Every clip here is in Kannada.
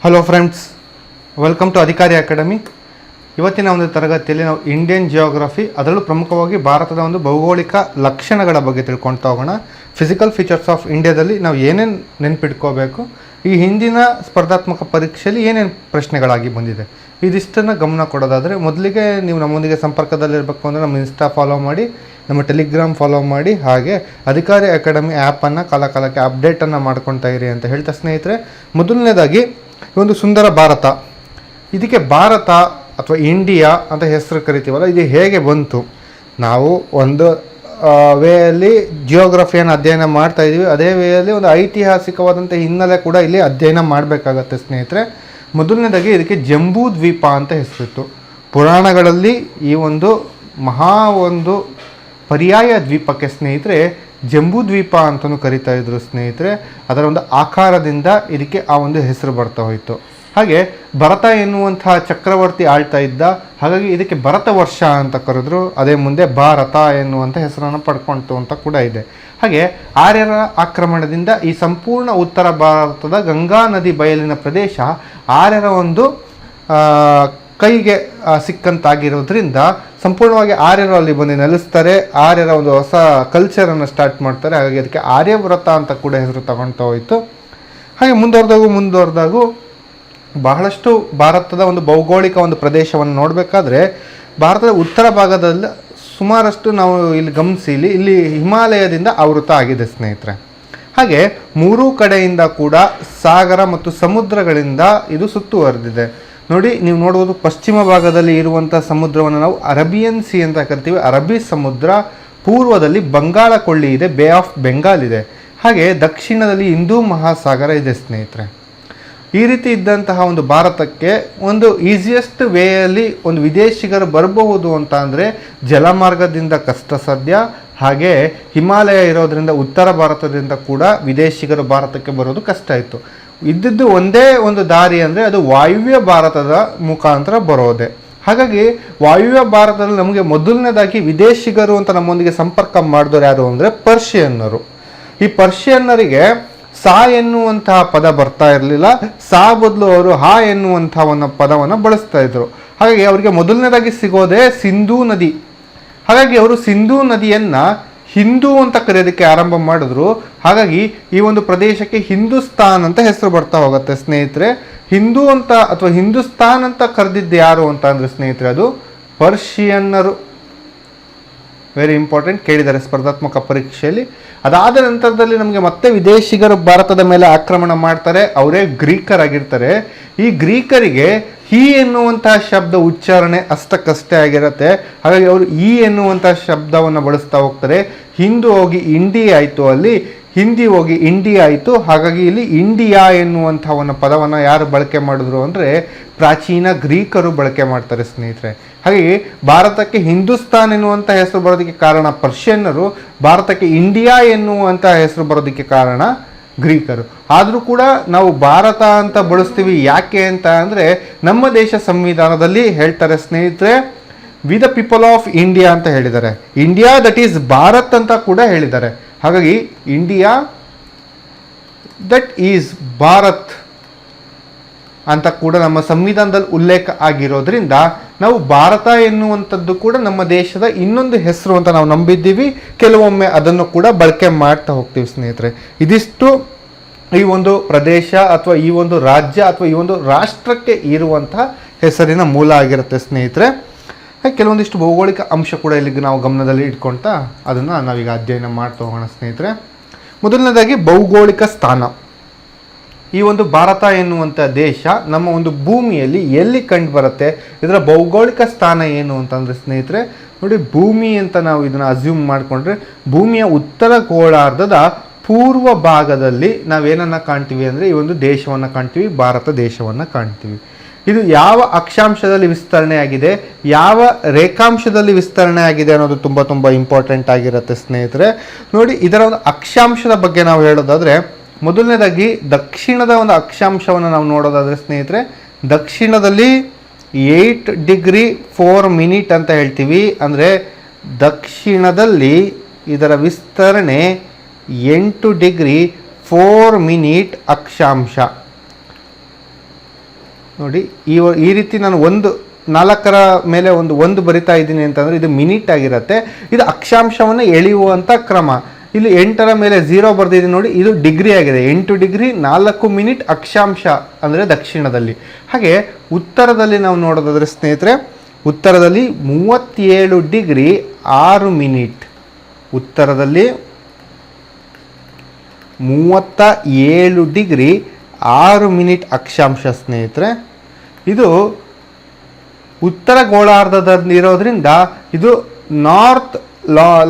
ಹಲೋ ಫ್ರೆಂಡ್ಸ್, ವೆಲ್ಕಮ್ ಟು ಅಧಿಕಾರಿ ಅಕಾಡೆಮಿ. ಇವತ್ತಿನ ಒಂದು ತರಗತಿಯಲ್ಲಿ ನಾವು ಇಂಡಿಯನ್ ಜಿಯೋಗ್ರಫಿ, ಅದರಲ್ಲೂ ಪ್ರಮುಖವಾಗಿ ಭಾರತದ ಒಂದು ಭೌಗೋಳಿಕ ಲಕ್ಷಣಗಳ ಬಗ್ಗೆ ತಿಳ್ಕೊಳ್ತಾ ಹೋಗೋಣ. ಫಿಸಿಕಲ್ ಫೀಚರ್ಸ್ ಆಫ್ ಇಂಡಿಯಾದಲ್ಲಿ ನಾವು ಏನೇನು ನೆನಪಿಟ್ಕೋಬೇಕು, ಈ ಹಿಂದಿನ ಸ್ಪರ್ಧಾತ್ಮಕ ಪರೀಕ್ಷೆಯಲ್ಲಿ ಏನೇನು ಪ್ರಶ್ನೆಗಳಾಗಿ ಬಂದಿದೆ, ಇದಿಷ್ಟನ್ನು ಗಮನ ಕೊಡೋದಾದರೆ, ಮೊದಲಿಗೆ ನೀವು ನಮ್ಮೊಂದಿಗೆ ಸಂಪರ್ಕದಲ್ಲಿರಬೇಕು ಅಂದರೆ ನಮ್ಮ ಇನ್ಸ್ಟಾ ಫಾಲೋ ಮಾಡಿ, ನಮ್ಮ ಟೆಲಿಗ್ರಾಮ್ ಫಾಲೋ ಮಾಡಿ, ಹಾಗೆ ಅಧಿಕಾರಿ ಅಕಾಡೆಮಿ ಆ್ಯಪನ್ನು ಕಾಲಕಾಲಕ್ಕೆ ಅಪ್ಡೇಟನ್ನು ಮಾಡ್ಕೊತಾ ಇರಿ ಅಂತ ಹೇಳ್ತಾ ಸ್ನೇಹಿತರೆ, ಮೊದಲನೇದಾಗಿ ಒಂದು ಸುಂದರ ಭಾರತ, ಇದಕ್ಕೆ ಭಾರತ ಅಥವಾ ಇಂಡಿಯಾ ಅಂತ ಹೆಸರು ಕರಿತೀವಲ್ಲ, ಇದು ಹೇಗೆ ಬಂತು? ನಾವು ಒಂದು ವೇಯಲ್ಲಿ ಜಿಯೋಗ್ರಫಿಯನ್ನು ಅಧ್ಯಯನ ಮಾಡ್ತಾ ಇದ್ದೀವಿ, ಅದೇ ವೇಯಲ್ಲಿ ಒಂದು ಐತಿಹಾಸಿಕವಾದಂಥ ಹಿನ್ನೆಲೆ ಕೂಡ ಇಲ್ಲಿ ಅಧ್ಯಯನ ಮಾಡಬೇಕಾಗತ್ತೆ ಸ್ನೇಹಿತರೆ. ಮೊದಲನೇದಾಗಿ ಇದಕ್ಕೆ ಜಂಬೂ ದ್ವೀಪ ಅಂತ ಹೆಸರಿತ್ತು. ಪುರಾಣಗಳಲ್ಲಿ ಈ ಒಂದು ಒಂದು ಪರ್ಯಾಯ ದ್ವೀಪಕ್ಕೆ ಸ್ನೇಹಿತರೆ ಜಂಬೂ ದ್ವೀಪ ಅಂತಲೂ ಕರಿತಾ ಇದ್ರು ಸ್ನೇಹಿತರೆ. ಅದರ ಒಂದು ಆಕಾರದಿಂದ ಇದಕ್ಕೆ ಆ ಒಂದು ಹೆಸರು ಬರ್ತಾ ಹೋಯಿತು. ಹಾಗೆ ಭರತ ಎನ್ನುವಂತಹ ಚಕ್ರವರ್ತಿ ಆಳ್ತಾ ಇದ್ದ, ಹಾಗಾಗಿ ಇದಕ್ಕೆ ಭರತ ವರ್ಷ ಅಂತ ಕರೆದ್ರು. ಅದೇ ಮುಂದೆ ಭಾರತ ಎನ್ನುವಂಥ ಹೆಸರನ್ನು ಪಡ್ಕೊಳ್ತು ಅಂತ ಕೂಡ ಇದೆ. ಹಾಗೆ ಆರ್ಯರ ಆಕ್ರಮಣದಿಂದ ಈ ಸಂಪೂರ್ಣ ಉತ್ತರ ಭಾರತದ ಗಂಗಾ ನದಿ ಬಯಲಿನ ಪ್ರದೇಶ ಆರ್ಯರ ಒಂದು ಕೈಗೆ ಸಿಕ್ಕಂತಾಗಿರೋದ್ರಿಂದ ಸಂಪೂರ್ಣವಾಗಿ ಆರ್ಯರು ಅಲ್ಲಿ ಬಂದು ನೆಲೆಸ್ತಾರೆ. ಆರ್ಯರ ಒಂದು ಹೊಸ ಕಲ್ಚರನ್ನು ಸ್ಟಾರ್ಟ್ ಮಾಡ್ತಾರೆ. ಹಾಗಾಗಿ ಅದಕ್ಕೆ ಆರ್ಯವ್ರತ ಅಂತ ಕೂಡ ಹೆಸರು ತಗೊಳ್ತಾ ಹೋಯಿತು. ಹಾಗೆ ಮುಂದುವರೆದಾಗೂ ಬಹಳಷ್ಟು ಭಾರತದ ಒಂದು ಭೌಗೋಳಿಕ ಒಂದು ಪ್ರದೇಶವನ್ನು ನೋಡಬೇಕಾದ್ರೆ, ಭಾರತದ ಉತ್ತರ ಭಾಗದಲ್ಲಿ ಸುಮಾರಷ್ಟು ನಾವು ಇಲ್ಲಿ ಗಮನಿಸಿ, ಇಲ್ಲಿ ಹಿಮಾಲಯದಿಂದ ಆವೃತ ಆಗಿದೆ ಸ್ನೇಹಿತರೆ. ಹಾಗೆ ಮೂರೂ ಕಡೆಯಿಂದ ಕೂಡ ಸಾಗರ ಮತ್ತು ಸಮುದ್ರಗಳಿಂದ ಇದು ಸುತ್ತುವರೆದಿದೆ. ನೋಡಿ, ನೀವು ನೋಡುವುದು ಪಶ್ಚಿಮ ಭಾಗದಲ್ಲಿ ಇರುವಂಥ ಸಮುದ್ರವನ್ನು ನಾವು ಅರೇಬಿಯನ್ ಸಿ ಅಂತ ಕರಿತೀವಿ, ಅರಬ್ಬಿ ಸಮುದ್ರ. ಪೂರ್ವದಲ್ಲಿ ಬಂಗಾಳ ಕೊಳ್ಳಿ ಇದೆ, ಬೇ ಆಫ್ ಬೆಂಗಾಲ್ ಇದೆ. ಹಾಗೆ ದಕ್ಷಿಣದಲ್ಲಿ ಹಿಂದೂ ಮಹಾಸಾಗರ ಇದೆ ಸ್ನೇಹಿತರೆ. ಈ ರೀತಿ ಇದ್ದಂತಹ ಒಂದು ಭಾರತಕ್ಕೆ ಒಂದು ಈಸಿಯೆಸ್ಟ್ ವೇಯಲ್ಲಿ ಒಂದು ವಿದೇಶಿಗರು ಬರಬಹುದು ಅಂತ ಅಂದರೆ ಜಲಮಾರ್ಗದಿಂದ ಕಷ್ಟ ಸಾಧ್ಯ. ಹಾಗೆ ಹಿಮಾಲಯ ಇರೋದ್ರಿಂದ ಉತ್ತರ ಭಾರತದಿಂದ ಕೂಡ ವಿದೇಶಿಗರು ಭಾರತಕ್ಕೆ ಬರೋದು ಕಷ್ಟ ಇತ್ತು. ಇದ್ದದ್ದು ಒಂದೇ ಒಂದು ದಾರಿ ಅಂದರೆ ಅದು ವಾಯುವ್ಯ ಭಾರತದ ಮುಖಾಂತರ ಬರೋದೆ. ಹಾಗಾಗಿ ವಾಯುವ್ಯ ಭಾರತದಲ್ಲಿ ನಮಗೆ ಮೊದಲನೇದಾಗಿ ವಿದೇಶಿಗರು ಅಂತ ನಮ್ಮೊಂದಿಗೆ ಸಂಪರ್ಕ ಮಾಡಿದವರು ಯಾರು ಅಂದರೆ ಪರ್ಷಿಯನ್ನರು. ಈ ಪರ್ಷಿಯನ್ನರಿಗೆ ಸಾ ಎನ್ನುವಂತಹ ಪದ ಬರ್ತಾ ಇರಲಿಲ್ಲ. ಸಾ ಬದಲು ಅವರು ಹಾ ಎನ್ನುವಂತಹ ಒಂದು ಪದವನ್ನು ಬಳಸ್ತಾ ಇದ್ರು. ಹಾಗಾಗಿ ಅವರಿಗೆ ಮೊದಲನೇದಾಗಿ ಸಿಗೋದೇ ಸಿಂಧೂ ನದಿ. ಹಾಗಾಗಿ ಅವರು ಸಿಂಧೂ ನದಿಯನ್ನು ಹಿಂದೂ ಅಂತ ಕರೆಯೋದಕ್ಕೆ ಆರಂಭ ಮಾಡಿದ್ರು. ಹಾಗಾಗಿ ಈ ಒಂದು ಪ್ರದೇಶಕ್ಕೆ ಹಿಂದೂಸ್ತಾನ್ ಅಂತ ಹೆಸರು ಬರ್ತಾ ಹೋಗುತ್ತೆ ಸ್ನೇಹಿತರೆ. ಹಿಂದೂ ಅಂತ ಅಥವಾ ಹಿಂದೂಸ್ತಾನ್ ಅಂತ ಕರೆದಿದ್ದು ಯಾರು ಅಂತ ಅಂದರೆ ಸ್ನೇಹಿತರೆ, ಅದು ಪರ್ಷಿಯನ್ನರು. ವೆರಿ ಇಂಪಾರ್ಟೆಂಟ್, ಕೇಳಿದ್ದಾರೆ ಸ್ಪರ್ಧಾತ್ಮಕ ಪರೀಕ್ಷೆಯಲ್ಲಿ. ಅದಾದ ನಂತರದಲ್ಲಿ ನಮಗೆ ಮತ್ತೆ ವಿದೇಶಿಗರು ಭಾರತದ ಮೇಲೆ ಆಕ್ರಮಣ ಮಾಡ್ತಾರೆ. ಅವರೇ ಗ್ರೀಕರಾಗಿರ್ತಾರೆ. ಈ ಗ್ರೀಕರಿಗೆ ಈ ಎನ್ನುವಂತಹ ಶಬ್ದ ಉಚ್ಚಾರಣೆ ಅಷ್ಟಕ್ಕಷ್ಟೇ ಆಗಿರುತ್ತೆ. ಹಾಗಾಗಿ ಅವರು ಈ ಎನ್ನುವಂತಹ ಶಬ್ದವನ್ನು ಬಳಸ್ತಾ ಹೋಗ್ತಾರೆ. ಹಿಂದೂ ಹೋಗಿ ಇಂಡಿಯಾ ಆಯಿತು, ಅಲ್ಲಿ ಹಿಂದಿ ಹೋಗಿ ಇಂಡಿಯಾ ಆಯಿತು. ಹಾಗಾಗಿ ಇಲ್ಲಿ ಇಂಡಿಯಾ ಎನ್ನುವಂಥ ಒಂದು ಪದವನ್ನು ಯಾರು ಬಳಕೆ ಮಾಡಿದ್ರು ಅಂದರೆ ಪ್ರಾಚೀನ ಗ್ರೀಕರು ಬಳಕೆ ಮಾಡ್ತಾರೆ ಸ್ನೇಹಿತರೆ. ಹಾಗಾಗಿ ಭಾರತಕ್ಕೆ ಹಿಂದೂಸ್ತಾನ್ ಎನ್ನುವಂಥ ಹೆಸರು ಬರೋದಕ್ಕೆ ಕಾರಣ ಪರ್ಷಿಯನ್ನರು, ಭಾರತಕ್ಕೆ ಇಂಡಿಯಾ ಎನ್ನುವಂಥ ಹೆಸರು ಬರೋದಕ್ಕೆ ಕಾರಣ ಗ್ರೀಕರು. ಆದರೂ ಕೂಡ ನಾವು ಭಾರತ ಅಂತ ಬಳಸ್ತೀವಿ. ಯಾಕೆ ಅಂತ ಅಂದರೆ ನಮ್ಮ ದೇಶ ಸಂವಿಧಾನದಲ್ಲಿ ಹೇಳ್ತಾರೆ ಸ್ನೇಹಿತರೆ, we the people of India ಅಂತ ಹೇಳಿದ್ದಾರೆ. ಇಂಡಿಯಾ ದಟ್ ಈಸ್ ಭಾರತ್ ಅಂತ ಕೂಡ ಹೇಳಿದ್ದಾರೆ. ಹಾಗಾಗಿ ಇಂಡಿಯಾ ದಟ್ ಈಸ್ ಭಾರತ್ ಅಂತ ಕೂಡ ನಮ್ಮ ಸಂವಿಧಾನದಲ್ಲಿ ಉಲ್ಲೇಖ ಆಗಿರೋದ್ರಿಂದ ನಾವು ಭಾರತ ಎನ್ನುವಂಥದ್ದು ಕೂಡ ನಮ್ಮ ದೇಶದ ಇನ್ನೊಂದು ಹೆಸರು ಅಂತ ನಾವು ನಂಬಿದ್ದೀವಿ. ಕೆಲವೊಮ್ಮೆ ಅದನ್ನು ಕೂಡ ಬಳಕೆ ಮಾಡ್ತಾ ಹೋಗ್ತೀವಿ ಸ್ನೇಹಿತರೆ. ಇದಿಷ್ಟು ಈ ಒಂದು ಪ್ರದೇಶ ಅಥವಾ ಈ ಒಂದು ರಾಜ್ಯ ಅಥವಾ ಈ ಒಂದು ರಾಷ್ಟ್ರಕ್ಕೆ ಇರುವಂತಹ ಹೆಸರಿನ ಮೂಲ ಆಗಿರುತ್ತೆ ಸ್ನೇಹಿತರೆ. ಕೆಲವೊಂದಿಷ್ಟು ಭೌಗೋಳಿಕ ಅಂಶ ಕೂಡ ಇಲ್ಲಿಗೆ ನಾವು ಗಮನದಲ್ಲಿ ಇಟ್ಕೊಳ್ತಾ ಅದನ್ನು ನಾವೀಗ ಅಧ್ಯಯನ ಮಾಡ್ತಾ ಹೋಗೋಣ ಸ್ನೇಹಿತರೆ. ಮೊದಲನೇದಾಗಿ ಭೌಗೋಳಿಕ ಸ್ಥಾನ. ಈ ಒಂದು ಭಾರತ ಎನ್ನುವಂಥ ದೇಶ ನಮ್ಮ ಒಂದು ಭೂಮಿಯಲ್ಲಿ ಎಲ್ಲಿ ಕಂಡು ಬರುತ್ತೆ, ಇದರ ಭೌಗೋಳಿಕ ಸ್ಥಾನ ಏನು ಅಂತಂದರೆ ಸ್ನೇಹಿತರೆ, ನೋಡಿ, ಭೂಮಿ ಅಂತ ನಾವು ಇದನ್ನು ಅಸ್ಯೂಮ್ ಮಾಡಿಕೊಂಡ್ರೆ ಭೂಮಿಯ ಉತ್ತರ ಗೋಳಾರ್ಧದ ಪೂರ್ವ ಭಾಗದಲ್ಲಿ ನಾವೇನನ್ನು ಕಾಣ್ತೀವಿ ಅಂದರೆ ಈ ಒಂದು ದೇಶವನ್ನು ಕಾಣ್ತೀವಿ, ಭಾರತ ದೇಶವನ್ನು ಕಾಣ್ತೀವಿ. ಇದು ಯಾವ ಅಕ್ಷಾಂಶದಲ್ಲಿ ವಿಸ್ತರಣೆ ಆಗಿದೆ, ಯಾವ ರೇಖಾಂಶದಲ್ಲಿ ವಿಸ್ತರಣೆ ಆಗಿದೆ ಅನ್ನೋದು ತುಂಬ ತುಂಬ ಇಂಪಾರ್ಟೆಂಟ್ ಆಗಿರುತ್ತೆ ಸ್ನೇಹಿತರೆ. ನೋಡಿ, ಇದರ ಒಂದು ಅಕ್ಷಾಂಶದ ಬಗ್ಗೆ ನಾವು ಹೇಳೋದಾದರೆ, ಮೊದಲನೇದಾಗಿ ದಕ್ಷಿಣದ ಒಂದು ಅಕ್ಷಾಂಶವನ್ನು ನಾವು ನೋಡೋದಾದರೆ ಸ್ನೇಹಿತರೆ, ದಕ್ಷಿಣದಲ್ಲಿ 8 ಡಿಗ್ರಿ 4 ಮಿನಿಟ್ ಅಂತ ಹೇಳ್ತೀವಿ. ಅಂದರೆ ದಕ್ಷಿಣದಲ್ಲಿ ಇದರ ವಿಸ್ತರಣೆ 8 ಡಿಗ್ರಿ 4 ಮಿನಿಟ್ ಅಕ್ಷಾಂಶ. ನೋಡಿ ಈ ರೀತಿ ನಾನು ಒಂದು 4ರ ಮೇಲೆ ಒಂದು ಬರಿತಾ ಇದ್ದೀನಿ ಅಂತಂದರೆ ಇದು ಮಿನಿಟ್ ಆಗಿರುತ್ತೆ. ಇದು ಅಕ್ಷಾಂಶವನ್ನು ಎಳೆಯುವಂಥ ಕ್ರಮ. ಇಲ್ಲಿ 8ರ ಮೇಲೆ 0 ಬರೆದಿದ್ದೀನಿ ನೋಡಿ, ಇದು ಡಿಗ್ರಿ ಆಗಿದೆ. 8 ಡಿಗ್ರಿ 4 ಮಿನಿಟ್ ಅಕ್ಷಾಂಶ ಅಂದರೆ ದಕ್ಷಿಣದಲ್ಲಿ. ಹಾಗೆ ಉತ್ತರದಲ್ಲಿ ನಾವು ನೋಡೋದಾದರೆ ಸ್ನೇಹಿತರೆ, ಉತ್ತರದಲ್ಲಿ 37 ಡಿಗ್ರಿ 6 ಮಿನಿಟ್. ಉತ್ತರದಲ್ಲಿ 37 ಡಿಗ್ರಿ 6 ಮಿನಿಟ್ ಅಕ್ಷಾಂಶ ಸ್ನೇಹಿತರೆ. ಇದು ಉತ್ತರ ಗೋಳಾರ್ಧದಲ್ಲಿರೋದ್ರಿಂದ ಇದು ನಾರ್ತ್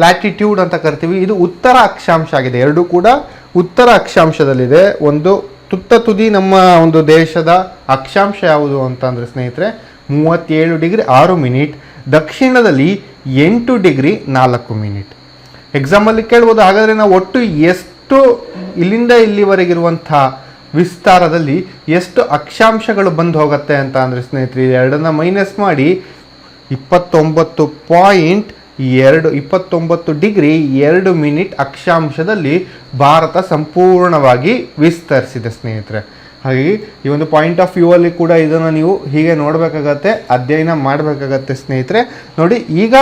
ಲ್ಯಾಟಿಟ್ಯೂಡ್ ಅಂತ ಕರಿತೀವಿ. ಇದು ಉತ್ತರ ಅಕ್ಷಾಂಶ ಆಗಿದೆ. ಎರಡೂ ಕೂಡ ಉತ್ತರ ಅಕ್ಷಾಂಶದಲ್ಲಿದೆ. ಒಂದು ತುದಿ ನಮ್ಮ ಒಂದು ದೇಶದ ಅಕ್ಷಾಂಶ ಯಾವುದು ಅಂತಂದರೆ ಸ್ನೇಹಿತರೆ 37 ಡಿಗ್ರಿ 6 ಮಿನಿಟ್. ದಕ್ಷಿಣದಲ್ಲಿ 8 ಡಿಗ್ರಿ 4 ಮಿನಿಟ್. ಎಕ್ಸಾಮಲ್ಲಿ ಕೇಳ್ಬೋದು, ಹಾಗಾದರೆ ನಾವು ಒಟ್ಟು ಎಷ್ಟು ಇಲ್ಲಿಂದ ಇಲ್ಲಿವರೆಗಿರುವಂಥ ವಿಸ್ತಾರದಲ್ಲಿ ಎಷ್ಟು ಅಕ್ಷಾಂಶಗಳು ಬಂದು ಹೋಗುತ್ತೆ ಅಂತ ಅಂದರೆ ಸ್ನೇಹಿತರೆ, ಎರಡನ್ನ ಮೈನಸ್ ಮಾಡಿ 29 ಡಿಗ್ರಿ 2 ಮಿನಿಟ್ ಅಕ್ಷಾಂಶದಲ್ಲಿ ಭಾರತ ಸಂಪೂರ್ಣವಾಗಿ ವಿಸ್ತರಿಸಿದೆ ಸ್ನೇಹಿತರೆ. ಹಾಗಾಗಿ ಈ ಒಂದು ಪಾಯಿಂಟ್ ಆಫ್ ವ್ಯೂ ಅಲ್ಲಿ ಕೂಡ ಇದನ್ನು ನೀವು ಹೀಗೆ ನೋಡಬೇಕಾಗತ್ತೆ, ಅಧ್ಯಯನ ಮಾಡಬೇಕಾಗತ್ತೆ ಸ್ನೇಹಿತರೆ. ನೋಡಿ, ಈಗ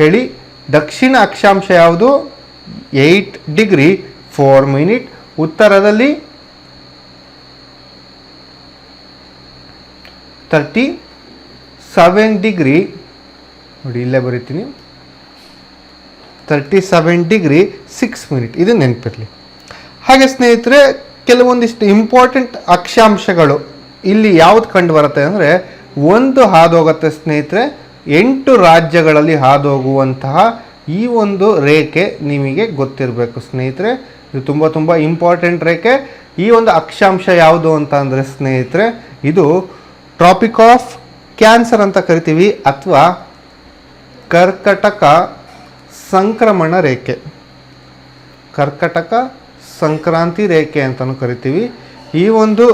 ಹೇಳಿ, ದಕ್ಷಿಣ ಅಕ್ಷಾಂಶ ಯಾವುದು? 8 ಡಿಗ್ರಿ 4 ಮಿನಿಟ್. ಉತ್ತರದಲ್ಲಿ 37 ಡಿಗ್ರಿ, ನೋಡಿ ಇಲ್ಲೇ ಬರೀತೀನಿ, 37 ಡಿಗ್ರಿ 6 ಮಿನಿಟ್. ಇದು ನೆನಪಿರಲಿ. ಹಾಗೆ ಸ್ನೇಹಿತರೆ, ಕೆಲವೊಂದಿಷ್ಟು ಇಂಪಾರ್ಟೆಂಟ್ ಅಕ್ಷಾಂಶಗಳು ಇಲ್ಲಿ ಯಾವ್ದು ಕಂಡು ಬರುತ್ತೆ ಅಂದರೆ, ಒಂದು ಹಾದೋಗುತ್ತೆ ಸ್ನೇಹಿತರೆ, 8 ರಾಜ್ಯಗಳಲ್ಲಿ ಹಾದೋಗುವಂತಹ ಈ ಒಂದು ರೇಖೆ ನಿಮಗೆ ಗೊತ್ತಿರಬೇಕು ಸ್ನೇಹಿತರೆ. ಇದು ತುಂಬ ಇಂಪಾರ್ಟೆಂಟ್ ರೇಖೆ. ಈ ಒಂದು ಅಕ್ಷಾಂಶ ಯಾವುದು ಅಂತ ಅಂದರೆ ಸ್ನೇಹಿತರೆ, ಇದು ಟ್ರಾಪಿಕ್ ಆಫ್ ಕ್ಯಾನ್ಸರ್ ಅಂತ ಕರಿತೀವಿ, ಅಥವಾ ಕರ್ಕಟಕ ಸಂಕ್ರಮಣ ರೇಖೆ, ಕರ್ಕಟಕ ಸಂಕ್ರಾಂತಿ ರೇಖೆ ಅಂತಲೂ ಕರಿತೀವಿ. ಈ ಒಂದು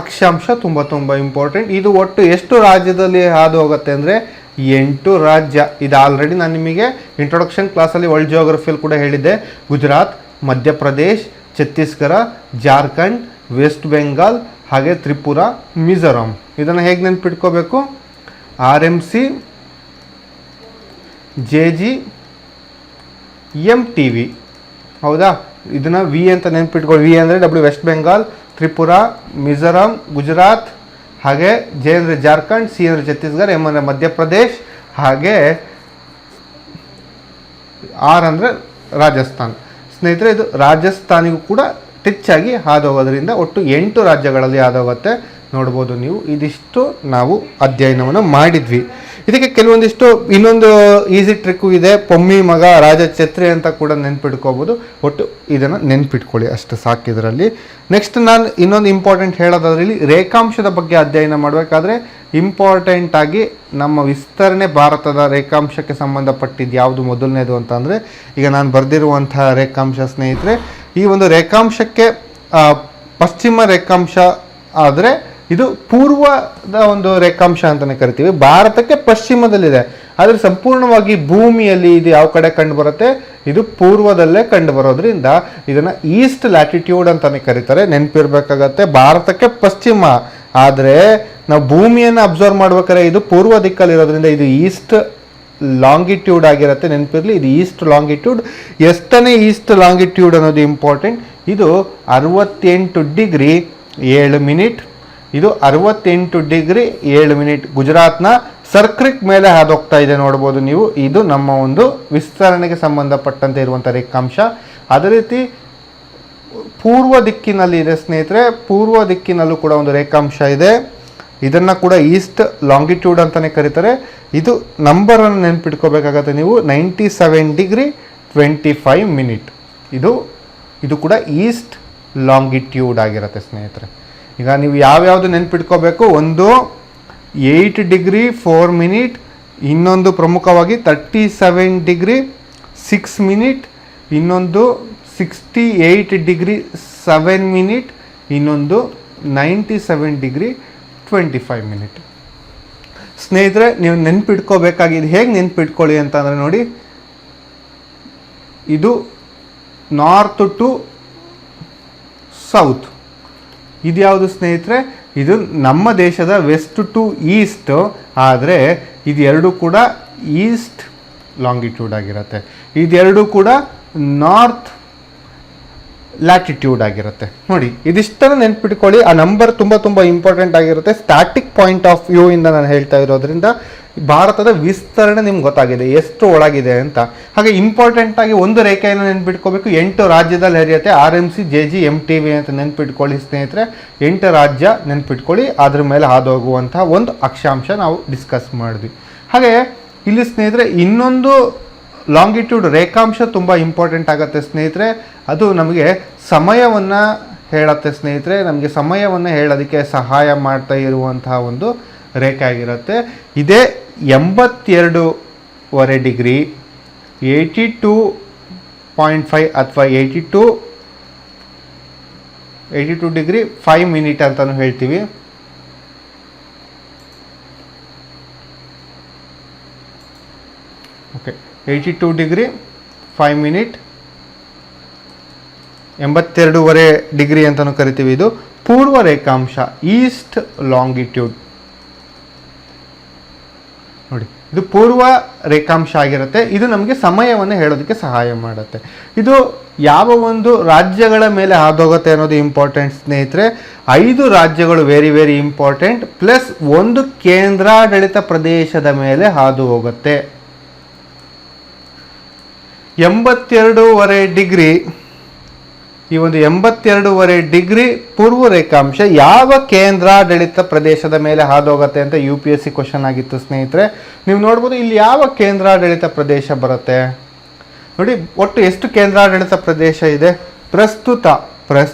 ಅಕ್ಷಾಂಶ ತುಂಬ ಇಂಪಾರ್ಟೆಂಟ್. ಇದು ಒಟ್ಟು ಎಷ್ಟು ರಾಜ್ಯದಲ್ಲಿ ಹಾದು ಹೋಗುತ್ತೆ ಅಂದರೆ 8 ರಾಜ್ಯ. ಇದು ಆಲ್ರೆಡಿ ನಾನು ನಿಮಗೆ ಇಂಟ್ರೊಡಕ್ಷನ್ ಕ್ಲಾಸಲ್ಲಿ ವರ್ಲ್ಡ್ ಜಿಯೋಗ್ರಫಿಯಲ್ಲಿ ಕೂಡ ಹೇಳಿದ್ದೆ. ಗುಜರಾತ್, ಮಧ್ಯಪ್ರದೇಶ್, ಛತ್ತೀಸ್ಗಢ, ಜಾರ್ಖಂಡ್, ವೆಸ್ಟ್ ಬೆಂಗಾಲ್, ಹಾಗೆ ತ್ರಿಪುರ, ಮಿಜೋರಾಂ. ಇದನ್ನು ಹೇಗೆ ನೆನ್ಪಿಟ್ಕೋಬೇಕು? RMC, JG, MTV. ಹೌದಾ? ಇದನ್ನು ವಿ ಅಂತ ನೆನ್ಪಿಟ್ಕೊಳ್ಳಿ. ವಿ ಅಂದರೆ W ವೆಸ್ಟ್ ಬೆಂಗಾಲ್, ತ್ರಿಪುರ, ಮಿಜೋರಾಂ, ಗುಜರಾತ್, ಹಾಗೆ ಜೆ ಅಂದರೆ ಜಾರ್ಖಂಡ್, ಸಿ ಅಂದರೆ ಛತ್ತೀಸ್ಗಢ, ಎಮ್ ಅಂದರೆ ಮಧ್ಯಪ್ರದೇಶ್, ಹಾಗೆ ಆರ್ ಅಂದರೆ ರಾಜಸ್ಥಾನ್. ಸ್ನೇಹಿತರೆ, ಇದು ರಾಜಸ್ಥಾನಿಗೂ ಕೂಡ ಟಚ್ ಆಗಿ ಹಾದೋಗೋದ್ರಿಂದ ಒಟ್ಟು 8 ರಾಜ್ಯಗಳಲ್ಲಿ ಹಾದೋಗುತ್ತೆ. ನೋಡ್ಬೋದು ನೀವು. ಇದಿಷ್ಟು ನಾವು ಅಧ್ಯಯನವನ್ನು ಮಾಡಿದ್ವಿ. ಇದಕ್ಕೆ ಕೆಲವೊಂದಿಷ್ಟು ಇನ್ನೊಂದು ಈಸಿ ಟ್ರಿಕ್ಕು ಇದೆ. ಪೊಮ್ಮಿ ಮಗ ರಾಜ ಛತ್ರಿ ಅಂತ ಕೂಡ ನೆನ್ಪಿಟ್ಕೋಬೋದು. ಒಟ್ಟು ಇದನ್ನು ನೆನ್ಪಿಟ್ಕೊಳ್ಳಿ, ಅಷ್ಟು ಸಾಕಿದ್ರಲ್ಲಿ. ನೆಕ್ಸ್ಟ್ ನಾನು ಇನ್ನೊಂದು ಇಂಪಾರ್ಟೆಂಟ್ ಹೇಳೋದಾದ್ರಲ್ಲಿ, ರೇಖಾಂಶದ ಬಗ್ಗೆ ಅಧ್ಯಯನ ಮಾಡಬೇಕಾದ್ರೆ ಇಂಪಾರ್ಟೆಂಟ್ ಆಗಿ ನಮ್ಮ ವಿಸ್ತರಣೆ ಭಾರತದ ರೇಖಾಂಶಕ್ಕೆ ಸಂಬಂಧಪಟ್ಟಿದ್ದು ಯಾವುದು ಮೊದಲನೇದು ಅಂತ ಅಂದರೆ, ಈಗ ನಾನು ಬರೆದಿರುವಂತಹ ರೇಖಾಂಶ ಸ್ನೇಹಿತರೆ, ಈ ಒಂದು ರೇಖಾಂಶಕ್ಕೆ ಪಶ್ಚಿಮ ರೇಖಾಂಶ ಆದರೆ ಇದು ಪೂರ್ವದ ಒಂದು ರೇಖಾಂಶ ಅಂತಲೇ ಕರಿತೀವಿ. ಭಾರತಕ್ಕೆ ಪಶ್ಚಿಮದಲ್ಲಿದೆ, ಆದರೆ ಸಂಪೂರ್ಣವಾಗಿ ಭೂಮಿಯಲ್ಲಿ ಇದು ಯಾವ ಕಡೆ ಕಂಡು ಬರುತ್ತೆ? ಇದು ಪೂರ್ವದಲ್ಲೇ ಕಂಡು ಬರೋದ್ರಿಂದ ಇದನ್ನು ಈಸ್ಟ್ ಲ್ಯಾಟಿಟ್ಯೂಡ್ ಅಂತಲೇ ಕರೀತಾರೆ. ನೆನಪಿರ್ಬೇಕಾಗತ್ತೆ, ಭಾರತಕ್ಕೆ ಪಶ್ಚಿಮ, ಆದರೆ ನಾವು ಭೂಮಿಯನ್ನು ಅಬ್ಸರ್ವ್ ಮಾಡ್ಬೇಕಾದ್ರೆ ಇದು ಪೂರ್ವ ದಿಕ್ಕಲ್ಲಿರೋದ್ರಿಂದ ಇದು ಈಸ್ಟ್ ಲಾಂಗಿಟ್ಯೂಡ್ ಆಗಿರುತ್ತೆ. ನೆನಪಿರಲಿ, ಇದು ಈಸ್ಟ್ ಲಾಂಗಿಟ್ಯೂಡ್. ಎಷ್ಟನೇ ಈಸ್ಟ್ ಲಾಂಗಿಟ್ಯೂಡ್ ಅನ್ನೋದು ಇಂಪಾರ್ಟೆಂಟ್. ಇದು 68 ಡಿಗ್ರಿ 7 ಮಿನಿಟ್. ಇದು 68 ಡಿಗ್ರಿ 7 ಮಿನಿಟ್ ಗುಜರಾತ್ನ ಸರ್ಕ್ರಿಕ್ ಮೇಲೆ ಹಾದೋಗ್ತಾ ಇದೆ, ನೋಡ್ಬೋದು ನೀವು. ಇದು ನಮ್ಮ ಒಂದು ವಿಸ್ತರಣೆಗೆ ಸಂಬಂಧಪಟ್ಟಂತೆ ಇರುವಂಥ ರೇಖಾಂಶ. ಅದೇ ರೀತಿ ಪೂರ್ವ ದಿಕ್ಕಿನಲ್ಲಿ ಇದೆ ಸ್ನೇಹಿತರೆ, ಪೂರ್ವ ದಿಕ್ಕಿನಲ್ಲೂ ಕೂಡ ಒಂದು ರೇಖಾಂಶ ಇದೆ. ಇದನ್ನು ಕೂಡ ಈಸ್ಟ್ ಲಾಂಗಿಟ್ಯೂಡ್ ಅಂತಲೇ ಕರೀತಾರೆ. ಇದು ನಂಬರನ್ನು ನೆನ್ಪಿಟ್ಕೋಬೇಕಾಗತ್ತೆ ನೀವು, 97 ಡಿಗ್ರಿ 25 ಮಿನಿಟ್. ಇದು ಕೂಡ ಈಸ್ಟ್ ಲಾಂಗಿಟ್ಯೂಡ್ ಆಗಿರುತ್ತೆ ಸ್ನೇಹಿತರೆ. ಈಗ ನೀವು ಯಾವ್ಯಾವುದು ನೆನ್ಪಿಟ್ಕೋಬೇಕು? ಒಂದು 8 ಡಿಗ್ರಿ 4 ಮಿನಿಟ್, ಇನ್ನೊಂದು ಪ್ರಮುಖವಾಗಿ 37 ಡಿಗ್ರಿ 6 ಮಿನಿಟ್, ಇನ್ನೊಂದು 68 ಡಿಗ್ರಿ 7 ಮಿನಿಟ್, ಇನ್ನೊಂದು 97 ಡಿಗ್ರಿ 25 ಮಿನಿಟ್. ಸ್ನೇಹಿತರೆ, ನೀವು ನೆನ್ಪಿಟ್ಕೋಬೇಕಾಗಿದೆ. ಹೇಗೆ ನೆನ್ಪಿಟ್ಕೊಳ್ಳಿ ಅಂತಂದರೆ ನೋಡಿ, ಇದು ನಾರ್ತ್ ಟು ಸೌತ್. ಇದು ಯಾವುದು ಸ್ನೇಹಿತರೆ? ಇದು ನಮ್ಮ ದೇಶದ ವೆಸ್ಟ್ ಟು ಈಸ್ಟ್, ಆದರೆ ಇದೆರಡು ಕೂಡ ಈಸ್ಟ್ ಲಾಂಗಿಟ್ಯೂಡ್ ಆಗಿರುತ್ತೆ, ಇದೆರಡು ಕೂಡ ನಾರ್ತ್ ಲ್ಯಾಟಿಟ್ಯೂಡ್ ಆಗಿರುತ್ತೆ. ನೋಡಿ, ಇದಿಷ್ಟನ್ನು ನೆನ್ಪಿಟ್ಕೊಳ್ಳಿ. ಆ ನಂಬರ್ ತುಂಬ ಇಂಪಾರ್ಟೆಂಟ್ ಆಗಿರುತ್ತೆ. ಸ್ಟ್ಯಾಟಿಕ್ ಪಾಯಿಂಟ್ ಆಫ್ ವ್ಯೂ ಇಂದ ನಾನು ಹೇಳ್ತಾ ಇರೋದ್ರಿಂದ ಭಾರತದ ವಿಸ್ತರಣೆ ನಿಮ್ಗೆ ಗೊತ್ತಾಗಿದೆ ಎಷ್ಟು ಒಳಗಿದೆ ಅಂತ. ಹಾಗೆ ಇಂಪಾರ್ಟೆಂಟ್ ಆಗಿ ಒಂದು ರೇಖೆಯನ್ನು ನೆನ್ಪಿಟ್ಕೋಬೇಕು, 8 ರಾಜ್ಯದಲ್ಲಿ ಹರಿಯುತ್ತೆ. RMC, JG, MTV ಅಂತ ನೆನ್ಪಿಟ್ಕೊಳ್ಳಿ ಸ್ನೇಹಿತರೆ. 8 ರಾಜ್ಯ ನೆನ್ಪಿಟ್ಕೊಳ್ಳಿ, ಅದ್ರ ಮೇಲೆ ಹಾದು ಹೋಗುವಂತಹ ಒಂದು ಅಕ್ಷಾಂಶ ನಾವು ಡಿಸ್ಕಸ್ ಮಾಡಿದ್ವಿ. ಹಾಗೆ ಇಲ್ಲಿ ಸ್ನೇಹಿತರೆ ಇನ್ನೊಂದು ಲಾಂಗಿಟ್ಯೂಡ್ ರೇಖಾಂಶ ತುಂಬ ಇಂಪಾರ್ಟೆಂಟ್ ಆಗುತ್ತೆ ಸ್ನೇಹಿತರೆ. ಅದು ನಮಗೆ ಸಮಯವನ್ನು ಹೇಳುತ್ತೆ ಸ್ನೇಹಿತರೆ. ನಮಗೆ ಸಮಯವನ್ನು ಹೇಳೋದಕ್ಕೆ ಸಹಾಯ ಮಾಡ್ತಾ ಇರುವಂತಹ ಒಂದು ರೇಖೆ ಆಗಿರುತ್ತೆ. ಇದೇ 82.5 ಡಿಗ್ರಿ, 82.5 ಅಥವಾ 82 ಡಿಗ್ರಿ 5 ಮಿನಿಟ್ ಅಂತಲೂ ಹೇಳ್ತೀವಿ. ಓಕೆ, 82 ಡಿಗ್ರಿ 5 ಮಿನಿಟ್, 82.5 ಡಿಗ್ರಿ ಅಂತಲೂ ಕರಿತೀವಿ. ಇದು ಪೂರ್ವ ರೇಖಾಂಶ, ಈಸ್ಟ್ ಲಾಂಗಿಟ್ಯೂಡ್. ನೋಡಿ, ಇದು ಪೂರ್ವ ರೇಖಾಂಶ ಆಗಿರುತ್ತೆ. ಇದು ನಮಗೆ ಸಮಯವನ್ನು ಹೇಳೋದಕ್ಕೆ ಸಹಾಯ ಮಾಡುತ್ತೆ. ಇದು ಯಾವ ಒಂದು ರಾಜ್ಯಗಳ ಮೇಲೆ ಹಾದೋಗುತ್ತೆ ಅನ್ನೋದು ಇಂಪಾರ್ಟೆಂಟ್ ಸ್ನೇಹಿತರೆ. 5 ರಾಜ್ಯಗಳು ವೆರಿ ಇಂಪಾರ್ಟೆಂಟ್, ಪ್ಲಸ್ ಒಂದು ಕೇಂದ್ರಾಡಳಿತ ಪ್ರದೇಶದ ಮೇಲೆ ಹಾದು ಹೋಗುತ್ತೆ. 82.5 ಡಿಗ್ರಿ, ಈ ಒಂದು 82.5 ಡಿಗ್ರಿ ಪೂರ್ವ ರೇಖಾಂಶ ಯಾವ ಕೇಂದ್ರಾಡಳಿತ ಪ್ರದೇಶದ ಮೇಲೆ ಹಾದೋಗುತ್ತೆ ಅಂತ UPSC ಕ್ವಶನ್ ಆಗಿತ್ತು ಸ್ನೇಹಿತರೆ. ನೀವು ನೋಡ್ಬೋದು ಇಲ್ಲಿ ಯಾವ ಕೇಂದ್ರಾಡಳಿತ ಪ್ರದೇಶ ಬರುತ್ತೆ ನೋಡಿ. ಒಟ್ಟು ಎಷ್ಟು ಕೇಂದ್ರಾಡಳಿತ ಪ್ರದೇಶ ಇದೆ? ಪ್ರಸ್ತುತ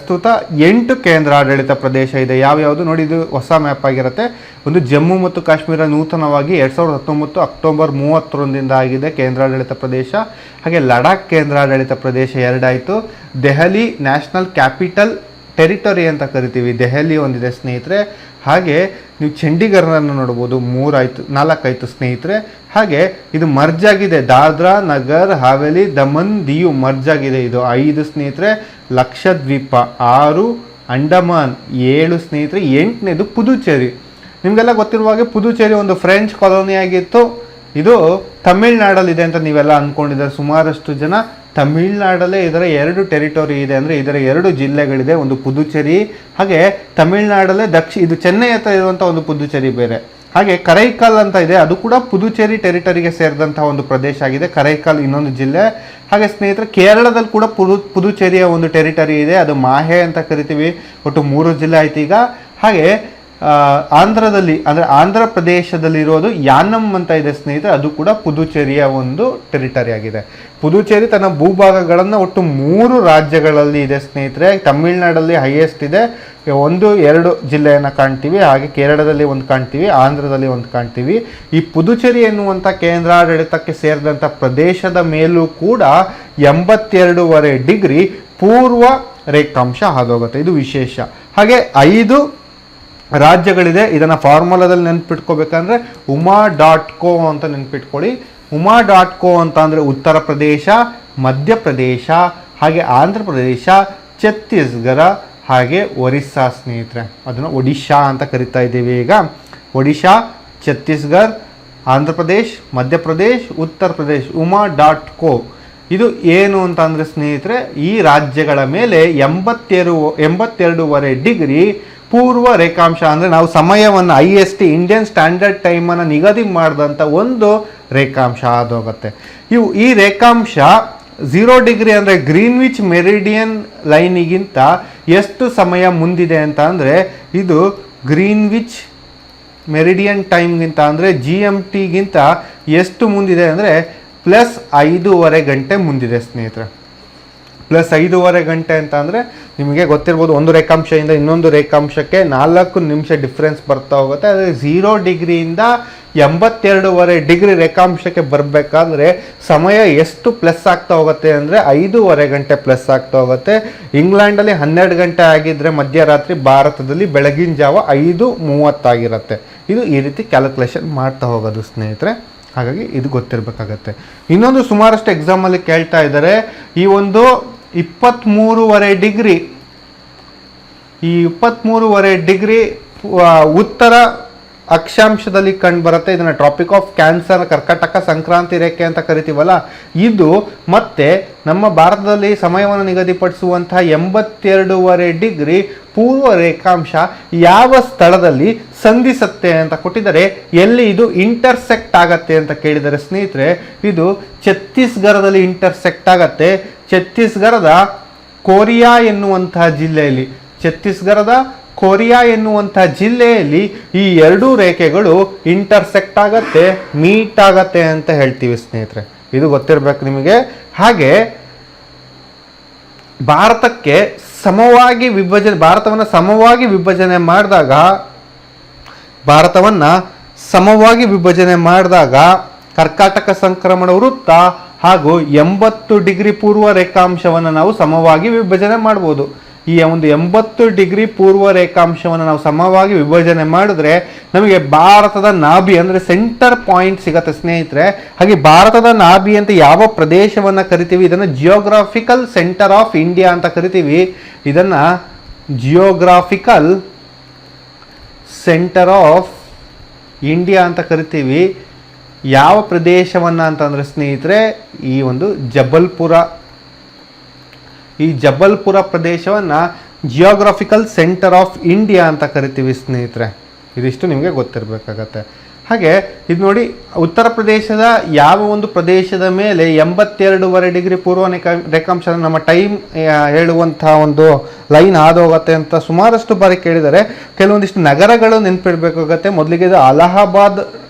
8 ಕೇಂದ್ರಾಡಳಿತ ಪ್ರದೇಶ ಇದೆ. ಯಾವ್ಯಾವುದು ನೋಡಿ, ಇದು ಹೊಸ ಮ್ಯಾಪ್ ಆಗಿರುತ್ತೆ. ಒಂದು ಜಮ್ಮು ಮತ್ತು ಕಾಶ್ಮೀರ ನೂತನವಾಗಿ 2019 ಅಕ್ಟೋಬರ್ 30ರಿಂದ ಆಗಿದೆ ಕೇಂದ್ರಾಡಳಿತ ಪ್ರದೇಶ. ಹಾಗೆ ಲಡಾಖ್ ಕೇಂದ್ರಾಡಳಿತ ಪ್ರದೇಶ 2 ಆಯಿತು. ದೆಹಲಿ ನ್ಯಾಷನಲ್ ಕ್ಯಾಪಿಟಲ್ ಟೆರಿಟರಿ ಅಂತ ಕರಿತೀವಿ, ದೆಹಲಿ ಒಂದಿದೆ ಸ್ನೇಹಿತರೆ. ಹಾಗೆ ನೀವು ಚಂಡೀಗಢನ್ನು ನೋಡ್ಬೋದು, 4 ಆಯಿತು ಸ್ನೇಹಿತರೆ. ಹಾಗೆ ಇದು ಮರ್ಜ್ ಆಗಿದೆ, ದಾದ್ರಾ ನಗರ್ ಹಾವೇಲಿ ದಮನ್ ದಿಯು ಮರ್ಜ್ ಆಗಿದೆ, ಇದು 5 ಸ್ನೇಹಿತರೆ. ಲಕ್ಷದ್ವೀಪ 6, ಅಂಡಮಾನ್ 7 ಸ್ನೇಹಿತರೆ. 8ನೇದು ಪುದುಚೇರಿ. ನಿಮಗೆಲ್ಲ ಗೊತ್ತಿರುವ ಹಾಗೆ ಪುದುಚೇರಿ ಒಂದು ಫ್ರೆಂಚ್ ಕಾಲೋನಿ ಆಗಿತ್ತು. ಇದು ತಮಿಳ್ನಾಡಲ್ಲಿದೆ ಅಂತ ನೀವೆಲ್ಲ ಅಂದ್ಕೊಂಡಿದ್ದಾರೆ ಸುಮಾರಷ್ಟು ಜನ. ತಮಿಳ್ನಾಡಲ್ಲೇ ಇದರ 2 ಟೆರಿಟರಿ ಇದೆ, ಅಂದರೆ ಇದರ 2 ಜಿಲ್ಲೆಗಳಿದೆ, ಒಂದು ಪುದುಚೇರಿ. ಹಾಗೆ ತಮಿಳ್ನಾಡಲ್ಲೇ ಇದು ಚೆನ್ನೈ ಹತ್ರ ಇರುವಂಥ ಒಂದು ಪುದುಚೇರಿ ಬೇರೆ. ಹಾಗೆ ಕರೈಕಲ್ ಅಂತ ಇದೆ, ಅದು ಕೂಡ ಪುದುಚೇರಿ ಟೆರಿಟರಿಗೆ ಸೇರಿದಂತಹ ಒಂದು ಪ್ರದೇಶ ಆಗಿದೆ. ಕರೈಕಲ್ ಇನ್ನೊಂದು ಜಿಲ್ಲೆ. ಹಾಗೆ ಸ್ನೇಹಿತರೆ ಕೇರಳದಲ್ಲಿ ಕೂಡ ಪುದುಚೇರಿಯ ಒಂದು ಟೆರಿಟರಿ ಇದೆ, ಅದು ಮಾಹೆ ಅಂತ ಕರಿತೀವಿ. ಒಟ್ಟು 3 ಜಿಲ್ಲೆ ಆಯ್ತು ಈಗ. ಹಾಗೆ ಆಂಧ್ರದಲ್ಲಿ, ಅಂದರೆ ಆಂಧ್ರ ಪ್ರದೇಶದಲ್ಲಿರೋದು ಯಾನಮ್ ಅಂತ ಇದೆ ಸ್ನೇಹಿತರೆ, ಅದು ಕೂಡ ಪುದುಚೇರಿಯ ಒಂದು ಟೆರಿಟರಿ ಆಗಿದೆ. ಪುದುಚೇರಿ ತನ್ನ ಭೂಭಾಗಗಳನ್ನು ಒಟ್ಟು 3 ರಾಜ್ಯಗಳಲ್ಲಿ ಇದೆ ಸ್ನೇಹಿತರೆ. ತಮಿಳ್ನಾಡಲ್ಲಿ ಹೈಯೆಸ್ಟ್ ಇದೆ, 1-2 ಜಿಲ್ಲೆಯನ್ನು ಕಾಣ್ತೀವಿ. ಹಾಗೆ ಕೇರಳದಲ್ಲಿ ಒಂದು ಕಾಣ್ತೀವಿ, ಆಂಧ್ರದಲ್ಲಿ ಒಂದು ಕಾಣ್ತೀವಿ. ಈ ಪುದುಚೇರಿ ಎನ್ನುವಂಥ ಕೇಂದ್ರಾಡಳಿತಕ್ಕೆ ಸೇರಿದಂಥ ಪ್ರದೇಶದ ಮೇಲೂ ಕೂಡ 82.5 ಡಿಗ್ರಿ ಪೂರ್ವ ರೇಖಾಂಶ ಹಾದೋಗುತ್ತೆ. ಇದು ವಿಶೇಷ. ಹಾಗೆ 5 ರಾಜ್ಯಗಳಿದೆ. ಇದನ್ನು ಫಾರ್ಮುಲಾದಲ್ಲಿ ನೆನ್ಪಿಟ್ಕೋಬೇಕಂದ್ರೆ UMA.co ಅಂತ ನೆನ್ಪಿಟ್ಕೊಳ್ಳಿ. UMA.co ಅಂತ ಅಂದರೆ ಉತ್ತರ ಪ್ರದೇಶ, ಮಧ್ಯಪ್ರದೇಶ, ಹಾಗೆ ಆಂಧ್ರ ಪ್ರದೇಶ, ಛತ್ತೀಸ್ಗಢ, ಹಾಗೆ ಒರಿಸ್ಸಾ ಸ್ನೇಹಿತರೆ. ಅದನ್ನು ಒಡಿಶಾ ಅಂತ ಕರಿತಾ ಇದ್ದೀವಿ ಈಗ. ಒಡಿಶಾ, ಛತ್ತೀಸ್ಗಢ, ಆಂಧ್ರ ಪ್ರದೇಶ್, ಮಧ್ಯಪ್ರದೇಶ್, ಉತ್ತರ ಪ್ರದೇಶ್. UMA.co ಇದು ಏನು ಅಂತಂದರೆ ಸ್ನೇಹಿತರೆ, ಈ ರಾಜ್ಯಗಳ ಮೇಲೆ 82.5 ಡಿಗ್ರಿ ಪೂರ್ವ ರೇಖಾಂಶ, ಅಂದರೆ ನಾವು ಸಮಯವನ್ನು IST ಇಂಡಿಯನ್ ಸ್ಟ್ಯಾಂಡರ್ಡ್ ಟೈಮನ್ನು ನಿಗದಿ ಮಾಡಿದಂಥ ಒಂದು ರೇಖಾಂಶ ಆದೋಗುತ್ತೆ. ಈ ರೇಖಾಂಶ 0 ಡಿಗ್ರಿ ಅಂದರೆ ಗ್ರೀನ್ವಿಚ್ ಮೆರಿಡಿಯನ್ ಲೈನಿಗಿಂತ ಎಷ್ಟು ಸಮಯ ಮುಂದಿದೆ ಅಂತ ಅಂದರೆ, ಇದು ಗ್ರೀನ್ವಿಚ್ ಮೆರಿಡಿಯನ್ ಟೈಮ್ಗಿಂತ ಅಂದರೆ GMTಗಿಂತ ಎಷ್ಟು ಮುಂದಿದೆ ಅಂದರೆ +5.5 ಗಂಟೆ ಮುಂದಿದೆ ಸ್ನೇಹಿತರೆ. +5.5 ಗಂಟೆ ಅಂತ ಅಂದರೆ ನಿಮಗೆ ಗೊತ್ತಿರ್ಬೋದು, ಒಂದು ರೇಖಾಂಶದಿಂದ ಇನ್ನೊಂದು ರೇಖಾಂಶಕ್ಕೆ 4 ನಿಮಿಷ ಡಿಫ್ರೆನ್ಸ್ ಬರ್ತಾ ಹೋಗುತ್ತೆ. ಆದರೆ 0 ಡಿಗ್ರಿಯಿಂದ 82.5 ಡಿಗ್ರಿ ರೇಖಾಂಶಕ್ಕೆ ಬರಬೇಕಾದ್ರೆ ಸಮಯ ಎಷ್ಟು ಪ್ಲಸ್ ಆಗ್ತಾ ಹೋಗುತ್ತೆ ಅಂದರೆ 5.5 ಗಂಟೆ ಪ್ಲಸ್ ಆಗ್ತಾ ಹೋಗುತ್ತೆ. ಇಂಗ್ಲೆಂಡಲ್ಲಿ 12 ಗಂಟೆ ಆಗಿದ್ದರೆ ಮಧ್ಯರಾತ್ರಿ, ಭಾರತದಲ್ಲಿ ಬೆಳಗಿನ ಜಾವ 5:30 ಆಗಿರುತ್ತೆ. ಇದು ಈ ರೀತಿ ಕ್ಯಾಲ್ಕುಲೇಷನ್ ಮಾಡ್ತಾ ಹೋಗೋದು ಸ್ನೇಹಿತರೆ. ಹಾಗಾಗಿ ಇದು ಗೊತ್ತಿರಬೇಕಾಗತ್ತೆ. ಇನ್ನೊಂದು ಸುಮಾರಷ್ಟು ಎಕ್ಸಾಮಲ್ಲಿ ಕೇಳ್ತಾ ಇದ್ದಾರೆ, ಈ ಒಂದು 23.5 ಡಿಗ್ರಿ, ಈ 23.5 ಡಿಗ್ರಿ ಉತ್ತರ ಅಕ್ಷಾಂಶದಲ್ಲಿ ಕಂಡು ಬರುತ್ತೆ. ಇದನ್ನ ಟ್ರಾಪಿಕ್ ಆಫ್ ಕ್ಯಾನ್ಸರ್, ಕರ್ಕಟಕ ಸಂಕ್ರಾಂತಿ ರೇಖೆ ಅಂತ ಕರಿತೀವಲ್ಲ ಇದು. ಮತ್ತೆ ನಮ್ಮ ಭಾರತದಲ್ಲಿ ಸಮಯವನ್ನು ನಿಗದಿಪಡಿಸುವಂತಹ 82.5 ಪೂರ್ವ ರೇಖಾಂಶ ಯಾವ ಸ್ಥಳದಲ್ಲಿ ಸಂಧಿಸುತ್ತೆ ಅಂತ ಕೊಟ್ಟಿದ್ದಾರೆ. ಎಲ್ಲಿ ಇದು ಇಂಟರ್ಸೆಕ್ಟ್ ಆಗತ್ತೆ ಅಂತ ಕೇಳಿದರೆ ಸ್ನೇಹಿತರೆ, ಇದು ಛತ್ತೀಸ್ಗಢದಲ್ಲಿ ಇಂಟರ್ಸೆಕ್ಟ್ ಆಗತ್ತೆ. ಛತ್ತೀಸ್ಗಢದ ಕೋರಿಯಾ ಎನ್ನುವಂತಹ ಜಿಲ್ಲೆಯಲ್ಲಿ, ಛತ್ತೀಸ್ಗಢದ ಕೋರಿಯಾ ಎನ್ನುವಂತಹ ಜಿಲ್ಲೆಯಲ್ಲಿ ಈ ಎರಡೂ ರೇಖೆಗಳು ಇಂಟರ್ಸೆಕ್ಟ್ ಆಗತ್ತೆ, ಮೀಟ್ ಆಗತ್ತೆ ಅಂತ ಹೇಳ್ತೀವಿ ಸ್ನೇಹಿತರೆ. ಇದು ಗೊತ್ತಿರಬೇಕು ನಿಮಗೆ. ಹಾಗೆ ಭಾರತವನ್ನು ಸಮವಾಗಿ ಮಾಡಿದಾಗ ಕರ್ಕಾಟಕ ಸಂಕ್ರಮಣ ವೃತ್ತ ಹಾಗೂ 80 ಪೂರ್ವ ರೇಖಾಂಶವನ್ನು ನಾವು ಸಮವಾಗಿ ವಿಭಜನೆ ಮಾಡ್ಬೋದು. ಈ ಒಂದು 80 ಪೂರ್ವ ರೇಖಾಂಶವನ್ನು ನಾವು ಸಮವಾಗಿ ವಿಭಜನೆ ಮಾಡಿದ್ರೆ ನಮಗೆ ಭಾರತದ ನಾಭಿ ಅಂದರೆ ಸೆಂಟರ್ ಪಾಯಿಂಟ್ ಸಿಗತ್ತೆ ಸ್ನೇಹಿತರೆ. ಹಾಗೆ ಭಾರತದ ನಾಭಿ ಅಂತ ಯಾವ ಪ್ರದೇಶವನ್ನು ಕರಿತೀವಿ, ಇದನ್ನು ಜಿಯೋಗ್ರಾಫಿಕಲ್ ಸೆಂಟರ್ ಆಫ್ ಇಂಡಿಯಾ ಅಂತ ಕರಿತೀವಿ. ಇದನ್ನು ಜಿಯೋಗ್ರಾಫಿಕಲ್ ಸೆಂಟರ್ ಆಫ್ ಇಂಡಿಯಾ ಅಂತ ಕರಿತೀವಿ. ಯಾವ ಪ್ರದೇಶವನ್ನು ಅಂತಂದರೆ ಸ್ನೇಹಿತರೆ, ಈ ಒಂದು ಜಬಲ್ಪುರ ಪ್ರದೇಶವನ್ನು ಜಿಯೋಗ್ರಾಫಿಕಲ್ ಸೆಂಟರ್ ಆಫ್ ಇಂಡಿಯಾ ಅಂತ ಕರಿತೀವಿ ಸ್ನೇಹಿತರೆ. ಇದಿಷ್ಟು ನಿಮಗೆ ಗೊತ್ತಿರಬೇಕಾಗತ್ತೆ. ಹಾಗೆ ಇದು ನೋಡಿ, ಉತ್ತರ ಪ್ರದೇಶದ ಯಾವ ಒಂದು ಪ್ರದೇಶದ ಮೇಲೆ 82.5 ಪೂರ್ವ ರೇಖಾಂಶ ನಮ್ಮ ಟೈಮ್ ಹೇಳುವಂತಹ ಒಂದು ಲೈನ್ ಹಾದೋಗತ್ತೆ ಅಂತ ಸುಮಾರಷ್ಟು ಬಾರಿ ಕೇಳಿದರೆ. ಕೆಲವೊಂದಿಷ್ಟು ನಗರಗಳು ನೆನಪಿಡಬೇಕಾಗತ್ತೆ. ಮೊದಲಿಗೆ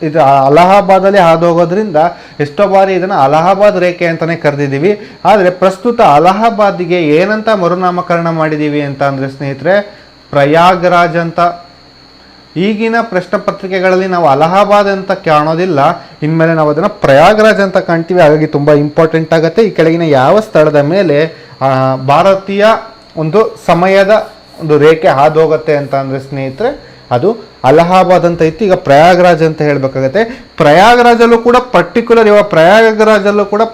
ಇದು ಅಲಹಾಬಾದಲ್ಲಿ ಹಾದೋಗೋದ್ರಿಂದ ಎಷ್ಟೋ ಬಾರಿ ಇದನ್ನು ಅಲಹಾಬಾದ್ ರೇಖೆ ಅಂತಲೇ ಕರೆದಿದ್ದೀವಿ. ಆದರೆ ಪ್ರಸ್ತುತ ಅಲಹಾಬಾದಿಗೆ ಏನಂತ ಮರುನಾಮಕರಣ ಮಾಡಿದ್ದೀವಿ ಅಂತ ಅಂದರೆ ಸ್ನೇಹಿತರೆ, ಪ್ರಯಾಗ್ರಾಜ್ ಅಂತ. ಈಗಿನ ಪ್ರಶ್ನೆ ಪತ್ರಿಕೆಗಳಲ್ಲಿ ನಾವು ಅಲಹಾಬಾದ್ ಅಂತ ಕಾಣೋದಿಲ್ಲ, ಇನ್ಮೇಲೆ ನಾವು ಅದನ್ನು ಪ್ರಯಾಗ್ರಾಜ್ ಅಂತ ಕಾಣ್ತೀವಿ. ಹಾಗಾಗಿ ತುಂಬ ಇಂಪಾರ್ಟೆಂಟ್ ಆಗುತ್ತೆ. ಈ ಕೆಳಗಿನ ಯಾವ ಸ್ಥಳದ ಮೇಲೆ ಭಾರತೀಯ ಒಂದು ಸಮಯದ ಒಂದು ರೇಖೆ ಹಾದೋಗುತ್ತೆ ಅಂತ ಅಂದರೆ ಸ್ನೇಹಿತರೆ, ಅದು ಅಲಹಾಬಾದ್ ಅಂತ ಇತ್ತು. ಈಗ ಪ್ರಯಾಗ್ರಾಜ್ ಅಂತ ಹೇಳಬೇಕಾಗತ್ತೆ. ಪ್ರಯಾಗ್ರಾಜಲ್ಲೂ ಕೂಡ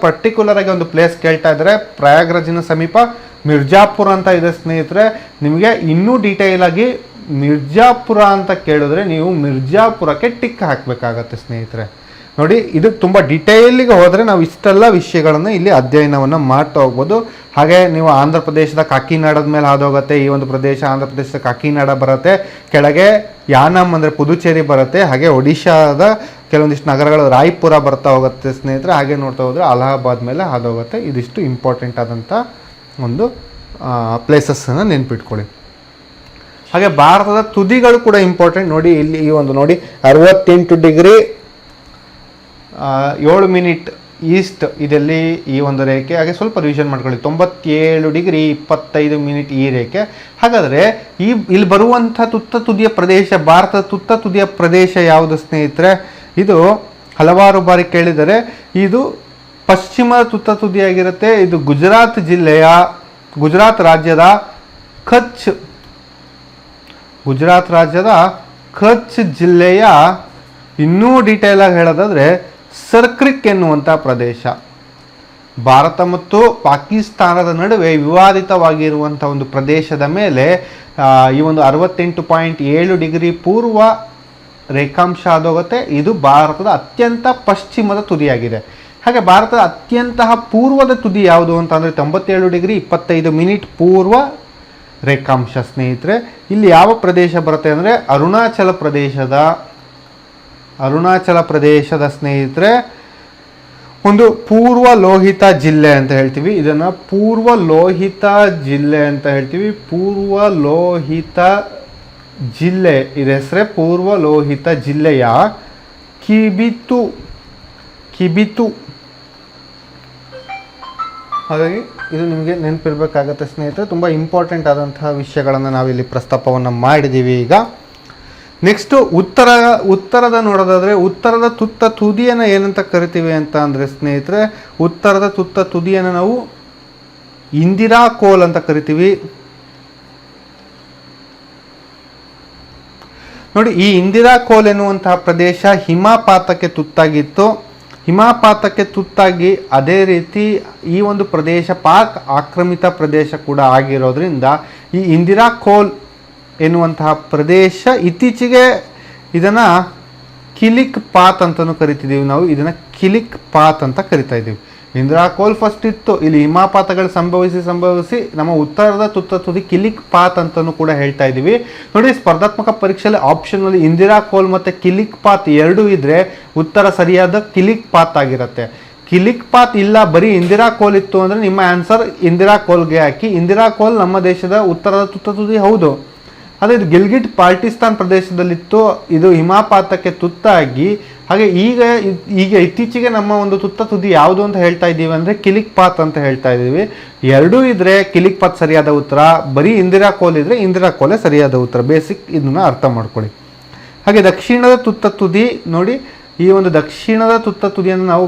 ಪರ್ಟಿಕ್ಯುಲರ್ ಆಗಿ ಒಂದು ಪ್ಲೇಸ್ ಕೇಳ್ತಾ ಇದ್ದಾರೆ. ಪ್ರಯಾಗ್ರಾಜಿನ ಸಮೀಪ ಮಿರ್ಜಾಪುರ ಅಂತ ಇದೆ ಸ್ನೇಹಿತರೆ. ನಿಮಗೆ ಇನ್ನೂ ಡೀಟೇಲ್ ಆಗಿ ಮಿರ್ಜಾಪುರ ಅಂತ ಕೇಳಿದ್ರೆ ನೀವು ಮಿರ್ಜಾಪುರಕ್ಕೆ ಟಿಕ್ ಹಾಕಬೇಕಾಗತ್ತೆ ಸ್ನೇಹಿತರೆ. ನೋಡಿ, ಇದು ತುಂಬ ಡಿಟೇಲಿಗೆ ಹೋದರೆ ನಾವು ಇಷ್ಟೆಲ್ಲ ವಿಷಯಗಳನ್ನು ಇಲ್ಲಿ ಅಧ್ಯಯನವನ್ನು ಮಾಡ್ತಾ ಹೋಗ್ಬೋದು. ಹಾಗೆ ನೀವು ಆಂಧ್ರ ಪ್ರದೇಶದ ಕಾಕಿನಾಡದ ಮೇಲೆ ಹಾದೋಗುತ್ತೆ. ಈ ಒಂದು ಪ್ರದೇಶ ಆಂಧ್ರ ಪ್ರದೇಶದ ಕಾಕಿನಾಡ ಬರುತ್ತೆ. ಕೆಳಗೆ ಯಾನಮ್ ಅಂದರೆ ಪುದುಚೇರಿ ಬರುತ್ತೆ. ಹಾಗೆ ಒಡಿಶಾದ ಕೆಲವೊಂದಿಷ್ಟು ನಗರಗಳು ರಾಯ್ಪುರ ಬರ್ತಾ ಹೋಗುತ್ತೆ ಸ್ನೇಹಿತರೆ. ಹಾಗೆ ನೋಡ್ತಾ ಹೋದರೆ ಅಲಹಾಬಾದ್ ಮೇಲೆ ಹಾದೋಗುತ್ತೆ. ಇದಿಷ್ಟು ಇಂಪಾರ್ಟೆಂಟ್ ಆದಂಥ ಒಂದು ಪ್ಲೇಸಸ್ಸನ್ನು ನೆನ್ಪಿಟ್ಕೊಳ್ಳಿ. ಹಾಗೆ ಭಾರತದ ತುದಿಗಳು ಕೂಡ ಇಂಪಾರ್ಟೆಂಟ್. ನೋಡಿ, ಇಲ್ಲಿ ಈ ಒಂದು ನೋಡಿ 68°7' ಈಸ್ಟ್ ಇದರಲ್ಲಿ ಈ ಒಂದು ರೇಖೆ. ಹಾಗೆ ಸ್ವಲ್ಪ ರಿವಿಷನ್ ಮಾಡ್ಕೊಳ್ಳಿ. 97°25' ಈ ರೇಖೆ. ಹಾಗಾದರೆ ಇಲ್ಲಿ ಬರುವಂಥ ತುದಿಯ ಪ್ರದೇಶ, ಭಾರತದ ತುದಿಯ ಪ್ರದೇಶ ಯಾವುದು ಸ್ನೇಹಿತರೆ? ಇದು ಹಲವಾರು ಬಾರಿ ಕೇಳಿದರೆ ಇದು ಪಶ್ಚಿಮ ತುದಿಯಾಗಿರುತ್ತೆ. ಇದು ಗುಜರಾತ್ ರಾಜ್ಯದ ಕಚ್ ಜಿಲ್ಲೆಯ ಇನ್ನೂ ಡೀಟೇಲ್ ಆಗಿ ಹೇಳೋದಾದರೆ ಸರ್ಕ್ರಿಕ್ ಎನ್ನುವಂಥ ಪ್ರದೇಶ. ಭಾರತ ಮತ್ತು ಪಾಕಿಸ್ತಾನದ ನಡುವೆ ವಿವಾದಿತವಾಗಿರುವಂಥ ಒಂದು ಪ್ರದೇಶದ ಮೇಲೆ ಈ ಒಂದು 68.7° ಪೂರ್ವ ರೇಖಾಂಶ ಆದೋಗುತ್ತೆ. ಇದು ಭಾರತದ ಅತ್ಯಂತ ಪಶ್ಚಿಮದ ತುದಿಯಾಗಿದೆ. ಹಾಗೆ ಭಾರತದ ಅತ್ಯಂತ ಪೂರ್ವದ ತುದಿ ಯಾವುದು ಅಂತ ಅಂದರೆ 97°25' ಪೂರ್ವ ರೇಖಾಂಶ ಸ್ನೇಹಿತರೆ. ಇಲ್ಲಿ ಯಾವ ಪ್ರದೇಶ ಬರುತ್ತೆ ಅಂದರೆ ಅರುಣಾಚಲ ಪ್ರದೇಶದ ಸ್ನೇಹಿತರೆ ಒಂದು ಪೂರ್ವ ಲೋಹಿತ ಜಿಲ್ಲೆ ಅಂತ ಹೇಳ್ತೀವಿ. ಇದನ್ನು ಪೂರ್ವ ಲೋಹಿತ ಜಿಲ್ಲೆ ಅಂತ ಹೇಳ್ತೀವಿ. ಪೂರ್ವ ಲೋಹಿತ ಜಿಲ್ಲೆ ಇದರ ಹೆಸರೇ ಪೂರ್ವ ಲೋಹಿತ ಜಿಲ್ಲೆಯ ಕಿಬಿತು. ಹಾಗಾಗಿ ಇದು ನಿಮಗೆ ನೆನಪಿರಬೇಕಾಗತ್ತೆ ಸ್ನೇಹಿತರೆ. ತುಂಬ ಇಂಪಾರ್ಟೆಂಟ್ ಆದಂತಹ ವಿಷಯಗಳನ್ನು ನಾವಿಲ್ಲಿ ಪ್ರಸ್ತಾಪವನ್ನು ಮಾಡಿದ್ದೀವಿ. ಈಗ ನೆಕ್ಸ್ಟು ಉತ್ತರದ ನೋಡೋದಾದರೆ, ಉತ್ತರದ ತುದಿಯನ್ನು ಏನಂತ ಕರಿತೀವಿ ಅಂತ ಅಂದರೆ ಸ್ನೇಹಿತರೆ, ಉತ್ತರದ ತುದಿಯನ್ನು ನಾವು ಇಂದಿರಾ ಕೋಲ್ ಅಂತ ಕರಿತೀವಿ. ನೋಡಿ, ಈ ಇಂದಿರಾ ಕೋಲ್ ಎನ್ನುವಂತಹ ಪ್ರದೇಶ ಹಿಮಪಾತಕ್ಕೆ ತುತ್ತಾಗಿ ಅದೇ ರೀತಿ ಈ ಒಂದು ಪ್ರದೇಶ ಪಾಕ್ ಆಕ್ರಮಿತ ಪ್ರದೇಶ ಕೂಡ ಆಗಿರೋದ್ರಿಂದ ಈ ಇಂದಿರಾ ಕೋಲ್ ಎನ್ನುವಂತಹ ಪ್ರದೇಶ ಇತ್ತೀಚೆಗೆ ಇದನ್ನು ಕಿಲಿಕ್ ಪಾತ್ ಅಂತಲೂ ಕರಿತಿದ್ದೀವಿ ನಾವು. ಇದನ್ನು ಕಿಲಿಕ್ ಪಾತ್ ಅಂತ ಕರಿತಾ ಇದ್ದೀವಿ. ಇಂದಿರಾ ಕೋಲ್ ಫಸ್ಟ್ ಇತ್ತು, ಇಲ್ಲಿ ಹಿಮಪಾತಗಳು ಸಂಭವಿಸಿ ನಮ್ಮ ಉತ್ತರದ ತುದಿ ಕಿಲಿಕ್ ಪಾತ್ ಅಂತಲೂ ಕೂಡ ಹೇಳ್ತಾ ಇದ್ದೀವಿ. ನೋಡಿ, ಸ್ಪರ್ಧಾತ್ಮಕ ಪರೀಕ್ಷೆಯಲ್ಲಿ ಆಪ್ಷನಲ್ಲಿ ಇಂದಿರಾ ಕೋಲ್ ಮತ್ತು ಕಿಲಿಕ್ ಪಾತ್ ಎರಡೂ ಇದ್ದರೆ ಉತ್ತರ ಸರಿಯಾದ ಕಿಲಿಕ್ ಪಾತ್ ಆಗಿರುತ್ತೆ. ಕಿಲಿಕ್ ಪಾತ್ ಇಲ್ಲ, ಬರೀ ಇಂದಿರಾ ಕೋಲ್ ಇತ್ತು ಅಂದರೆ ನಿಮ್ಮ ಆನ್ಸರ್ ಇಂದಿರಾ ಕೋಲ್ಗೆ ಹಾಕಿ. ಇಂದಿರಾ ಕೋಲ್ ನಮ್ಮ ದೇಶದ ಉತ್ತರದ ತುದಿ ಹೌದು, ಆದರೆ ಇದು ಗಿಲ್ಗಿಟ್ ಬಾಲ್ಟಿಸ್ತಾನ್ ಪ್ರದೇಶದಲ್ಲಿತ್ತು. ಇದು ಹಿಮಪಾತಕ್ಕೆ ತುತ್ತಾಗಿ, ಹಾಗೆ ಈಗ ಇತ್ತೀಚೆಗೆ ನಮ್ಮ ಒಂದು ತುದಿ ಯಾವುದು ಅಂತ ಹೇಳ್ತಾ ಇದ್ದೀವಿ ಅಂದರೆ ಕಿಲಿಕ್ ಪಾತ್ ಅಂತ ಹೇಳ್ತಾ ಇದ್ದೀವಿ. ಎರಡೂ ಇದ್ರೆ ಕಿಲಿಕ್ ಪಾತ್ ಸರಿಯಾದ ಉತ್ತರ, ಬರೀ ಇಂದಿರಾ ಕೋಲ್ ಇದ್ರೆ ಇಂದಿರಾ ಕೋಲೇ ಸರಿಯಾದ ಉತ್ತರ. ಬೇಸಿಕ್ ಇದನ್ನ ಅರ್ಥ ಮಾಡ್ಕೊಳ್ಳಿ. ಹಾಗೆ ದಕ್ಷಿಣದ ತುದಿ ನೋಡಿ, ಈ ಒಂದು ದಕ್ಷಿಣದ ತುದಿಯನ್ನು ನಾವು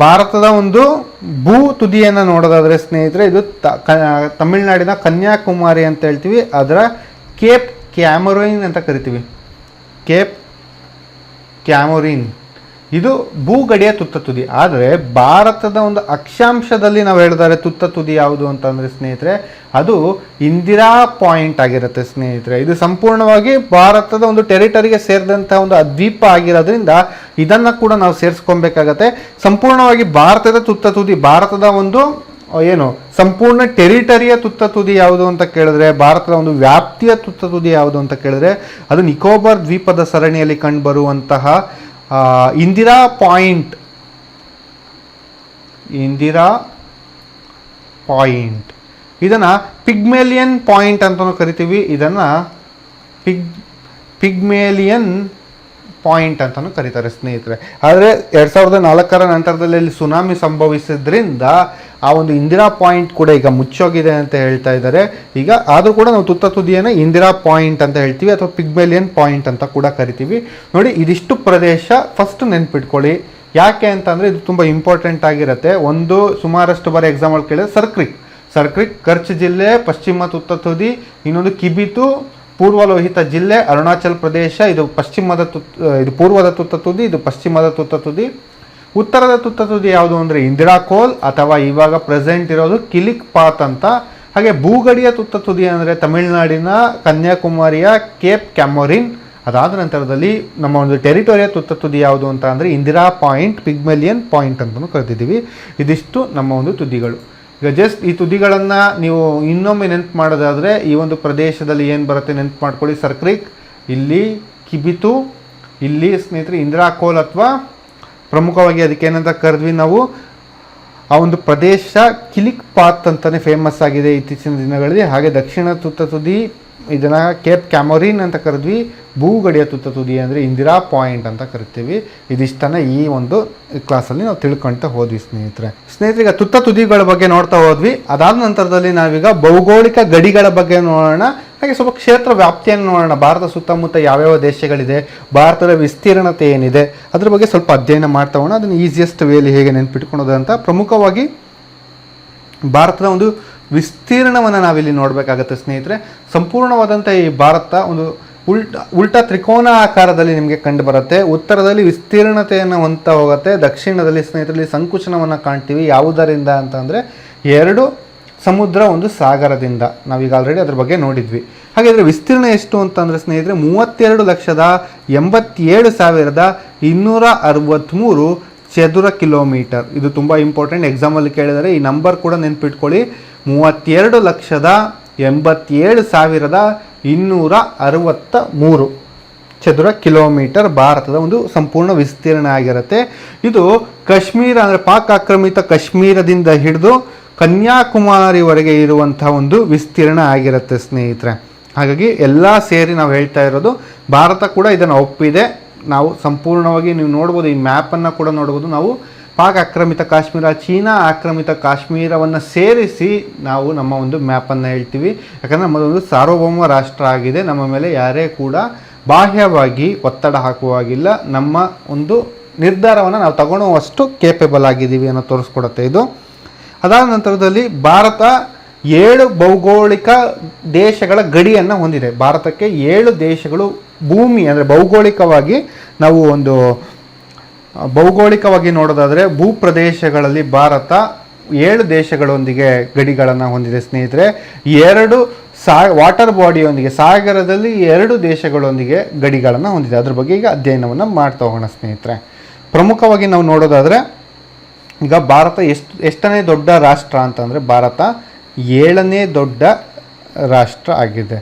ಭಾರತದ ಒಂದು ಭೂ ತುದಿಯನ್ನು ನೋಡೋದಾದ್ರೆ ಸ್ನೇಹಿತರೆ, ಇದು ತಮಿಳುನಾಡಿನ ಕನ್ಯಾಕುಮಾರಿ ಅಂತ ಹೇಳ್ತೀವಿ. ಅದರ ಕೇಪ್ ಕ್ಯಾಮರೈನ್ ಅಂತ ಕರಿತೀವಿ. ಕೇಪ್ ಕ್ಯಾಮರಿನ್ ಇದು ಭೂಗಡಿಯ ತುದಿ. ಆದರೆ ಭಾರತದ ಒಂದು ಅಕ್ಷಾಂಶದಲ್ಲಿ ನಾವು ಹೇಳಿದರೆ ತುದಿ ಯಾವುದು ಅಂತಂದರೆ ಸ್ನೇಹಿತರೆ, ಅದು ಇಂದಿರಾ ಪಾಯಿಂಟ್ ಆಗಿರುತ್ತೆ ಸ್ನೇಹಿತರೆ. ಇದು ಸಂಪೂರ್ಣವಾಗಿ ಭಾರತದ ಒಂದು ಟೆರಿಟರಿಗೆ ಸೇರಿದಂಥ ಒಂದು ದ್ವೀಪ ಆಗಿರೋದ್ರಿಂದ ಇದನ್ನು ಕೂಡ ನಾವು ಸೇರಿಸ್ಕೊಬೇಕಾಗತ್ತೆ. ಸಂಪೂರ್ಣವಾಗಿ ಭಾರತದ ತುದಿ, ಭಾರತದ ಒಂದು ಏನು ಸಂಪೂರ್ಣ ಟೆರಿಟರಿಯ ತುದಿ ಯಾವುದು ಅಂತ ಕೇಳಿದ್ರೆ, ಭಾರತದ ಒಂದು ವ್ಯಾಪ್ತಿಯ ತುದಿ ಯಾವುದು ಅಂತ ಕೇಳಿದ್ರೆ, ಅದು ನಿಕೋಬಾರ್ ದ್ವೀಪದ ಸರಣಿಯಲ್ಲಿ ಕಂಡುಬರುವಂತಹ ಇಂದಿರಾ ಪಾಯಿಂಟ್ ಇದನ್ನು ಪಿಗ್ಮೇಲಿಯನ್ ಪಾಯಿಂಟ್ ಅಂತಲೂ ಕರಿತೀವಿ. ಇದನ್ನು ಪಿಗ್ಮೇಲಿಯನ್ ಪಾಯಿಂಟ್ ಅಂತಲೂ ಕರೀತಾರೆ ಸ್ನೇಹಿತರೆ. ಆದರೆ 2004 ನಂತರದಲ್ಲಿ ಸುನಾಮಿ ಸಂಭವಿಸಿದ್ರಿಂದ ಆ ಒಂದು ಇಂದಿರಾ ಪಾಯಿಂಟ್ ಕೂಡ ಈಗ ಮುಚ್ಚೋಗಿದೆ ಅಂತ ಹೇಳ್ತಾ ಇದ್ದಾರೆ. ಈಗ ಆದರೂ ಕೂಡ ನಾವು ತುದಿಯನ್ನು ಇಂದಿರಾ ಪಾಯಿಂಟ್ ಅಂತ ಹೇಳ್ತೀವಿ, ಅಥವಾ ಪಿಗ್ಮೇಲಿಯನ್ ಪಾಯಿಂಟ್ ಅಂತ ಕೂಡ ಕರಿತೀವಿ. ನೋಡಿ, ಇದಿಷ್ಟು ಪ್ರದೇಶ ಫಸ್ಟ್ ನೆನ್ಪಿಟ್ಕೊಳ್ಳಿ. ಯಾಕೆ ಅಂತಂದರೆ ಇದು ತುಂಬ ಇಂಪಾರ್ಟೆಂಟ್ ಆಗಿರುತ್ತೆ. ಒಂದು ಸುಮಾರಷ್ಟು ಬಾರಿ ಎಕ್ಸಾಂಪಲ್ ಕೇಳಿದ್ರೆ ಸರ್ಕ್ರಿಕ್ ಕಚ್ ಜಿಲ್ಲೆ ಪಶ್ಚಿಮ ತುದಿ, ಇನ್ನೊಂದು ಕಿಬಿತು ಪೂರ್ವ ಲೋಹಿತ ಜಿಲ್ಲೆ ಅರುಣಾಚಲ್ ಪ್ರದೇಶ. ಇದು ಇದು ಪೂರ್ವದ ತುದಿ, ಇದು ಪಶ್ಚಿಮದ ತುದಿ. ಉತ್ತರದ ತುದಿ ಯಾವುದು ಅಂದರೆ ಇಂದಿರಾ ಕೋಲ್, ಅಥವಾ ಇವಾಗ ಪ್ರೆಸೆಂಟ್ ಇರೋದು ಕಿಲಿಕ್ ಪಾತ್ ಅಂತ. ಹಾಗೆ ಭೂಗಡಿಯ ತುದಿ ಅಂದರೆ ತಮಿಳುನಾಡಿನ ಕನ್ಯಾಕುಮಾರಿಯ ಕೇಪ್ ಕ್ಯಾಮರಿನ್. ಅದಾದ ನಂತರದಲ್ಲಿ ನಮ್ಮ ಒಂದು ಟೆರಿಟೋರಿಯ ತುದಿ ಯಾವುದು ಅಂತ ಅಂದರೆ ಇಂದಿರಾ ಪಾಯಿಂಟ್, ಪಿಗ್ಮೇಲಿಯನ್ ಪಾಯಿಂಟ್ ಅಂತಲೂ ಕರೆದಿದ್ದೀವಿ. ಇದಿಷ್ಟು ನಮ್ಮ ಒಂದು ತುದಿಗಳು. ಈಗ ಜಸ್ಟ್ ಈ ತುದಿಗಳನ್ನು ನೀವು ಇನ್ನೊಮ್ಮೆ ನೆನಪು ಮಾಡೋದಾದರೆ, ಈ ಒಂದು ಪ್ರದೇಶದಲ್ಲಿ ಏನು ಬರುತ್ತೆ ನೆನಪು ಮಾಡ್ಕೊಳ್ಳಿ. ಸರ್ಕ್ರಿಕ್, ಇಲ್ಲಿ ಕಿಬಿತು, ಇಲ್ಲಿ ಸ್ನೇಹಿತರೆ ಇಂದಿರಾ ಕೋಲ್, ಅಥವಾ ಪ್ರಮುಖವಾಗಿ ಅದಕ್ಕೆ ಏನಂತ ಕರೆದ್ವಿ ನಾವು, ಆ ಒಂದು ಪ್ರದೇಶ ಕಿಲಿಕ್ ಪಾತ್ ಅಂತಲೇ ಫೇಮಸ್ ಆಗಿದೆ ಇತ್ತೀಚಿನ ದಿನಗಳಲ್ಲಿ. ಹಾಗೆ ದಕ್ಷಿಣ ತುದಿ ಇದನ್ನು ಕೇಪ್ ಕ್ಯಾಮರಿನ್ ಅಂತ ಕರೆದ್ವಿ. ಭೂಗಡಿಯ ತುದಿ ಅಂದರೆ ಇಂದಿರಾ ಪಾಯಿಂಟ್ ಅಂತ ಕರಿತೀವಿ. ಇದಿಷ್ಟನ್ನು ಈ ಒಂದು ಕ್ಲಾಸಲ್ಲಿ ನಾವು ತಿಳ್ಕೊಳ್ತಾ ಹೋದ್ವಿ ಸ್ನೇಹಿತರೆ. ಈಗ ತುದಿಗಳ ಬಗ್ಗೆ ನೋಡ್ತಾ ಹೋದ್ವಿ. ಅದಾದ ನಂತರದಲ್ಲಿ ನಾವೀಗ ಭೌಗೋಳಿಕ ಗಡಿಗಳ ಬಗ್ಗೆ ನೋಡೋಣ. ಹಾಗೆ ಸ್ವಲ್ಪ ಕ್ಷೇತ್ರ ವ್ಯಾಪ್ತಿಯನ್ನು ನೋಡೋಣ. ಭಾರತ ಸುತ್ತಮುತ್ತ ಯಾವ್ಯಾವ ದೇಶಗಳಿದೆ, ಭಾರತದ ವಿಸ್ತೀರ್ಣತೆ ಏನಿದೆ, ಅದ್ರ ಬಗ್ಗೆ ಸ್ವಲ್ಪ ಅಧ್ಯಯನ ಮಾಡ್ತಾ ಹೋಗೋಣ. ಅದನ್ನು ಈಸಿಯೆಸ್ಟ್ ವೇಲಿ ಹೇಗೆ ನೆನ್ಪಿಟ್ಕೊಳೋದು ಅಂತ. ಪ್ರಮುಖವಾಗಿ ಭಾರತದ ಒಂದು ವಿಸ್ತೀರ್ಣವನ್ನು ನಾವಿಲ್ಲಿ ನೋಡಬೇಕಾಗತ್ತೆ ಸ್ನೇಹಿತರೆ. ಸಂಪೂರ್ಣವಾದಂಥ ಈ ಭಾರತ ಒಂದು ಉಲ್ಟಾ ತ್ರಿಕೋನ ಆಕಾರದಲ್ಲಿ ನಿಮಗೆ ಕಂಡು ಬರುತ್ತೆ. ಉತ್ತರದಲ್ಲಿ ವಿಸ್ತೀರ್ಣತೆಯನ್ನು ಹೊಂದ್ತಾ ಹೋಗುತ್ತೆ, ದಕ್ಷಿಣದಲ್ಲಿ ಸ್ನೇಹಿತರಲ್ಲಿ ಸಂಕುಚನವನ್ನು ಕಾಣ್ತೀವಿ. ಯಾವುದರಿಂದ ಅಂತಂದರೆ 2 ಸಮುದ್ರ, 1 ಸಾಗರದಿಂದ. ನಾವೀಗ ಆಲ್ರೆಡಿ ಅದ್ರ ಬಗ್ಗೆ ನೋಡಿದ್ವಿ. ಹಾಗಾದರೆ ವಿಸ್ತೀರ್ಣ ಎಷ್ಟು ಅಂತಂದರೆ ಸ್ನೇಹಿತರೆ 32,87,263 ಚದುರ ಕಿಲೋಮೀಟರ್. ಇದು ತುಂಬ ಇಂಪಾರ್ಟೆಂಟ್, ಎಕ್ಸಾಮಲ್ಲಿ ಕೇಳಿದರೆ ಈ ನಂಬರ್ ಕೂಡ ನೆನ್ಪಿಟ್ಕೊಳ್ಳಿ. 32,87,263 ಚದುರ ಕಿಲೋಮೀಟರ್ ಭಾರತದ ಒಂದು ಸಂಪೂರ್ಣ ವಿಸ್ತೀರ್ಣ ಆಗಿರುತ್ತೆ. ಇದು ಕಾಶ್ಮೀರ ಅಂದರೆ ಪಾಕ್ ಆಕ್ರಮಿತ ಕಾಶ್ಮೀರದಿಂದ ಹಿಡಿದು ಕನ್ಯಾಕುಮಾರಿವರೆಗೆ ಇರುವಂಥ ಒಂದು ವಿಸ್ತೀರ್ಣ ಆಗಿರುತ್ತೆ ಸ್ನೇಹಿತರೆ. ಹಾಗಾಗಿ ಎಲ್ಲ ಸೇರಿ ನಾವು ಹೇಳ್ತಾ ಇರೋದು, ಭಾರತ ಕೂಡ ಇದನ್ನು ಒಪ್ಪಿದೆ. ನಾವು ಸಂಪೂರ್ಣವಾಗಿ ನೀವು ನೋಡ್ಬೋದು, ಈ ಮ್ಯಾಪನ್ನು ಕೂಡ ನೋಡ್ಬೋದು. ನಾವು ಪಾಕ್ ಆಕ್ರಮಿತ ಕಾಶ್ಮೀರ, ಚೀನಾ ಆಕ್ರಮಿತ ಕಾಶ್ಮೀರವನ್ನು ಸೇರಿಸಿ ನಾವು ನಮ್ಮ ಒಂದು ಮ್ಯಾಪನ್ನು ಹೇಳ್ತೀವಿ. ಯಾಕಂದರೆ ನಮ್ಮದೊಂದು ಸಾರ್ವಭೌಮ ರಾಷ್ಟ್ರ ಆಗಿದೆ. ನಮ್ಮ ಮೇಲೆ ಯಾರೇ ಕೂಡ ಬಾಹ್ಯವಾಗಿ ಒತ್ತಡ ಹಾಕುವಾಗಿಲ್ಲ. ನಮ್ಮ ಒಂದು ನಿರ್ಧಾರವನ್ನು ನಾವು ತಗೊಳ್ಳುವಷ್ಟು ಕೇಪೇಬಲ್ ಆಗಿದ್ದೀವಿ ಅನ್ನೋ ತೋರಿಸ್ಕೊಡುತ್ತೆ ಇದು. ಅದಾದ ನಂತರದಲ್ಲಿ ಭಾರತ 7 ಭೌಗೋಳಿಕ ದೇಶಗಳ ಗಡಿಯನ್ನು ಹೊಂದಿದೆ. ಭಾರತಕ್ಕೆ 7 ದೇಶಗಳು ಭೂಮಿ ಅಂದರೆ ಭೌಗೋಳಿಕವಾಗಿ ನಾವು ಒಂದು ಭೌಗೋಳಿಕವಾಗಿ ನೋಡೋದಾದರೆ ಭೂಪ್ರದೇಶಗಳಲ್ಲಿ ಭಾರತ 7 ದೇಶಗಳೊಂದಿಗೆ ಗಡಿಗಳನ್ನು ಹೊಂದಿದೆ ಸ್ನೇಹಿತರೆ. 2 ವಾಟರ್ ಬಾಡಿಯೊಂದಿಗೆ, ಸಾಗರದಲ್ಲಿ 2 ದೇಶಗಳೊಂದಿಗೆ ಗಡಿಗಳನ್ನು ಹೊಂದಿದೆ. ಅದ್ರ ಬಗ್ಗೆ ಈಗ ಅಧ್ಯಯನವನ್ನು ಮಾಡ್ತಾ ಹೋಗೋಣ ಸ್ನೇಹಿತರೆ. ಪ್ರಮುಖವಾಗಿ ನಾವು ನೋಡೋದಾದರೆ ಈಗ ಭಾರತ ಎಷ್ಟನೇ ದೊಡ್ಡ ರಾಷ್ಟ್ರ ಅಂತಂದರೆ ಭಾರತ 7ನೇ ದೊಡ್ಡ ರಾಷ್ಟ್ರ ಆಗಿದೆ.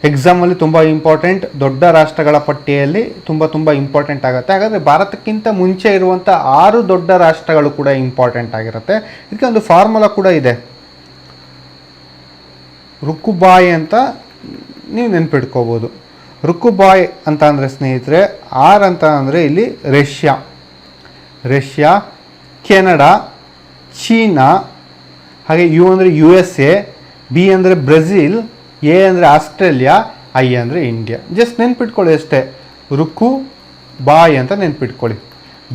ಎಕ್ಸಾಮಲ್ಲಿ ತುಂಬ ಇಂಪಾರ್ಟೆಂಟ್, ದೊಡ್ಡ ರಾಷ್ಟ್ರಗಳ ಪಟ್ಟಿಯಲ್ಲಿ ತುಂಬ ಇಂಪಾರ್ಟೆಂಟ್ ಆಗುತ್ತೆ. ಹಾಗಾದರೆ ಭಾರತಕ್ಕಿಂತ ಮುಂಚೆ ಇರುವಂಥ 6 ದೊಡ್ಡ ರಾಷ್ಟ್ರಗಳು ಕೂಡ ಇಂಪಾರ್ಟೆಂಟ್ ಆಗಿರುತ್ತೆ. ಇದಕ್ಕೆ ಒಂದು ಫಾರ್ಮುಲಾ ಕೂಡ ಇದೆ, ರುಕುಬಾಯ್ ಅಂತ ನೀವು ನೆನ್ಪಿಟ್ಕೋಬೋದು. ರುಕುಬಾಯ್ ಅಂತ ಅಂದರೆ ಸ್ನೇಹಿತರೆ, ಆರ್ ಅಂತ ಅಂದರೆ ಇಲ್ಲಿ ರಷ್ಯಾ, ಕೆನಡಾ, ಚೀನಾ, ಹಾಗೆ ಯು ಅಂದರೆ USA, ಬಿ ಅಂದರೆ ಬ್ರೆಜಿಲ್, ಎ ಅಂದರೆ ಆಸ್ಟ್ರೇಲಿಯಾ, ಐ ಅಂದರೆ ಇಂಡಿಯಾ. ಜಸ್ಟ್ ನೆನ್ಪಿಟ್ಕೊಳ್ಳಿ ಅಷ್ಟೇ, ರುಕು ಬಾಯ್ ಅಂತ ನೆನ್ಪಿಟ್ಕೊಳ್ಳಿ.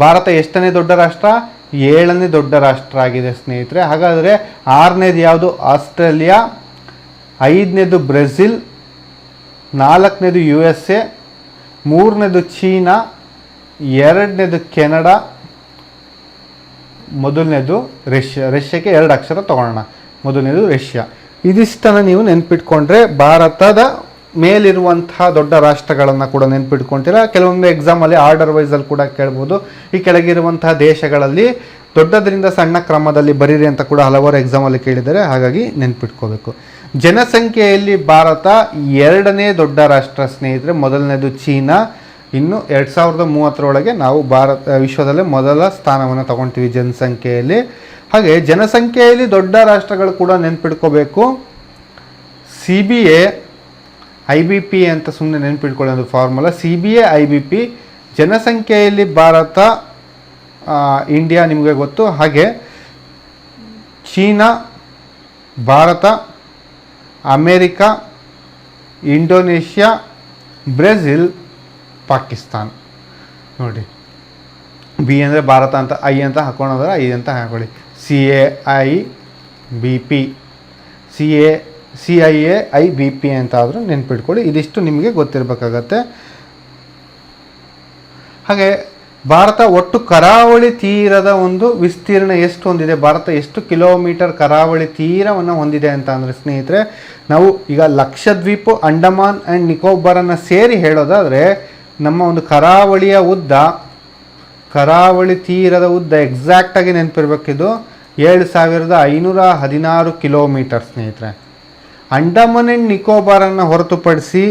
ಭಾರತ ಎಷ್ಟನೇ ದೊಡ್ಡ ರಾಷ್ಟ್ರ? 7ನೇ ದೊಡ್ಡ ರಾಷ್ಟ್ರ ಆಗಿದೆ ಸ್ನೇಹಿತರೆ. ಹಾಗಾದರೆ 6ನೇದು ಯಾವುದು? ಆಸ್ಟ್ರೇಲಿಯಾ, 5ನೇದು ಬ್ರೆಜಿಲ್, 4ನೇದು USA, 3ನೇದು ಚೀನಾ, 2ನೇದು ಕೆನಡಾ, ಮೊದಲನೇದು ರಷ್ಯಾಕ್ಕೆ 2 ಅಕ್ಷರ ತಗೊಳ್ಳೋಣ. ಮೊದಲನೇದು ರಷ್ಯಾ. ಇದಿಷ್ಟನ್ನು ನೀವು ನೆನ್ಪಿಟ್ಕೊಂಡ್ರೆ ಭಾರತದ ಮೇಲಿರುವಂತಹ ದೊಡ್ಡ ರಾಷ್ಟ್ರಗಳನ್ನು ಕೂಡ ನೆನ್ಪಿಟ್ಕೊಳ್ತೀರಾ. ಕೆಲವೊಮ್ಮೆ ಎಕ್ಸಾಮಲ್ಲಿ ಆರ್ಡರ್ ವೈಸಲ್ಲಿ ಕೂಡ ಕೇಳ್ಬೋದು, ಈ ಕೆಳಗಿರುವಂತಹ ದೇಶಗಳಲ್ಲಿ ದೊಡ್ಡದರಿಂದ ಸಣ್ಣ ಕ್ರಮದಲ್ಲಿ ಬರೀರಿ ಅಂತ ಕೂಡ ಹಲವಾರು ಎಕ್ಸಾಮಲ್ಲಿ ಕೇಳಿದ್ದಾರೆ. ಹಾಗಾಗಿ ನೆನ್ಪಿಟ್ಕೋಬೇಕು. ಜನಸಂಖ್ಯೆಯಲ್ಲಿ ಭಾರತ 2ನೇ ದೊಡ್ಡ ರಾಷ್ಟ್ರ ಸ್ನೇಹಿತರೆ. ಮೊದಲನೇದು ಚೀನಾ. ಇನ್ನು 2030 ನಾವು ವಿಶ್ವದಲ್ಲೇ ಮೊದಲ ಸ್ಥಾನವನ್ನು ತಗೊಳ್ತೀವಿ ಜನಸಂಖ್ಯೆಯಲ್ಲಿ. ಹಾಗೆ ಜನಸಂಖ್ಯೆಯಲ್ಲಿ ದೊಡ್ಡ ರಾಷ್ಟ್ರಗಳು ಕೂಡ ನೆನ್ಪಿಟ್ಕೋಬೇಕು. CBA IBP ಅಂತ ಸುಮ್ಮನೆ ನೆನ್ಪಿಟ್ಕೊಳ್ಳೋದು ಫಾರ್ಮುಲಾ. CBA IBP. ಜನಸಂಖ್ಯೆಯಲ್ಲಿ ಭಾರತ, ಇಂಡಿಯಾ ನಿಮಗೆ ಗೊತ್ತು. ಹಾಗೆ China, Bharat, America, Indonesia, Brazil, Pakistan. ನೋಡಿ, ಬಿ ಅಂದರೆ ಭಾರತ ಅಂತ, ಐ ಅಂತ ಹಾಕೊಳ್ಳೋದ್ರೆ ಐ ಅಂತ ಹಾಕೊಳ್ಳಿ. CAIBP, CIA IBP ಅಂತ ಆದರೂ ನೆನ್ಪಿಟ್ಕೊಳ್ಳಿ. ಇದಿಷ್ಟು ನಿಮಗೆ ಗೊತ್ತಿರಬೇಕಾಗತ್ತೆ. ಹಾಗೆ ಭಾರತ ಒಟ್ಟು ಕರಾವಳಿ ತೀರದ ಒಂದು ವಿಸ್ತೀರ್ಣ ಎಷ್ಟು ಹೊಂದಿದೆ, ಭಾರತ ಎಷ್ಟು ಕಿಲೋಮೀಟರ್ ಕರಾವಳಿ ತೀರವನ್ನು ಹೊಂದಿದೆ ಅಂತ ಅಂದರೆ ಸ್ನೇಹಿತರೆ, ನಾವು ಈಗ ಲಕ್ಷದ್ವೀಪ, ಅಂಡಮಾನ್ ಆ್ಯಂಡ್ ನಿಕೋಬಾರನ್ನು ಸೇರಿ ಹೇಳೋದಾದರೆ ನಮ್ಮ ಒಂದು ಕರಾವಳಿ ತೀರದ ಉದ್ದ ಎಕ್ಸಾಕ್ಟಾಗಿ ನೆನಪಿರ್ಬೇಕಿದು 7516 ಕಿಲೋಮೀಟರ್ ಸ್ನೇಹಿತರೆ. ಅಂಡಮಾನ್ ಆ್ಯಂಡ್ ನಿಕೋಬಾರನ್ನು ಹೊರತುಪಡಿಸಿ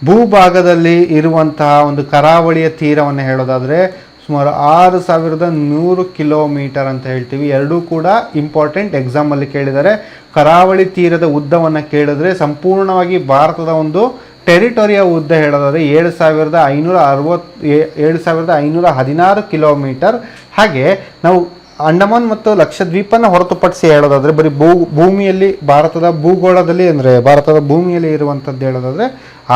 ಭೂಭಾಗದಲ್ಲಿ ಇರುವಂತಹ ಒಂದು ಕರಾವಳಿಯ ತೀರವನ್ನು ಹೇಳೋದಾದರೆ ಸುಮಾರು 6100 ಕಿಲೋಮೀಟರ್ ಅಂತ ಹೇಳ್ತೀವಿ. ಎರಡೂ ಕೂಡ ಇಂಪಾರ್ಟೆಂಟ್, ಎಕ್ಸಾಮಲ್ಲಿ ಕೇಳಿದರೆ. ಕರಾವಳಿ ತೀರದ ಉದ್ದವನ್ನು ಕೇಳಿದ್ರೆ ಸಂಪೂರ್ಣವಾಗಿ ಭಾರತದ ಒಂದು ಟೆರಿಟೋರಿಯ ಉದ್ದ ಹೇಳೋದಾದರೆ 7516 ಕಿಲೋಮೀಟರ್. ಹಾಗೆ ನಾವು ಅಂಡಮಾನ್ ಮತ್ತು ಲಕ್ಷದ್ವೀಪನ ಹೊರತುಪಡಿಸಿ ಹೇಳೋದಾದರೆ ಬರೀ ಭೂಮಿಯಲ್ಲಿ, ಭಾರತದ ಭೂಗೋಳದಲ್ಲಿ ಅಂದರೆ ಭಾರತದ ಭೂಮಿಯಲ್ಲಿ ಇರುವಂಥದ್ದು ಹೇಳೋದಾದರೆ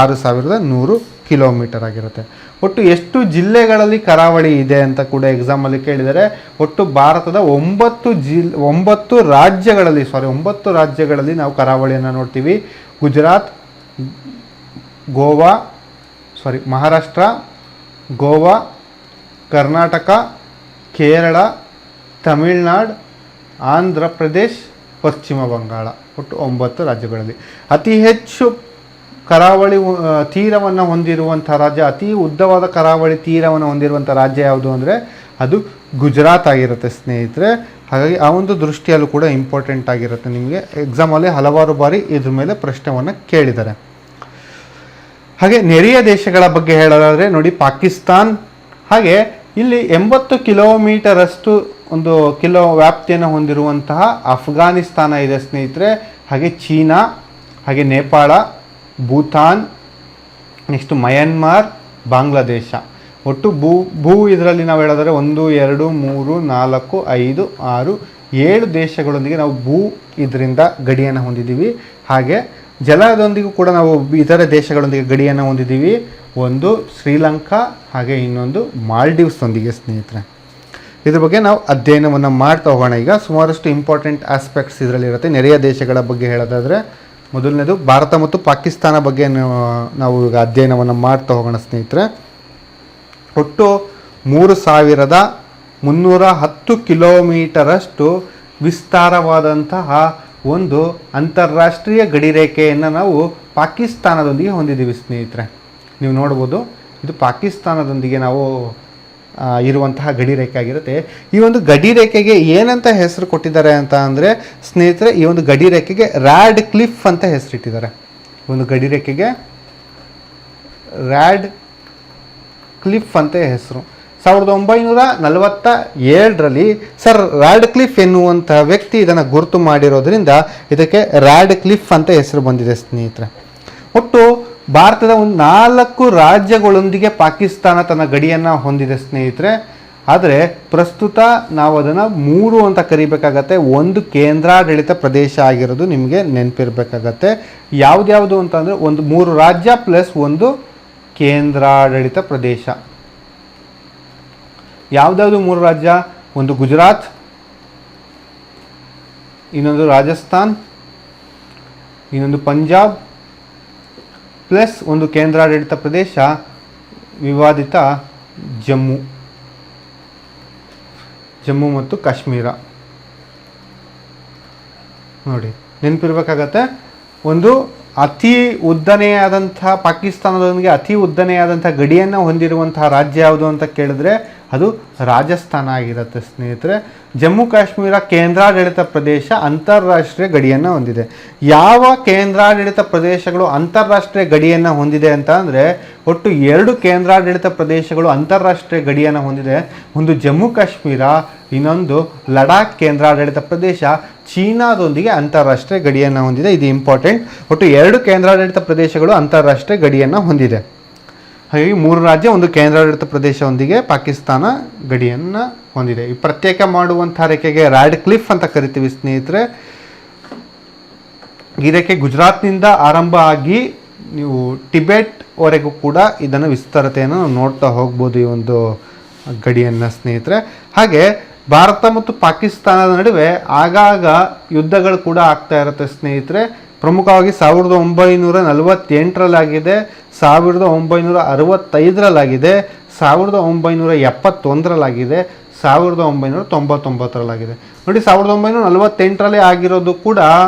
6100 ಕಿಲೋಮೀಟರ್ ಆಗಿರುತ್ತೆ. ಒಟ್ಟು ಎಷ್ಟು ಜಿಲ್ಲೆಗಳಲ್ಲಿ ಕರಾವಳಿ ಇದೆ ಅಂತ ಕೂಡ ಎಕ್ಸಾಮಲ್ಲಿ ಕೇಳಿದರೆ ಒಟ್ಟು ಭಾರತದ 9 ರಾಜ್ಯಗಳಲ್ಲಿ ನಾವು ಕರಾವಳಿಯನ್ನು ನೋಡ್ತೀವಿ. ಗುಜರಾತ್, ಮಹಾರಾಷ್ಟ್ರ, ಗೋವಾ, ಕರ್ನಾಟಕ, ಕೇರಳ, ತಮಿಳುನಾಡು, ಆಂಧ್ರ ಪ್ರದೇಶ್, ಪಶ್ಚಿಮ ಬಂಗಾಳ. ಒಟ್ಟು 9 ರಾಜ್ಯಗಳಲ್ಲಿ ಅತಿ ಹೆಚ್ಚು ಕರಾವಳಿ ತೀರವನ್ನು ಹೊಂದಿರುವಂಥ ರಾಜ್ಯ, ಅತಿ ಉದ್ದವಾದ ಕರಾವಳಿ ತೀರವನ್ನು ಹೊಂದಿರುವಂಥ ರಾಜ್ಯ ಯಾವುದು ಅಂದರೆ ಅದು ಗುಜರಾತ್ ಆಗಿರುತ್ತೆ ಸ್ನೇಹಿತರೆ. ಹಾಗಾಗಿ ಆ ಒಂದು ದೃಷ್ಟಿಯಲ್ಲೂ ಕೂಡ ಇಂಪಾರ್ಟೆಂಟ್ ಆಗಿರುತ್ತೆ. ನಿಮಗೆ ಎಕ್ಸಾಮಲ್ಲಿ ಹಲವಾರು ಬಾರಿ ಇದ್ರ ಮೇಲೆ ಪ್ರಶ್ನೆಯನ್ನು ಕೇಳಿದ್ದಾರೆ. ಹಾಗೆ ನೆರೆಯ ದೇಶಗಳ ಬಗ್ಗೆ ಹೇಳೋದಾದರೆ ನೋಡಿ, ಪಾಕಿಸ್ತಾನ್, ಹಾಗೆ ಇಲ್ಲಿ 80 ಕಿಲೋಮೀಟರಷ್ಟು ಒಂದು ವ್ಯಾಪ್ತಿಯನ್ನು ಹೊಂದಿರುವಂತಹ ಅಫ್ಘಾನಿಸ್ತಾನ ಇದೆ ಸ್ನೇಹಿತರೆ. ಹಾಗೆ ಚೀನಾ, ಹಾಗೆ ನೇಪಾಳ, ಭೂತಾನ್, ನೆಕ್ಸ್ಟ್ ಮಯನ್ಮಾರ್, ಬಾಂಗ್ಲಾದೇಶ. ಒಟ್ಟು ಇದರಲ್ಲಿ ನಾವು ಹೇಳೋದಾದರೆ 1 2 3 4 5 6 7 ದೇಶಗಳೊಂದಿಗೆ ನಾವು ಇದರಿಂದ ಗಡಿಯನ್ನು ಹೊಂದಿದ್ದೀವಿ. ಹಾಗೆ ಜಲದೊಂದಿಗೂ ಕೂಡ ನಾವು ಇತರ ದೇಶಗಳೊಂದಿಗೆ ಗಡಿಯನ್ನು ಹೊಂದಿದ್ದೀವಿ. ಒಂದು ಶ್ರೀಲಂಕಾ, ಹಾಗೆ ಇನ್ನೊಂದು ಮಾಲ್ಡೀವ್ಸ್ನೊಂದಿಗೆ ಸ್ನೇಹಿತರೆ. ಇದ್ರ ಬಗ್ಗೆ ನಾವು ಅಧ್ಯಯನವನ್ನು ಮಾಡ್ತಾ ಹೋಗೋಣ. ಈಗ ಸುಮಾರಷ್ಟು ಇಂಪಾರ್ಟೆಂಟ್ ಆಸ್ಪೆಕ್ಟ್ಸ್ ಇದರಲ್ಲಿರುತ್ತೆ. ನೆರೆಯ ದೇಶಗಳ ಬಗ್ಗೆ ಹೇಳೋದಾದರೆ ಮೊದಲನೇದು ಭಾರತ ಮತ್ತು ಪಾಕಿಸ್ತಾನ ಬಗ್ಗೆ ನಾವು ಈಗ ಅಧ್ಯಯನವನ್ನು ಮಾಡ್ತಾ ಹೋಗೋಣ ಸ್ನೇಹಿತರೆ. ಒಟ್ಟು 3310 ಕಿಲೋಮೀಟರಷ್ಟು ವಿಸ್ತಾರವಾದಂತಹ ಒಂದು ಅಂತಾರಾಷ್ಟ್ರೀಯ ಗಡಿರೇಖೆಯನ್ನು ನಾವು ಪಾಕಿಸ್ತಾನದೊಂದಿಗೆ ಹೊಂದಿದ್ದೀವಿ ಸ್ನೇಹಿತರೆ. ನೀವು ನೋಡ್ಬೋದು, ಇದು ಪಾಕಿಸ್ತಾನದೊಂದಿಗೆ ನಾವು ಇರುವಂತಹ ಗಡಿರೇಖೆ ಆಗಿರುತ್ತೆ. ಈ ಒಂದು ಗಡಿರೇಖೆಗೆ ಏನಂತ ಹೆಸರು ಕೊಟ್ಟಿದ್ದಾರೆ ಅಂತ ಅಂದರೆ ಸ್ನೇಹಿತರೆ, ಈ ಒಂದು ಗಡಿರೇಖೆಗೆ ರ್ಯಾಡ್ ಕ್ಲಿಫ್ ಅಂತ ಹೆಸರಿಟ್ಟಿದ್ದಾರೆ. ಒಂದು ಗಡಿರೇಖೆಗೆ ರ್ಯಾಡ್ ಕ್ಲಿಫ್ ಅಂತ ಹೆಸರು. 1947ರಲ್ಲಿ ಸರ್ ರ್ಯಾಡ್ ಕ್ಲಿಫ್ ಎನ್ನುವಂಥ ವ್ಯಕ್ತಿ ಇದನ್ನು ಗುರುತು ಮಾಡಿರೋದ್ರಿಂದ ಇದಕ್ಕೆ ರ್ಯಾಡ್ ಕ್ಲಿಫ್ ಅಂತ ಹೆಸರು ಬಂದಿದೆ ಸ್ನೇಹಿತರೆ. ಒಟ್ಟು ಭಾರತದ ಒಂದು 4 ರಾಜ್ಯಗಳೊಂದಿಗೆ ಪಾಕಿಸ್ತಾನ ತನ್ನ ಗಡಿಯನ್ನು ಹೊಂದಿದೆ ಸ್ನೇಹಿತರೆ. ಆದರೆ ಪ್ರಸ್ತುತ ನಾವು ಅದನ್ನು 3 ಅಂತ ಕರಿಬೇಕಾಗತ್ತೆ. ಒಂದು ಕೇಂದ್ರಾಡಳಿತ ಪ್ರದೇಶ ಆಗಿರೋದು ನಿಮಗೆ ನೆನಪಿರಬೇಕಾಗತ್ತೆ. ಯಾವ್ದ್ಯಾವುದು ಅಂತಂದರೆ ಒಂದು 3 ರಾಜ್ಯ ಪ್ಲಸ್ ಒಂದು ಕೇಂದ್ರಾಡಳಿತ ಪ್ರದೇಶ. ಯಾವುದ್ಯಾವುದು 3 ರಾಜ್ಯ? ಒಂದು ಗುಜರಾತ್, ಇನ್ನೊಂದು ರಾಜಸ್ಥಾನ್, ಇನ್ನೊಂದು ಪಂಜಾಬ್, ಪ್ಲಸ್ ಒಂದು ಕೇಂದ್ರಾಡಳಿತ ಪ್ರದೇಶ ವಿವಾದಿತ ಜಮ್ಮು ಮತ್ತು ಕಾಶ್ಮೀರ. ನೋಡಿ ನೆನಪಿರ್ಬೇಕಾಗತ್ತೆ. ಒಂದು ಅತಿ ಉದ್ದನೆಯಾದಂಥ ಪಾಕಿಸ್ತಾನದೊಂದಿಗೆ ಅತಿ ಉದ್ದನೆಯಾದಂಥ ಗಡಿಯನ್ನು ಹೊಂದಿರುವಂತಹ ರಾಜ್ಯ ಯಾವುದು ಅಂತ ಕೇಳಿದ್ರೆ ಅದು ರಾಜಸ್ಥಾನ ಆಗಿರುತ್ತೆ ಸ್ನೇಹಿತರೆ. ಜಮ್ಮು ಕಾಶ್ಮೀರ ಕೇಂದ್ರಾಡಳಿತ ಪ್ರದೇಶ ಅಂತಾರಾಷ್ಟ್ರೀಯ ಗಡಿಯನ್ನು ಹೊಂದಿದೆ. ಯಾವ ಕೇಂದ್ರಾಡಳಿತ ಪ್ರದೇಶಗಳು ಅಂತಾರಾಷ್ಟ್ರೀಯ ಗಡಿಯನ್ನು ಹೊಂದಿದೆ ಅಂತ ಅಂದರೆ ಒಟ್ಟು 2 ಕೇಂದ್ರಾಡಳಿತ ಪ್ರದೇಶಗಳು ಅಂತಾರಾಷ್ಟ್ರೀಯ ಗಡಿಯನ್ನು ಹೊಂದಿದೆ. ಒಂದು ಜಮ್ಮು ಕಾಶ್ಮೀರ, ಇನ್ನೊಂದು ಲಡಾಖ್ ಕೇಂದ್ರಾಡಳಿತ ಪ್ರದೇಶ ಚೀನಾದೊಂದಿಗೆ ಅಂತಾರಾಷ್ಟ್ರೀಯ ಗಡಿಯನ್ನು ಹೊಂದಿದೆ. ಇದು ಇಂಪಾರ್ಟೆಂಟ್. ಒಟ್ಟು 2 ಕೇಂದ್ರಾಡಳಿತ ಪ್ರದೇಶಗಳು ಅಂತಾರಾಷ್ಟ್ರೀಯ ಗಡಿಯನ್ನು ಹೊಂದಿದೆ. ಹಾಗಾಗಿ 3 ರಾಜ್ಯ ಒಂದು ಕೇಂದ್ರಾಡಳಿತ ಪ್ರದೇಶದೊಂದಿಗೆ ಪಾಕಿಸ್ತಾನ ಗಡಿಯನ್ನು ಹೊಂದಿದೆ. ಈ ಪ್ರತ್ಯೇಕ ಮಾಡುವಂಥ ರೇಖೆಗೆ ರ್ಯಾಡ್ ಕ್ಲಿಫ್ ಅಂತ ಕರಿತೀವಿ ಸ್ನೇಹಿತರೆ. ಈ ರೇಖೆ ಗುಜರಾತ್ನಿಂದ ಆರಂಭ ಆಗಿ ನೀವು ಟಿಬೆಟ್ವರೆಗೂ ಕೂಡ ಇದನ್ನು ವಿಸ್ತಾರತೆಯನ್ನು ನೋಡ್ತಾ ಹೋಗ್ಬೋದು ಈ ಒಂದು ಗಡಿಯನ್ನು ಸ್ನೇಹಿತರೆ. ಹಾಗೆ ಭಾರತ ಮತ್ತು ಪಾಕಿಸ್ತಾನದ ನಡುವೆ ಆಗಾಗ ಯುದ್ಧಗಳು ಕೂಡ ಆಗ್ತಾ ಇರುತ್ತೆ ಸ್ನೇಹಿತರೆ. ಪ್ರಮುಖವಾಗಿ 1948ರಲ್ಲಾಗಿದೆ, 1965ರಲ್ಲಾಗಿದೆ, 1971ರಲ್ಲಾಗಿದೆ, 1999ರಲ್ಲಾಗಿದೆ. ನೋಡಿ 1948ರಲ್ಲಿ ಆಗಿರೋದು ಕೂಡ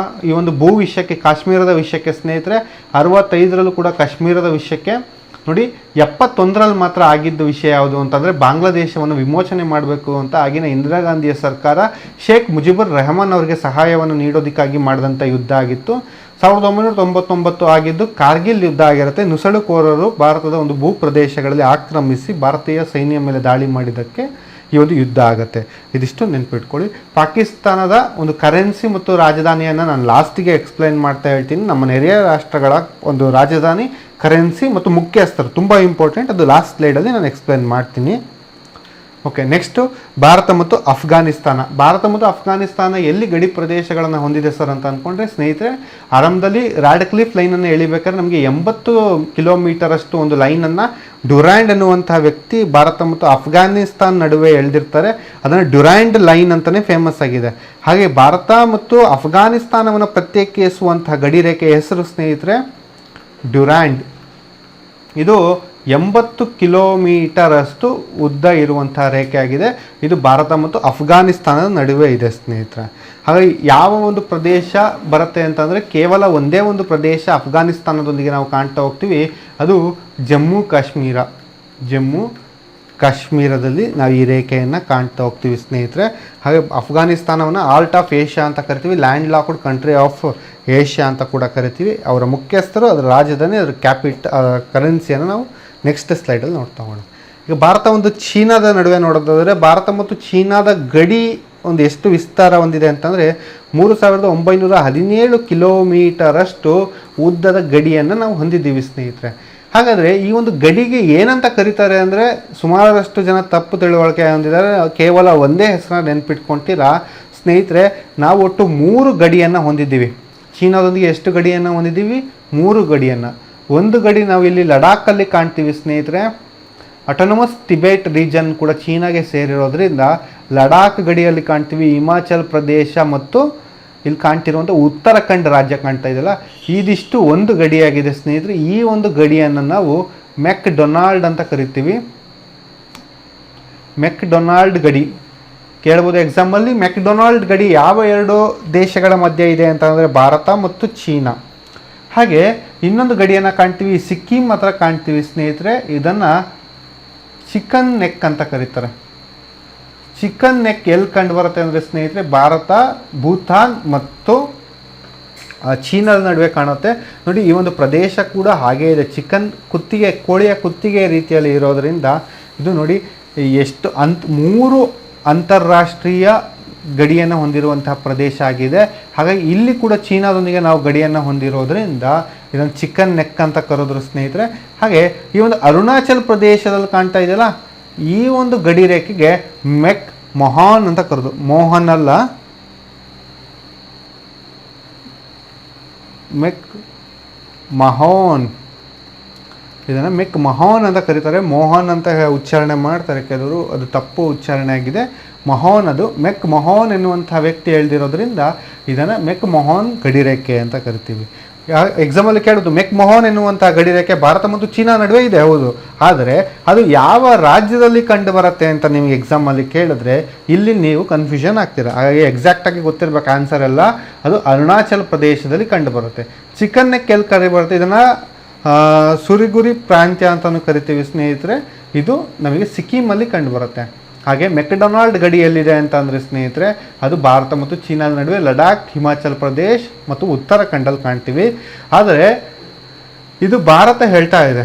ಈ ಒಂದು ಭೂ ವಿಷಯಕ್ಕೆ, ಕಾಶ್ಮೀರದ ವಿಷಯಕ್ಕೆ ಸ್ನೇಹಿತರೆ. 65ರಲ್ಲೂ ಕೂಡ ಕಾಶ್ಮೀರದ ವಿಷಯಕ್ಕೆ. ನೋಡಿ 71ರಲ್ಲಿ ಮಾತ್ರ ಆಗಿದ್ದ ವಿಷಯ ಯಾವುದು ಅಂತಂದರೆ ಬಾಂಗ್ಲಾದೇಶವನ್ನು ವಿಮೋಚನೆ ಮಾಡಬೇಕು ಅಂತ ಆಗಿನ ಇಂದಿರಾ ಗಾಂಧಿಯ ಸರ್ಕಾರ ಶೇಖ್ ಮುಜಿಬುರ್ ರೆಹಮಾನ್ ಅವರಿಗೆ ಸಹಾಯವನ್ನು ನೀಡೋದಕ್ಕಾಗಿ ಮಾಡಿದಂಥ ಯುದ್ಧ ಆಗಿತ್ತು. 1999 ಆಗಿದ್ದು ಕಾರ್ಗಿಲ್ ಯುದ್ಧ ಆಗಿರುತ್ತೆ. ನುಸುಳುಕೋರರು ಭಾರತದ ಒಂದು ಭೂ ಪ್ರದೇಶಗಳಲ್ಲಿ ಆಕ್ರಮಿಸಿ ಭಾರತೀಯ ಸೈನ್ಯ ಮೇಲೆ ದಾಳಿ ಮಾಡಿದ್ದಕ್ಕೆ ಈ ಒಂದು ಯುದ್ಧ ಆಗುತ್ತೆ. ಇದಿಷ್ಟು ನೆನಪಿಟ್ಕೊಳ್ಳಿ. ಪಾಕಿಸ್ತಾನದ ಒಂದು ಕರೆನ್ಸಿ ಮತ್ತು ರಾಜಧಾನಿಯನ್ನು ನಾನು ಲಾಸ್ಟಿಗೆ ಎಕ್ಸ್ಪ್ಲೈನ್ ಮಾಡ್ತಾ ಹೇಳ್ತೀನಿ. ನಮ್ಮ ನೆರೆಯ ರಾಷ್ಟ್ರಗಳ ಒಂದು ರಾಜಧಾನಿ, ಕರೆನ್ಸಿ ಮತ್ತು ಮುಖ್ಯಸ್ಥರು ತುಂಬ ಇಂಪಾರ್ಟೆಂಟ್. ಅದು ಲಾಸ್ಟ್ ಸ್ಲೈಡಲ್ಲಿ ನಾನು ಎಕ್ಸ್ಪ್ಲೈನ್ ಮಾಡ್ತೀನಿ. ಓಕೆ, ನೆಕ್ಸ್ಟು ಭಾರತ ಮತ್ತು ಅಫ್ಘಾನಿಸ್ತಾನ. ಭಾರತ ಮತ್ತು ಅಫ್ಘಾನಿಸ್ತಾನ ಎಲ್ಲಿ ಗಡಿ ಪ್ರದೇಶಗಳನ್ನು ಹೊಂದಿದೆ ಸರ್ ಅಂತ ಅಂದ್ಕೊಂಡ್ರೆ ಸ್ನೇಹಿತರೆ, ಆರಂಭದಲ್ಲಿ ರ್ಯಾಡ್ ಕ್ಲಿಫ್ ಲೈನನ್ನು ಎಳಿಬೇಕಾದ್ರೆ ನಮಗೆ 80 ಕಿಲೋಮೀಟರಷ್ಟು ಒಂದು ಲೈನನ್ನು ಡ್ಯುರಾಂಡ್ ಅನ್ನುವಂಥ ವ್ಯಕ್ತಿ ಭಾರತ ಮತ್ತು ಅಫ್ಘಾನಿಸ್ತಾನ ನಡುವೆ ಎಳೆದಿರ್ತಾರೆ. ಅದನ್ನು ಡ್ಯುರಾಂಡ್ ಲೈನ್ ಅಂತಲೇ ಫೇಮಸ್ ಆಗಿದೆ. ಹಾಗೆ ಭಾರತ ಮತ್ತು ಅಫ್ಘಾನಿಸ್ತಾನವನ್ನು ಪ್ರತ್ಯೇಕಿಸುವಂಥ ಗಡಿರೇಖೆ ಹೆಸರು ಸ್ನೇಹಿತರೆ ಡ್ಯುರಾಂಡ್. ಇದು 80 ಕಿಲೋಮೀಟರಷ್ಟು ಉದ್ದ ಇರುವಂಥ ರೇಖೆ ಆಗಿದೆ. ಇದು ಭಾರತ ಮತ್ತು ಅಫ್ಘಾನಿಸ್ತಾನದ ನಡುವೆ ಇದೆ ಸ್ನೇಹಿತರೆ. ಹಾಗಾಗಿ ಯಾವ ಒಂದು ಪ್ರದೇಶ ಬರುತ್ತೆ ಅಂತಂದರೆ ಕೇವಲ ಒಂದೇ ಒಂದು ಪ್ರದೇಶ ಅಫ್ಘಾನಿಸ್ತಾನದೊಂದಿಗೆ ನಾವು ಕಾಣ್ತಾ ಹೋಗ್ತೀವಿ, ಅದು ಜಮ್ಮು ಕಾಶ್ಮೀರದಲ್ಲಿ ನಾವು ಈ ರೇಖೆಯನ್ನು ಕಾಣ್ತಾ ಹೋಗ್ತೀವಿ ಸ್ನೇಹಿತರೆ. ಹಾಗೆ ಅಫ್ಘಾನಿಸ್ತಾನವನ್ನು ಆರ್ಟ್ ಆಫ್ ಏಷ್ಯಾ ಅಂತ ಕರಿತೀವಿ, land locked country of Asia ಅಂತ ಕೂಡ ಕರಿತೀವಿ. ಅವರ ಮುಖ್ಯಸ್ಥರು, ಅದರ ರಾಜಧಾನಿ, ಅದರ ಕರೆನ್ಸಿಯನ್ನು ನಾವು ನೆಕ್ಸ್ಟ್ ಸ್ಲೈಡಲ್ಲಿ ನೋಡ್ತಾ ಹೋಗೋಣ. ಈಗ ಭಾರತ ಒಂದು ಚೀನಾದ ನಡುವೆ ನೋಡೋದಾದರೆ ಭಾರತ ಮತ್ತು ಚೀನಾದ ಗಡಿ ಒಂದು ಎಷ್ಟು ವಿಸ್ತಾರ ಹೊಂದಿದೆ ಅಂತಂದರೆ 3917 ಕಿಲೋಮೀಟರಷ್ಟು ಉದ್ದದ ಗಡಿಯನ್ನು ನಾವು ಹೊಂದಿದ್ದೀವಿ ಸ್ನೇಹಿತರೆ. ಹಾಗಾದರೆ ಈ ಒಂದು ಗಡಿಗೆ ಏನಂತ ಕರೀತಾರೆ ಅಂದರೆ ಸುಮಾರಷ್ಟು ಜನ ತಪ್ಪು ತಿಳುವಳಿಕೆ ಹೊಂದಿದ್ದಾರೆ. ಕೇವಲ ಒಂದೇ ಹೆಸರನ್ನ ನೆನ್ಪಿಟ್ಕೊಳ್ತೀರಾ ಸ್ನೇಹಿತರೆ. ನಾವು ಒಟ್ಟು 3 ಗಡಿಯನ್ನು ಹೊಂದಿದ್ದೀವಿ. ಚೀನಾದೊಂದಿಗೆ ಎಷ್ಟು ಗಡಿಯನ್ನು ಹೊಂದಿದ್ದೀವಿ? 3 ಗಡಿಯನ್ನು. ಒಂದು ಗಡಿ ನಾವು ಇಲ್ಲಿ ಲಡಾಖಲ್ಲಿ ಕಾಣ್ತೀವಿ ಸ್ನೇಹಿತರೆ. ಆಟೋನಮಸ್ ಟಿಬೆಟ್ ರೀಜನ್ ಕೂಡ ಚೀನಾಗೆ ಸೇರಿರೋದ್ರಿಂದ ಲಡಾಖ್ ಗಡಿಯಲ್ಲಿ ಕಾಣ್ತೀವಿ. ಹಿಮಾಚಲ್ ಪ್ರದೇಶ ಮತ್ತು ಇಲ್ಲಿ ಕಾಣ್ತಿರುವಂಥ ಉತ್ತರಾಖಂಡ್ ರಾಜ್ಯ ಕಾಣ್ತಾ ಇದೆಯಲ್ಲ, ಇದಿಷ್ಟು ಒಂದು ಗಡಿಯಾಗಿದೆ ಸ್ನೇಹಿತರೆ. ಈ ಒಂದು ಗಡಿಯನ್ನು ನಾವು ಮೆಕ್ಡೊನಾಲ್ಡ್ ಅಂತ ಕರಿತೀವಿ. ಮೆಕ್ಡೊನಾಲ್ಡ್ ಗಡಿ ಕೇಳ್ಬೋದು ಎಕ್ಸಾಮಲ್ಲಿ. ಮೆಕ್ಡೊನಾಲ್ಡ್ ಗಡಿ ಯಾವ ಎರಡು ದೇಶಗಳ ಮಧ್ಯೆ ಇದೆ ಅಂತಂದರೆ ಭಾರತ ಮತ್ತು ಚೀನಾ. ಹಾಗೆ ಇನ್ನೊಂದು ಗಡಿಯನ್ನು ಕಾಣ್ತೀವಿ, ಸಿಕ್ಕಿಂ ಹತ್ರ ಕಾಣ್ತೀವಿ ಸ್ನೇಹಿತರೆ. ಇದನ್ನು ಚಿಕನ್ ನೆಕ್ ಅಂತ ಕರೀತಾರೆ. ಚಿಕನ್ ನೆಕ್ ಎಲ್ಲಿ ಕಂಡು ಬರುತ್ತೆ ಅಂದರೆ ಸ್ನೇಹಿತರೆ, ಭಾರತ, ಭೂತಾನ್ ಮತ್ತು ಚೀನಾದ ನಡುವೆ ಕಾಣುತ್ತೆ. ನೋಡಿ, ಈ ಒಂದು ಪ್ರದೇಶ ಕೂಡ ಹಾಗೇ ಇದೆ. ಚಿಕನ್ ಕುತ್ತಿಗೆ, ಕೋಳಿಯ ಕುತ್ತಿಗೆ ರೀತಿಯಲ್ಲಿ ಇರೋದರಿಂದ ಇದು ನೋಡಿ ಎಷ್ಟು 3 ಅಂತಾರಾಷ್ಟ್ರೀಯ ಗಡಿಯನ್ನು ಹೊಂದಿರುವಂತಹ ಪ್ರದೇಶ ಆಗಿದೆ. ಹಾಗಾಗಿ ಇಲ್ಲಿ ಕೂಡ ಚೀನಾದೊಂದಿಗೆ ನಾವು ಗಡಿಯನ್ನು ಹೊಂದಿರೋದ್ರಿಂದ ಇದನ್ನು ಚಿಕನ್ ನೆಕ್ ಅಂತ ಕರೆದ್ರು ಸ್ನೇಹಿತರೆ. ಹಾಗೆ ಈ ಒಂದು ಅರುಣಾಚಲ್ ಪ್ರದೇಶದಲ್ಲಿ ಕಾಣ್ತಾ ಇದೆಯಲ್ಲ, ಈ ಒಂದು ಗಡಿ ರೇಖೆಗೆ ಮೆಕ್ ಮೊಹಾನ್ ಅಂತ ಕರೆದು, ಮೋಹನ್ ಅಲ್ಲ, ಮೆಕ್ ಮಹೋನ್, ಇದನ್ನು ಮೆಕ್ ಮಹೋನ್ ಅಂತ ಕರೀತಾರೆ. ಮೋಹನ್ ಅಂತ ಉಚ್ಚಾರಣೆ ಮಾಡ್ತಾರೆ ಕೆಲವರು, ಅದು ತಪ್ಪು ಉಚ್ಚಾರಣೆ ಆಗಿದೆ. ಮಹೋನ್, ಅದು ಮೆಕ್ ಮಹೋನ್ ಎನ್ನುವಂಥ ವ್ಯಕ್ತಿ ಹೇಳ್ದಿರೋದ್ರಿಂದ ಇದನ್ನು ಮೆಕ್ ಮಹೋನ್ ಗಡಿರೇಖೆ ಅಂತ ಕರಿತೀವಿ. ಎಕ್ಸಾಮಲ್ಲಿ ಕೇಳೋದು, ಮೆಕ್ ಮಹೋನ್ ಎನ್ನುವಂಥ ಗಡಿರೇಖೆ ಭಾರತ ಮತ್ತು ಚೀನಾ ನಡುವೆ ಇದೆ, ಹೌದು. ಆದರೆ ಅದು ಯಾವ ರಾಜ್ಯದಲ್ಲಿ ಕಂಡು ಬರುತ್ತೆ ಅಂತ ನಿಮಗೆ ಎಕ್ಸಾಮಲ್ಲಿ ಕೇಳಿದ್ರೆ ಇಲ್ಲಿ ನೀವು ಕನ್ಫ್ಯೂಷನ್ ಆಗ್ತೀರಾ. ಹಾಗಾಗಿ ಎಕ್ಸಾಕ್ಟಾಗಿ ಗೊತ್ತಿರಬೇಕು ಆನ್ಸರ್ ಎಲ್ಲ. ಅದು ಅರುಣಾಚಲ್ ಪ್ರದೇಶದಲ್ಲಿ ಕಂಡು ಬರುತ್ತೆ. ಚಿಕನ್ ನೆಕ್ ಎಲ್ಲಿ ಕರಿ ಬರುತ್ತೆ, ಇದನ್ನು ಸುರಿಗುರಿ ಪ್ರಾಂತ್ಯ ಅಂತಲೂ ಕರಿತೀವಿ ಸ್ನೇಹಿತರೆ. ಇದು ನಮಗೆ ಸಿಕ್ಕಿಮಲ್ಲಿ ಕಂಡು ಬರುತ್ತೆ. ಹಾಗೆ ಮೆಕ್ಡೊನಾಲ್ಡ್ ಗಡಿ ಎಲ್ಲಿದೆ ಅಂತ ಅಂದರೆ ಸ್ನೇಹಿತರೆ, ಅದು ಭಾರತ ಮತ್ತು ಚೀನಾದ ನಡುವೆ ಲಡಾಖ್, ಹಿಮಾಚಲ್ ಪ್ರದೇಶ್ ಮತ್ತು ಉತ್ತರಾಖಂಡಲ್ಲಿ ಕಾಣ್ತೀವಿ. ಆದರೆ ಇದು ಭಾರತ ಹೇಳ್ತಾ ಇದೆ,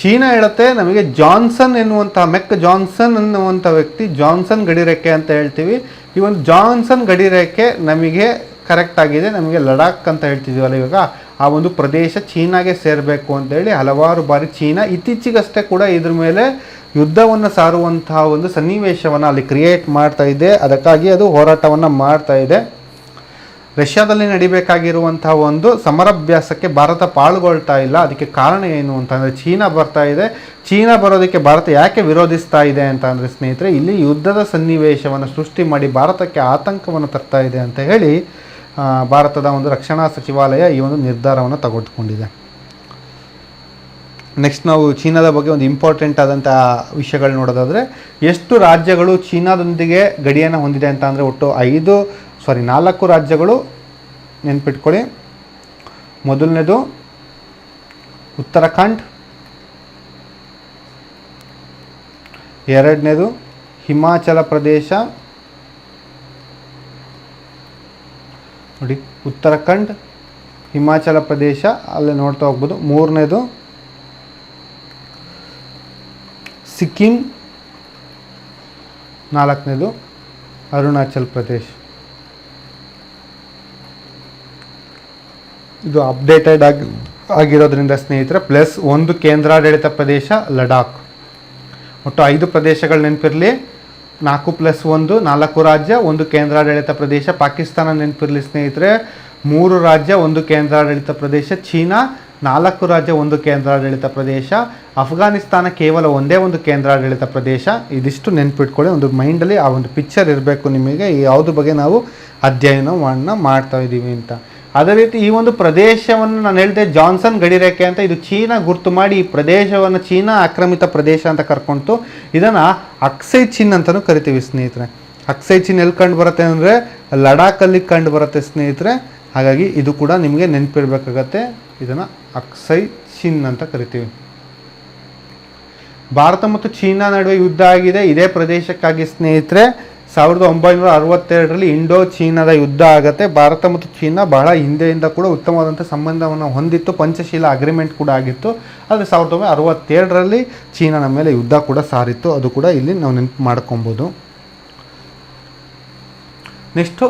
ಚೀನಾ ಹೇಳುತ್ತೆ ನಮಗೆ ಜಾನ್ಸನ್ ಎನ್ನುವಂಥ, ಮೆಕ್ ಜಾನ್ಸನ್ ಎನ್ನುವಂಥ ವ್ಯಕ್ತಿ ಜಾನ್ಸನ್ ಗಡಿರೇಖೆ ಅಂತ ಹೇಳ್ತೀವಿ. ಈ ಒಂದು ಜಾನ್ಸನ್ ಗಡಿರೇಖೆ ನಮಗೆ ಕರೆಕ್ಟ್ ಆಗಿದೆ. ನಮಗೆ ಲಡಾಖ್ ಅಂತ ಹೇಳ್ತಿದ್ದೀವಲ್ಲ ಇವಾಗ, ಆ ಒಂದು ಪ್ರದೇಶ ಚೀನಾಗೆ ಸೇರಬೇಕು ಅಂತೇಳಿ ಹಲವಾರು ಬಾರಿ ಚೀನಾ ಇತ್ತೀಚೆಗಷ್ಟೇ ಕೂಡ ಇದ್ರ ಮೇಲೆ ಯುದ್ಧವನ್ನು ಸಾರುವಂತಹ ಒಂದು ಸನ್ನಿವೇಶವನ್ನು ಅಲ್ಲಿ ಕ್ರಿಯೇಟ್ ಮಾಡ್ತಾ ಇದೆ. ಅದಕ್ಕಾಗಿ ಅದು ಹೋರಾಟವನ್ನು ಮಾಡ್ತಾ ಇದೆ. ರಷ್ಯಾದಲ್ಲಿ ನಡಿಬೇಕಾಗಿರುವಂತಹ ಒಂದು ಸಮರಾಭ್ಯಾಸಕ್ಕೆ ಭಾರತ ಪಾಲ್ಗೊಳ್ತಾ ಇಲ್ಲ. ಅದಕ್ಕೆ ಕಾರಣ ಏನು ಅಂತಂದರೆ ಚೀನಾ ಬರ್ತಾ ಇದೆ. ಚೀನಾ ಬರೋದಕ್ಕೆ ಭಾರತ ಯಾಕೆ ವಿರೋಧಿಸ್ತಾ ಇದೆ ಅಂತ ಅಂದರೆ ಸ್ನೇಹಿತರೆ, ಇಲ್ಲಿ ಯುದ್ಧದ ಸನ್ನಿವೇಶವನ್ನು ಸೃಷ್ಟಿ ಮಾಡಿ ಭಾರತಕ್ಕೆ ಆತಂಕವನ್ನು ತರ್ತಾ ಇದೆ ಅಂತ ಹೇಳಿ ಭಾರತದ ಒಂದು ರಕ್ಷಣಾ ಸಚಿವಾಲಯ ಈ ಒಂದು ನಿರ್ಧಾರವನ್ನು ತೆಗೆದುಕೊಂಡಿದೆ. ನೆಕ್ಸ್ಟ್ ನಾವು ಚೀನಾದ ಬಗ್ಗೆ ಒಂದು ಇಂಪಾರ್ಟೆಂಟ್ ಆದಂಥ ವಿಷಯಗಳು ನೋಡೋದಾದರೆ, ಎಷ್ಟು ರಾಜ್ಯಗಳು ಚೀನಾದೊಂದಿಗೆ ಗಡಿಯನ್ನು ಹೊಂದಿದೆ ಅಂತ ಅಂದರೆ ಒಟ್ಟು 4 ರಾಜ್ಯಗಳು ನೆನ್ಪಿಟ್ಕೊಳ್ಳಿ. ಮೊದಲನೇದು ಉತ್ತರಾಖಂಡ್, ಎರಡನೇದು ಹಿಮಾಚಲ ಪ್ರದೇಶ, ನೋಡಿ ಉತ್ತರಾಖಂಡ್, ಹಿಮಾಚಲ ಪ್ರದೇಶ ಅಲ್ಲೇ ನೋಡ್ತಾ ಹೋಗ್ಬೋದು. ಮೂರನೇದು ಸಿಕ್ಕಿಂ, ನಾಲ್ಕನೇದು ಅರುಣಾಚಲ್ ಪ್ರದೇಶ್. ಇದು ಅಪ್ಡೇಟೆಡ್ ಆಗಿರೋದ್ರಿಂದ ಸ್ನೇಹಿತರೆ, ಪ್ಲಸ್ 1 ಕೇಂದ್ರಾಡಳಿತ ಪ್ರದೇಶ ಲಡಾಖ್. ಒಟ್ಟು 5 ಪ್ರದೇಶಗಳು ನೆನಪಿರಲಿ. 4+1 4 ರಾಜ್ಯ, 1 ಕೇಂದ್ರಾಡಳಿತ ಪ್ರದೇಶ. ಪಾಕಿಸ್ತಾನ ನೆನಪಿರಲಿ ಸ್ನೇಹಿತರೆ, 3 ರಾಜ್ಯ, 1 ಕೇಂದ್ರಾಡಳಿತ ಪ್ರದೇಶ. ಚೀನಾ 4 ರಾಜ್ಯ, 1 ಕೇಂದ್ರಾಡಳಿತ ಪ್ರದೇಶ. ಅಫ್ಘಾನಿಸ್ತಾನ ಕೇವಲ ಒಂದೇ ಒಂದು ಕೇಂದ್ರಾಡಳಿತ ಪ್ರದೇಶ. ಇದಿಷ್ಟು ನೆನ್ಪಿಟ್ಕೊಳ್ಳಿ, ಒಂದು ಮೈಂಡಲ್ಲಿ ಆ ಒಂದು ಪಿಕ್ಚರ್ ಇರಬೇಕು ನಿಮಗೆ, ಯಾವುದ್ರ ಬಗ್ಗೆ ನಾವು ಅಧ್ಯಯನವನ್ನು ಮಾಡ್ತಾ ಇದ್ದೀವಿ ಅಂತ. ಅದೇ ರೀತಿ ಈ ಒಂದು ಪ್ರದೇಶವನ್ನು ನಾನು ಹೇಳಿದೆ ಜಾನ್ಸನ್ ಗಡಿರೇಖೆ ಅಂತ, ಇದು ಚೀನಾ ಗುರ್ತು ಮಾಡಿ ಈ ಪ್ರದೇಶವನ್ನು ಚೀನಾ ಆಕ್ರಮಿತ ಪ್ರದೇಶ ಅಂತ ಕರ್ಕೊಂತು ಇದನ್ನು ಅಕ್ಸೈ ಚಿನ್ ಅಂತಲೂ ಕರಿತೀವಿ ಸ್ನೇಹಿತರೆ. ಅಕ್ಸೈ ಚಿನ್ ಎಲ್ಲಿ ಕಂಡು ಬರುತ್ತೆ ಅಂದರೆ ಲಡಾಖಲ್ಲಿ ಕಂಡು ಬರುತ್ತೆ ಸ್ನೇಹಿತರೆ. ಹಾಗಾಗಿ ಇದು ಕೂಡ ನಿಮಗೆ ನೆನಪಿರಬೇಕಾಗತ್ತೆ. ಇದನ್ನು ಅಕ್ಸೈ ಚಿನ್ ಅಂತ ಕರಿತೀವಿ. ಭಾರತ ಮತ್ತು ಚೀನಾ ನಡುವೆ ಯುದ್ಧ ಆಗಿದೆ ಇದೇ ಪ್ರದೇಶಕ್ಕಾಗಿ ಸ್ನೇಹಿತರೆ. 1962ರಲ್ಲಿ ಇಂಡೋ ಚೀನಾದ ಯುದ್ಧ ಆಗುತ್ತೆ. ಭಾರತ ಮತ್ತು ಚೀನಾ ಬಹಳ ಹಿಂದೆಯಿಂದ ಕೂಡ ಉತ್ತಮವಾದಂಥ ಸಂಬಂಧವನ್ನು ಹೊಂದಿತ್ತು. ಪಂಚಶೀಲ ಅಗ್ರಿಮೆಂಟ್ ಕೂಡ ಆಗಿತ್ತು. ಆದರೆ 1967ರಲ್ಲಿ ಚೀನಾನ ಮೇಲೆ ಯುದ್ಧ ಕೂಡ ಸಾರಿತ್ತು. ಅದು ಕೂಡ ಇಲ್ಲಿ ನಾವು ನೆನಪು ಮಾಡ್ಕೊಬೋದು. ನೆಕ್ಸ್ಟು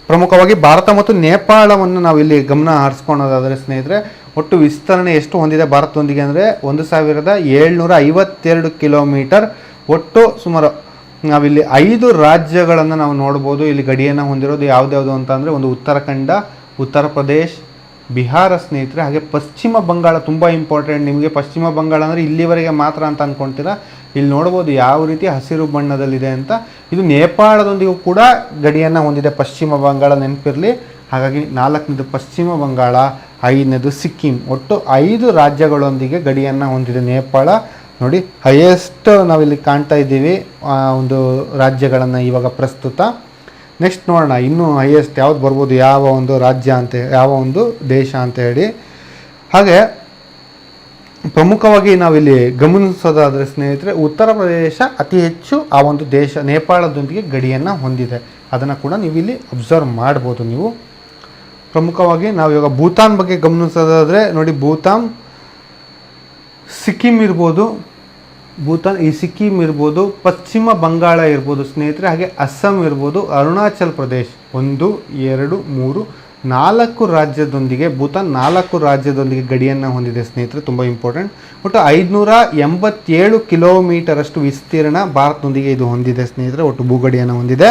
ಪ್ರಮುಖವಾಗಿ ಭಾರತ ಮತ್ತು ನೇಪಾಳವನ್ನು ನಾವು ಇಲ್ಲಿ ಗಮನ ಹರಿಸ್ಕೊಳ್ಳೋದಾದರೆ ಸ್ನೇಹಿತರೆ, ಒಟ್ಟು ವಿಸ್ತರಣೆ ಎಷ್ಟು ಹೊಂದಿದೆ ಭಾರತದೊಂದಿಗೆ ಅಂದರೆ 1752 ಕಿಲೋಮೀಟರ್. ಒಟ್ಟು ಸುಮಾರು ನಾವಿಲ್ಲಿ 5 ರಾಜ್ಯಗಳನ್ನು ನಾವು ನೋಡ್ಬೋದು ಇಲ್ಲಿ ಗಡಿಯನ್ನು ಹೊಂದಿರೋದು. ಯಾವ್ದ್ಯಾವುದು ಅಂತ ಅಂದರೆ ಒಂದು ಉತ್ತರಾಖಂಡ, ಉತ್ತರ ಪ್ರದೇಶ್, ಬಿಹಾರ ಸ್ನೇಹಿತರೆ. ಹಾಗೆ ಪಶ್ಚಿಮ ಬಂಗಾಳ ತುಂಬ ಇಂಪಾರ್ಟೆಂಟ್ ನಿಮಗೆ. ಪಶ್ಚಿಮ ಬಂಗಾಳ ಅಂದರೆ ಇಲ್ಲಿವರೆಗೆ ಮಾತ್ರ ಅಂತ ಅಂದ್ಕೊಳ್ತೀರಾ. ಇಲ್ಲಿ ನೋಡ್ಬೋದು ಯಾವ ರೀತಿ ಹಸಿರು ಬಣ್ಣದಲ್ಲಿದೆ ಅಂತ. ಇದು ನೇಪಾಳದೊಂದಿಗೂ ಕೂಡ ಗಡಿಯನ್ನು ಹೊಂದಿದೆ ಪಶ್ಚಿಮ ಬಂಗಾಳ, ನೆನಪಿರಲಿ. ಹಾಗಾಗಿ 4ನೇದು ಪಶ್ಚಿಮ ಬಂಗಾಳ, 5ನೇದು ಸಿಕ್ಕಿಂ. ಒಟ್ಟು 5 ರಾಜ್ಯಗಳೊಂದಿಗೆ ಗಡಿಯನ್ನು ಹೊಂದಿದೆ ನೇಪಾಳ. ನೋಡಿ ಹೈಯೆಸ್ಟ್ ನಾವಿಲ್ಲಿ ಕಾಣ್ತಾ ಇದ್ದೀವಿ ಒಂದು ರಾಜ್ಯಗಳನ್ನು ಇವಾಗ ಪ್ರಸ್ತುತ. ನೆಕ್ಸ್ಟ್ ನೋಡೋಣ ಇನ್ನೂ ಹೈಯೆಸ್ಟ್ ಯಾವ್ದು ಬರ್ಬೋದು, ಯಾವ ಒಂದು ರಾಜ್ಯ ಅಂತ, ಯಾವ ಒಂದು ದೇಶ ಅಂತ ಹೇಳಿ. ಹಾಗೆ ಪ್ರಮುಖವಾಗಿ ನಾವಿಲ್ಲಿ ಗಮನಿಸೋದಾದರೆ ಸ್ನೇಹಿತರೆ, ಉತ್ತರ ಪ್ರದೇಶ ಅತಿ ಹೆಚ್ಚು ಆ ಒಂದು ದೇಶ ನೇಪಾಳದೊಂದಿಗೆ ಗಡಿಯನ್ನು ಹೊಂದಿದೆ. ಅದನ್ನು ಕೂಡ ನೀವು ಇಲ್ಲಿ ಅಬ್ಸರ್ವ್ ಮಾಡ್ಬೋದು. ನೀವು ಪ್ರಮುಖವಾಗಿ ನಾವು ಇವಾಗ ಭೂತಾನ್ ಬಗ್ಗೆ ಗಮನಿಸೋದಾದರೆ ನೋಡಿ, ಭೂತಾನ್, ಸಿಕ್ಕಿಂ ಇರ್ಬೋದು, ಈ ಸಿಕ್ಕಿಂ ಇರ್ಬೋದು, ಪಶ್ಚಿಮ ಬಂಗಾಳ ಇರ್ಬೋದು ಸ್ನೇಹಿತರೆ, ಹಾಗೆ ಅಸ್ಸಾಂ ಇರ್ಬೋದು, ಅರುಣಾಚಲ್ ಪ್ರದೇಶ್ 1 2 3 4 ರಾಜ್ಯದೊಂದಿಗೆ, ಭೂತಾನ್ 4 ರಾಜ್ಯದೊಂದಿಗೆ ಗಡಿಯನ್ನು ಹೊಂದಿದೆ ಸ್ನೇಹಿತರೆ. ತುಂಬ ಇಂಪಾರ್ಟೆಂಟ್. ಒಟ್ಟು 587 ಕಿಲೋಮೀಟರ್ ಅಷ್ಟು ವಿಸ್ತೀರ್ಣ ಭಾರತದೊಂದಿಗೆ ಇದು ಹೊಂದಿದೆ ಸ್ನೇಹಿತರೆ. ಒಟ್ಟು ಭೂಗಡಿಯನ್ನು ಹೊಂದಿದೆ.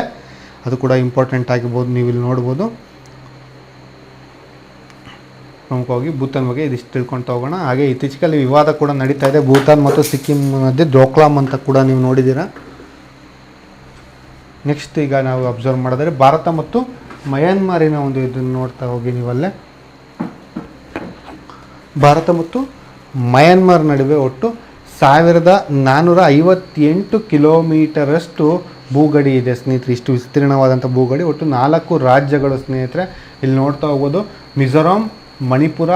ಅದು ಕೂಡ ಇಂಪಾರ್ಟೆಂಟ್ ಆಗಿರ್ಬೋದು, ನೀವು ಇಲ್ಲಿ ನೋಡ್ಬೋದು. ಪ್ರಮುಖವಾಗಿ ಭೂತಾನ್ ಬಗ್ಗೆ ಇದಿಷ್ಟು ತಿಳ್ಕೊಳ್ತಾ ಹೋಗೋಣ. ಹಾಗೆ ಇತ್ತೀಚೆಗೆ ವಿವಾದ ಕೂಡ ನಡೀತಾ ಇದೆ ಭೂತಾನ್ ಮತ್ತು ಸಿಕ್ಕಿಂ ಮಧ್ಯೆ, ಡೋಕ್ಲಾಮ್ ಅಂತ ಕೂಡ ನೀವು ನೋಡಿದ್ದೀರಾ. ನೆಕ್ಸ್ಟ್ ಈಗ ನಾವು ಅಬ್ಸರ್ವ್ ಮಾಡಿದರೆ ಭಾರತ ಮತ್ತು ಮಯನ್ಮಾರಿನ ಒಂದು ಇದನ್ನು ನೋಡ್ತಾ ಹೋಗಿ ನೀವಲ್ಲೇ. ಭಾರತ ಮತ್ತು ಮಯನ್ಮಾರ್ ನಡುವೆ ಒಟ್ಟು 1458 ಕಿಲೋಮೀಟರಷ್ಟು ಭೂಗಡಿ ಇದೆ ಸ್ನೇಹಿತರೆ. ಇಷ್ಟು ವಿಸ್ತೀರ್ಣವಾದಂಥ ಭೂಗಡಿ. ಒಟ್ಟು 4 ರಾಜ್ಯಗಳು ಸ್ನೇಹಿತರೆ. ಇಲ್ಲಿ ನೋಡ್ತಾ ಹೋಗ್ಬೋದು, ಮಿಜೋರಾಂ, ಮಣಿಪುರ,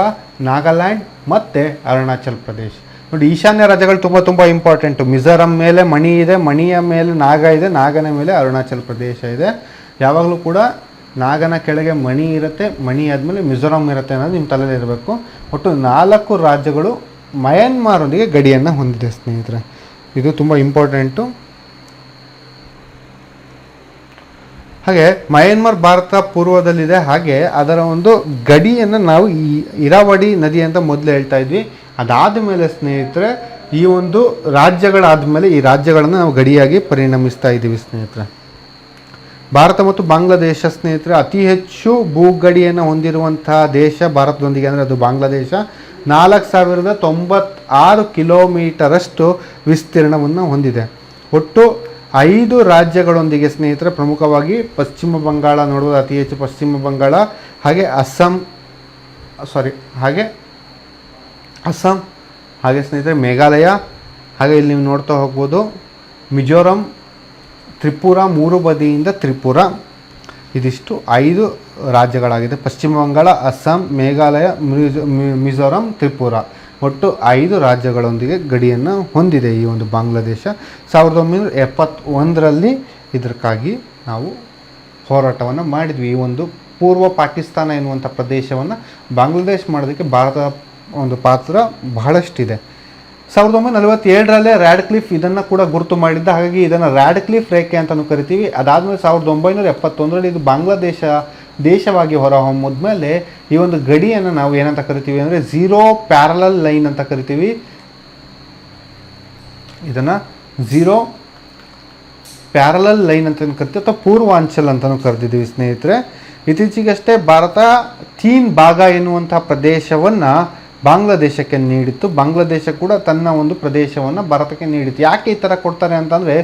ನಾಗಾಲ್ಯಾಂಡ್ ಮತ್ತು ಅರುಣಾಚಲ್ ಪ್ರದೇಶ್. ನೋಡಿ, ಈಶಾನ್ಯ ರಾಜ್ಯಗಳು ತುಂಬ ಇಂಪಾರ್ಟೆಂಟು. ಮಿಜೋರಾಂ ಮೇಲೆ ಮಣಿ ಇದೆ, ಮಣಿಯ ಮೇಲೆ ನಾಗ ಇದೆ, ನಾಗನ ಮೇಲೆ ಅರುಣಾಚಲ್ ಪ್ರದೇಶ ಇದೆ. ಯಾವಾಗಲೂ ಕೂಡ ನಾಗನ ಕೆಳಗೆ ಮಣಿ ಇರುತ್ತೆ, ಮಣಿ ಆದಮೇಲೆ ಮಿಜೋರಾಂ ಇರುತ್ತೆ ಅನ್ನೋದು ನಿಮ್ಮ ತಲೆಯಲ್ಲಿ ಇರಬೇಕು. ಒಟ್ಟು 4 ರಾಜ್ಯಗಳು ಮಯನ್ಮಾರೊಂದಿಗೆ ಗಡಿಯನ್ನು ಹೊಂದಿದೆ ಸ್ನೇಹಿತರೆ. ಇದು ತುಂಬ ಇಂಪಾರ್ಟೆಂಟು. ಹಾಗೆ ಮಯನ್ಮಾರ್ ಭಾರತ ಪೂರ್ವದಲ್ಲಿದೆ. ಹಾಗೆ ಅದರ ಒಂದು ಗಡಿಯನ್ನು ನಾವು ಈ ಇರಾವಡಿ ನದಿ ಅಂತ ಮೊದಲು ಹೇಳ್ತಾ ಇದ್ವಿ. ಅದಾದ ಮೇಲೆ ಸ್ನೇಹಿತರೆ, ಈ ಒಂದು ರಾಜ್ಯಗಳಾದ ಮೇಲೆ ಈ ರಾಜ್ಯಗಳನ್ನು ನಾವು ಗಡಿಯಾಗಿ ಪರಿಣಮಿಸ್ತಾ ಇದ್ದೀವಿ ಸ್ನೇಹಿತರೆ. ಭಾರತ ಮತ್ತು ಬಾಂಗ್ಲಾದೇಶ ಸ್ನೇಹಿತರೆ, ಅತಿ ಹೆಚ್ಚು ಭೂಗಡಿಯನ್ನು ಹೊಂದಿರುವಂತಹ ದೇಶ ಭಾರತದೊಂದಿಗೆ ಅಂದರೆ ಅದು ಬಾಂಗ್ಲಾದೇಶ. 4096 ಕಿಲೋಮೀಟರಷ್ಟು ವಿಸ್ತೀರ್ಣವನ್ನು ಹೊಂದಿದೆ. ಒಟ್ಟು 5 ರಾಜ್ಯಗಳೊಂದಿಗೆ ಸ್ನೇಹಿತರೆ, ಪ್ರಮುಖವಾಗಿ ಪಶ್ಚಿಮ ಬಂಗಾಳ ನೋಡುವುದು ಅತಿ ಹೆಚ್ಚು, ಪಶ್ಚಿಮ ಬಂಗಾಳ, ಹಾಗೆ ಅಸ್ಸಾಂ, ಹಾಗೆ ಸ್ನೇಹಿತರೆ ಮೇಘಾಲಯ, ಹಾಗೆ ಇಲ್ಲಿ ನೀವು ನೋಡ್ತಾ ಹೋಗ್ಬೋದು ಮಿಜೋರಾಂ, ತ್ರಿಪುರ, 3 ಬದಿಯಿಂದ ತ್ರಿಪುರ. ಇದಿಷ್ಟು 5 ರಾಜ್ಯಗಳಾಗಿದೆ. ಪಶ್ಚಿಮ ಬಂಗಾಳ, ಅಸ್ಸಾಂ, ಮೇಘಾಲಯ, ಮಿಜೋರಾಂ, ತ್ರಿಪುರ. ಒಟ್ಟು 5 ರಾಜ್ಯಗಳೊಂದಿಗೆ ಗಡಿಯನ್ನು ಹೊಂದಿದೆ ಈ ಒಂದು ಬಾಂಗ್ಲಾದೇಶ. 1971ರಲ್ಲಿ ಇದಕ್ಕಾಗಿ ನಾವು ಹೋರಾಟವನ್ನು ಮಾಡಿದ್ವಿ. ಈ ಒಂದು ಪೂರ್ವ ಪಾಕಿಸ್ತಾನ ಎನ್ನುವಂಥ ಪ್ರದೇಶವನ್ನು ಬಾಂಗ್ಲಾದೇಶ ಮಾಡೋದಕ್ಕೆ ಭಾರತದ ಒಂದು ಪಾತ್ರ ಬಹಳಷ್ಟಿದೆ. 1947ರಲ್ಲೇ ರ್ಯಾಡ್ಕ್ಲಿಫ್ ಇದನ್ನು ಕೂಡ ಗುರುತು ಮಾಡಿದ್ದ. ಹಾಗಾಗಿ ಇದನ್ನು ರ್ಯಾಡ್ಕ್ಲಿಫ್ ರೇಖೆ ಅಂತಲೂ ಕರಿತೀವಿ. ಅದಾದಮೇಲೆ 1971ರಲ್ಲಿ ಇದು ಬಾಂಗ್ಲಾದೇಶ ದೇಶವಾಗಿ ಹೊರಹೊಮ್ಮದ ಮೇಲೆ ಈ ಒಂದು ಗಡಿಯನ್ನು ನಾವು ಏನಂತ ಕರಿತೀವಿ ಅಂದರೆ ಝೀರೋ ಪ್ಯಾರಲಲ್ ಲೈನ್ ಅಂತ ಕರಿತೀವಿ. ಇದನ್ನು ಝೀರೋ ಪ್ಯಾರಲಲ್ ಲೈನ್ ಅಂತ ಕರಿತೀವಿ, ಅಥವಾ ಪೂರ್ವಾಂಚಲ್ ಅಂತಲೂ ಕರೆದಿದ್ದೀವಿ ಸ್ನೇಹಿತರೆ. ಇತ್ತೀಚೆಗಷ್ಟೇ ಭಾರತ ತೀನ್ ಭಾಗ ಎನ್ನುವಂಥ ಪ್ರದೇಶವನ್ನು ಬಾಂಗ್ಲಾದೇಶಕ್ಕೆ ನೀಡಿತ್ತು. ಬಾಂಗ್ಲಾದೇಶ ಕೂಡ ತನ್ನ ಒಂದು ಪ್ರದೇಶವನ್ನು ಭಾರತಕ್ಕೆ ನೀಡಿತ್ತು. ಯಾಕೆ ಈ ಥರ ಕೊಡ್ತಾರೆ ಅಂತಂದರೆ,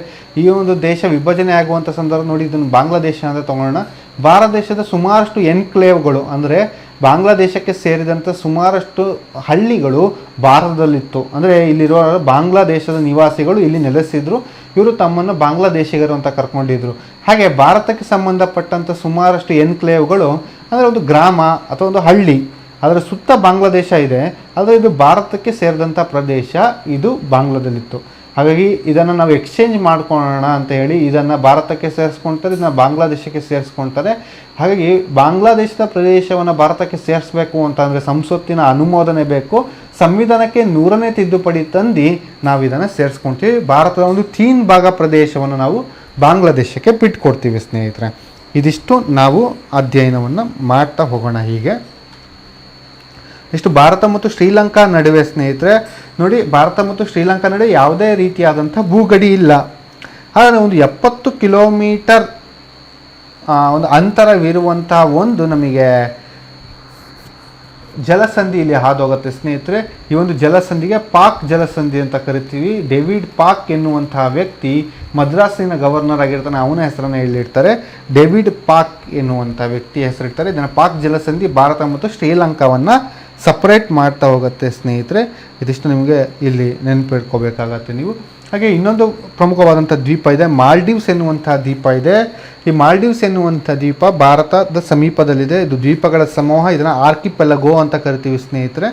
ಈ ಒಂದು ದೇಶ ವಿಭಜನೆ ಆಗುವಂಥ ಸಂದರ್ಭ ನೋಡಿ, ಇದನ್ನು ಬಾಂಗ್ಲಾದೇಶ ಅಂತ ತಗೊಳ್ಳೋಣ. ಭಾರತ ದೇಶದ ಸುಮಾರಷ್ಟು ಎನ್ಕ್ಲೇವ್ಗಳು ಅಂದರೆ ಬಾಂಗ್ಲಾದೇಶಕ್ಕೆ ಸೇರಿದಂಥ ಸುಮಾರಷ್ಟು ಹಳ್ಳಿಗಳು ಭಾರತದಲ್ಲಿತ್ತು. ಅಂದರೆ ಇಲ್ಲಿರುವ ಬಾಂಗ್ಲಾದೇಶದ ನಿವಾಸಿಗಳು ಇಲ್ಲಿ ನೆಲೆಸಿದ್ರು. ಇವರು ತಮ್ಮನ್ನು ಬಾಂಗ್ಲಾದೇಶಿಗರು ಅಂತ ಕರ್ಕೊಂಡಿದ್ರು. ಹಾಗೆ ಭಾರತಕ್ಕೆ ಸಂಬಂಧಪಟ್ಟಂಥ ಸುಮಾರಷ್ಟು ಎನ್ಕ್ಲೇವ್ಗಳು ಅಂದರೆ ಒಂದು ಗ್ರಾಮ ಅಥವಾ ಒಂದು ಹಳ್ಳಿ, ಅದರ ಸುತ್ತ ಬಾಂಗ್ಲಾದೇಶ ಇದೆ, ಆದರೆ ಇದು ಭಾರತಕ್ಕೆ ಸೇರಿದಂಥ ಪ್ರದೇಶ ಇದು ಬಾಂಗ್ಲಾದಲ್ಲಿತ್ತು. ಹಾಗಾಗಿ ಇದನ್ನು ನಾವು ಎಕ್ಸ್ಚೇಂಜ್ ಮಾಡ್ಕೊಳ್ಳೋಣ ಅಂತ ಹೇಳಿ ಇದನ್ನು ಭಾರತಕ್ಕೆ ಸೇರಿಸ್ಕೊಳ್ತಾರೆ, ಇದನ್ನು ಬಾಂಗ್ಲಾದೇಶಕ್ಕೆ ಸೇರಿಸ್ಕೊಳ್ತಾರೆ. ಹಾಗಾಗಿ ಬಾಂಗ್ಲಾದೇಶದ ಪ್ರದೇಶವನ್ನು ಭಾರತಕ್ಕೆ ಸೇರಿಸಬೇಕು ಅಂತಂದರೆ ಸಂಸತ್ತಿನ ಅನುಮೋದನೆ ಬೇಕು. ಸಂವಿಧಾನಕ್ಕೆ 100ನೇ ತಿದ್ದುಪಡಿ ತಂದು ನಾವು ಇದನ್ನು ಸೇರಿಸ್ಕೊಳ್ತೀವಿ. ಭಾರತದ ಒಂದು ತೀನ್ ಭಾಗ ಪ್ರದೇಶವನ್ನು ನಾವು ಬಾಂಗ್ಲಾದೇಶಕ್ಕೆ ಬಿಟ್ಕೊಡ್ತೀವಿ ಸ್ನೇಹಿತರೆ. ಇದಿಷ್ಟು ನಾವು ಅಧ್ಯಯನವನ್ನು ಮಾಡ್ತಾ ಹೋಗೋಣ. ಹೀಗೆ ಇಷ್ಟು ಭಾರತ ಮತ್ತು ಶ್ರೀಲಂಕಾ ನಡುವೆ ಸ್ನೇಹಿತರೆ ನೋಡಿ, ಭಾರತ ಮತ್ತು ಶ್ರೀಲಂಕಾ ನಡುವೆ ಯಾವುದೇ ರೀತಿಯಾದಂಥ ಭೂಗಡಿ ಇಲ್ಲ. ಆದರೆ ಒಂದು 70 ಕಿಲೋಮೀಟರ್ ಒಂದು ಅಂತರವಿರುವಂಥ ಒಂದು ನಮಗೆ ಜಲಸಂಧಿ ಇಲ್ಲಿ ಹಾದೋಗುತ್ತೆ ಸ್ನೇಹಿತರೆ. ಈ ಒಂದು ಜಲಸಂಧಿಗೆ ಪಾಕ್ ಜಲಸಂಧಿ ಅಂತ ಕರಿತೀವಿ. ಡೇವಿಡ್ ಪಾಕ್ ಎನ್ನುವಂತಹ ವ್ಯಕ್ತಿ ಮದ್ರಾಸಿನ ಗವರ್ನರ್ ಆಗಿರ್ತಾನೆ, ಅವನ ಹೆಸರನ್ನು ಇಲ್ಲಿಡ್ತಾರೆ. ಡೇವಿಡ್ ಪಾಕ್ ಎನ್ನುವಂಥ ವ್ಯಕ್ತಿ ಹೆಸರಿಡ್ತಾರೆ. ಇದನ್ನು ಪಾಕ್ ಜಲಸಂಧಿ ಭಾರತ ಮತ್ತು ಶ್ರೀಲಂಕಾವನ್ನು ಸಪ್ರೇಟ್ ಮಾಡ್ತಾ ಹೋಗುತ್ತೆ ಸ್ನೇಹಿತರೆ. ಇದಿಷ್ಟು ನಿಮಗೆ ಇಲ್ಲಿ ನೆನಪಿಟ್ಕೋಬೇಕಾಗತ್ತೆ ನೀವು. ಹಾಗೆ ಇನ್ನೊಂದು ಪ್ರಮುಖವಾದಂಥ ದ್ವೀಪ ಇದೆ, ಮಾಲ್ಡೀವ್ಸ್ ಎನ್ನುವಂಥ ದ್ವೀಪ ಇದೆ. ಈ ಮಾಲ್ಡೀವ್ಸ್ ಎನ್ನುವಂಥ ದ್ವೀಪ ಭಾರತದ ಸಮೀಪದಲ್ಲಿದೆ. ಇದು ದ್ವೀಪಗಳ ಸಮೂಹ, ಇದನ್ನು ಆರ್ಕಿಪೆಲಗೋ ಅಂತ ಕರಿತೀವಿ ಸ್ನೇಹಿತರೆ.